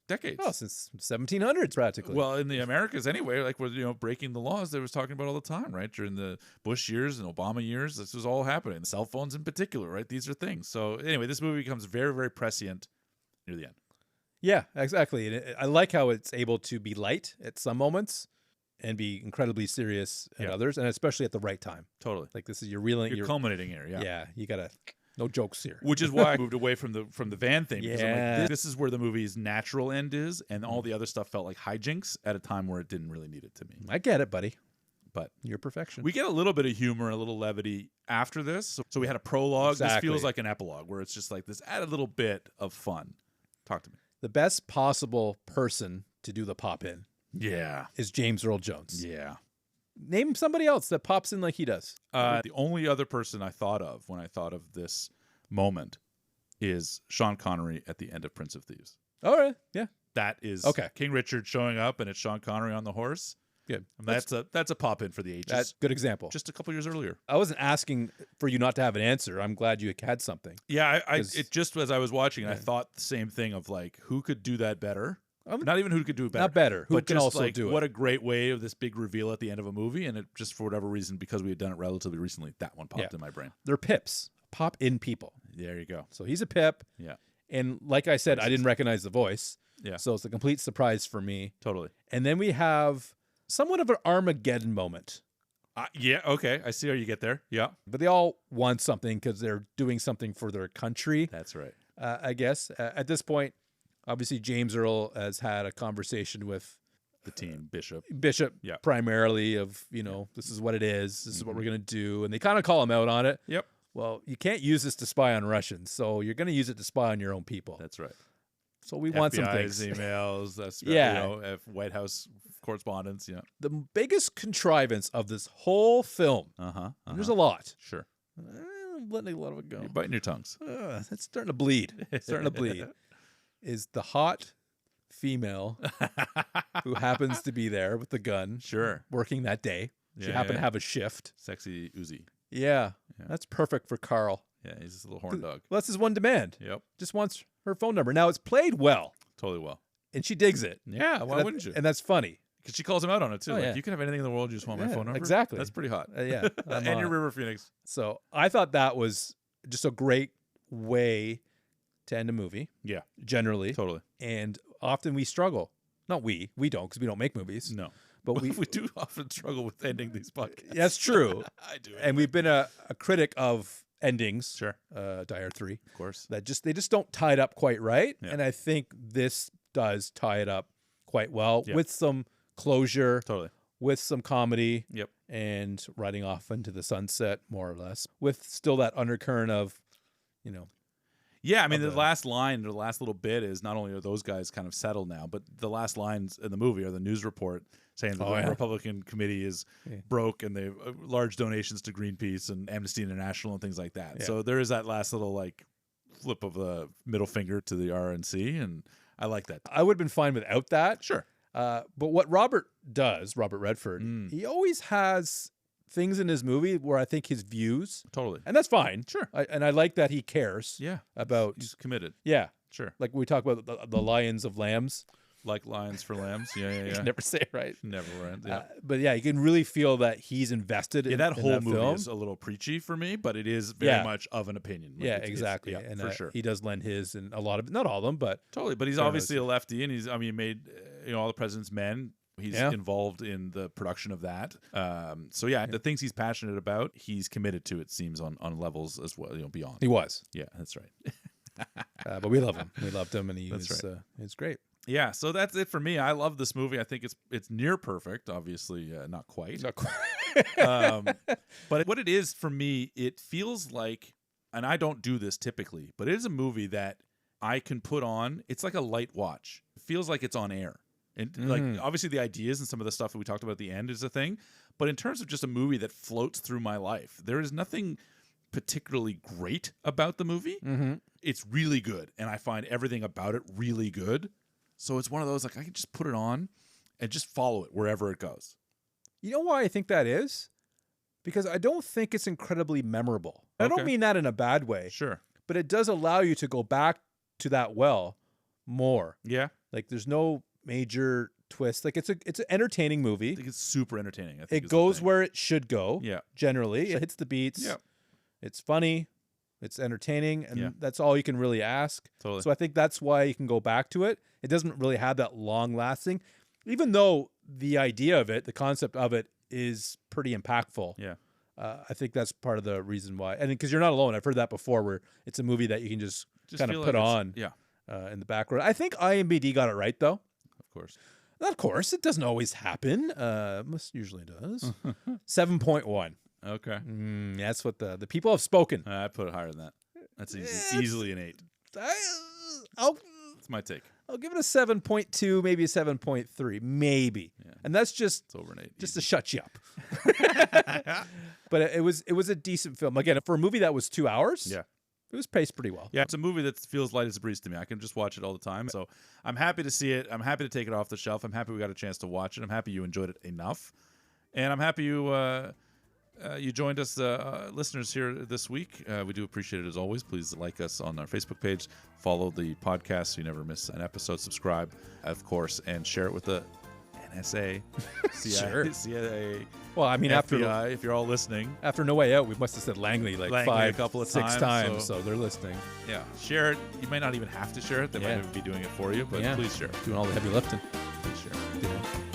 S1: decades.
S2: Oh, since 1700s practically.
S1: Well, in the Americas anyway, like we're breaking the laws they was talking about all the time, right? During the Bush years and Obama years, this was all happening. The cell phones in particular, right? These are things. So anyway, this movie becomes very, very prescient near the end.
S2: Yeah, exactly. And I like how it's able to be light at some moments and be incredibly serious at others, and especially at the right time.
S1: Totally.
S2: Like this is you're
S1: culminating here. Yeah.
S2: Yeah, you gotta. No jokes here.
S1: Which is why I moved away from the van thing. Because I'm
S2: Yeah.
S1: like, this is where the movie's natural end is, and all the other stuff felt like hijinks at a time where it didn't really need it to me.
S2: I get it, buddy.
S1: But
S2: you're perfection.
S1: We get a little bit of humor, a little levity after this. So we had a prologue.
S2: Exactly.
S1: This feels like an epilogue where it's just like this added little bit of fun. Talk to me.
S2: The best possible person to do the pop in.
S1: Yeah.
S2: Is James Earl Jones.
S1: Yeah.
S2: Name somebody else that pops in like he does.
S1: The only other person I thought of when I thought of this moment is Sean Connery at the end of Prince of Thieves.
S2: All right. Yeah.
S1: That is
S2: okay.
S1: King Richard showing up and it's Sean Connery on the horse.
S2: Good.
S1: And that's a pop in for the ages.
S2: That's a good example.
S1: Just a couple years earlier.
S2: I wasn't asking for you not to have an answer. I'm glad you had something.
S1: Yeah, it just as I was watching, I thought the same thing of like, who could do that better? Not even who could do it better.
S2: Not better. Who
S1: but
S2: can
S1: just
S2: also
S1: like,
S2: do it?
S1: What a great way of this big reveal at the end of a movie, and it just for whatever reason, because we had done it relatively recently, that one popped in my brain.
S2: They're pips. Pop in people.
S1: There you go.
S2: So he's a pip.
S1: Yeah.
S2: And like I said, I didn't recognize the voice.
S1: Yeah.
S2: So it's a complete surprise for me.
S1: Totally.
S2: And then we have somewhat of an Armageddon moment.
S1: Yeah, okay. I see how you get there. Yeah.
S2: But they all want something because they're doing something for their country.
S1: That's right.
S2: I guess. At this point, obviously, James Earl has had a conversation with
S1: the team, Bishop,
S2: primarily of, this is what it is. This is what we're going to do. And they kind of call him out on it.
S1: Yep.
S2: Well, you can't use this to spy on Russians, so you're going to use it to spy on your own people.
S1: That's right.
S2: So we want some things.
S1: emails, White House correspondence. Yeah.
S2: The biggest contrivance of this whole film, and there's a lot.
S1: Sure.
S2: I'm letting a lot of it go.
S1: You're biting your tongues.
S2: It's starting to bleed. Is the hot female who happens to be there with the gun.
S1: Sure.
S2: Working that day. She happened to have a shift.
S1: Sexy Uzi.
S2: Yeah. That's perfect for Carl.
S1: Yeah, he's just a little horn dog.
S2: Well, that's his one demand.
S1: Yep.
S2: Just wants her phone number. Now, it's played well.
S1: Totally well.
S2: And she digs it.
S1: Yeah, why wouldn't you?
S2: And that's funny.
S1: Because she calls him out on it, too. You can have anything in the world, you just want my phone number?
S2: Exactly.
S1: That's pretty hot.
S2: Yeah.
S1: And you're River Phoenix.
S2: So I thought that was just a great way to end a movie.
S1: Yeah.
S2: Generally.
S1: Totally.
S2: And often we struggle. Not we don't, because we don't make movies.
S1: No.
S2: But
S1: we do often struggle with ending these podcasts.
S2: That's true.
S1: I do.
S2: And we've been a critic of endings.
S1: Sure.
S2: Die Hard 3.
S1: Of course.
S2: That they just don't tie it up quite right.
S1: Yeah.
S2: And I think this does tie it up quite well with some closure.
S1: Totally.
S2: With some comedy.
S1: Yep.
S2: And riding off into the sunset, more or less. With still that undercurrent of,
S1: Yeah, I mean, the last line, the last little bit is not only are those guys kind of settled now, but the last lines in the movie are the news report saying that the Republican committee is broke and they have large donations to Greenpeace and Amnesty International and things like that. Yeah. So there is that last little flip of the middle finger to the RNC, and I like that.
S2: I would have been fine without that.
S1: Sure.
S2: But what Robert Redford, he always has things in his movie where I think his views.
S1: Totally.
S2: And that's fine.
S1: Sure.
S2: And I like that he cares.
S1: Yeah.
S2: About.
S1: He's committed.
S2: Yeah.
S1: Sure.
S2: Like we talk about the lions of lambs.
S1: Like lions for lambs. Yeah.
S2: Never say it right.
S1: Never right. Yeah.
S2: But yeah, you can really feel that he's invested in
S1: that whole movie
S2: film.
S1: is a little preachy for me, but it is very much of an opinion.
S2: Exactly.
S1: And for sure.
S2: He does lend his and a lot of, not all of them, but.
S1: Totally. But he's obviously a lefty, and he made, All the President's Men. He's involved in the production of that. The things he's passionate about, he's committed to, it seems, on levels as well, beyond.
S2: He was.
S1: Yeah, that's right.
S2: But we love him. We loved him, and he's great.
S1: Yeah, so that's it for me. I love this movie. I think it's near perfect. Obviously, not quite.
S2: Not quite.
S1: But what it is for me, it feels like, and I don't do this typically, but it is a movie that I can put on. It's like a light watch. It feels like it's on air. And obviously the ideas and some of the stuff that we talked about at the end is a thing. But in terms of just a movie that floats through my life, there is nothing particularly great about the movie.
S2: Mm-hmm.
S1: It's really good. And I find everything about it really good. So it's one of those, I can just put it on and just follow it wherever it goes.
S2: You know why I think that is? Because I don't think it's incredibly memorable. I don't mean that in a bad way.
S1: Sure.
S2: But it does allow you to go back to that well more.
S1: Yeah.
S2: Like there's no major twist. Like it's an entertaining movie.
S1: I think it's super entertaining.
S2: It goes where it should go.
S1: Yeah.
S2: Generally. It hits the beats.
S1: Yeah.
S2: It's funny. It's entertaining. And that's all you can really ask.
S1: Totally.
S2: So I think that's why you can go back to it. It doesn't really have that long lasting, even though the idea of it, the concept of it is pretty impactful.
S1: Yeah.
S2: I think that's part of the reason why. And because you're not alone. I've heard that before where it's a movie that you can just kind of put on in the background. I think IMDb got it right, though.
S1: Of course.
S2: Of course. It doesn't always happen. Most usually does. 7.1.
S1: Okay.
S2: That's what the people have spoken.
S1: I put it higher than that. That's easily an 8. That's my take.
S2: I'll give it a 7.2, maybe a 7.3, maybe. Yeah. And that's just
S1: it's over an 8.
S2: Just to shut you up. But it was a decent film. Again, for a movie that was 2 hours, it was paced pretty well.
S1: Yeah, it's a movie that feels light as a breeze to me. I can just watch it all the time. So I'm happy to see it. I'm happy to take it off the shelf. I'm happy we got a chance to watch it. I'm happy you enjoyed it enough. And I'm happy you joined us, listeners, here this weck. We do appreciate it as always. Please like us on our Facebook page. Follow the podcast so you never miss an episode. Subscribe, of course, and share it with the NSA, CIA, CIA.
S2: Well, I mean,
S1: FBI, if you're all listening.
S2: After No Way Out, we must have said Langley
S1: a couple of
S2: 6 times, so they're listening.
S1: Yeah, share it. You might not even have to share it. They might even be doing it for you, but please share it.
S2: Doing all the heavy lifting.
S1: Please share it.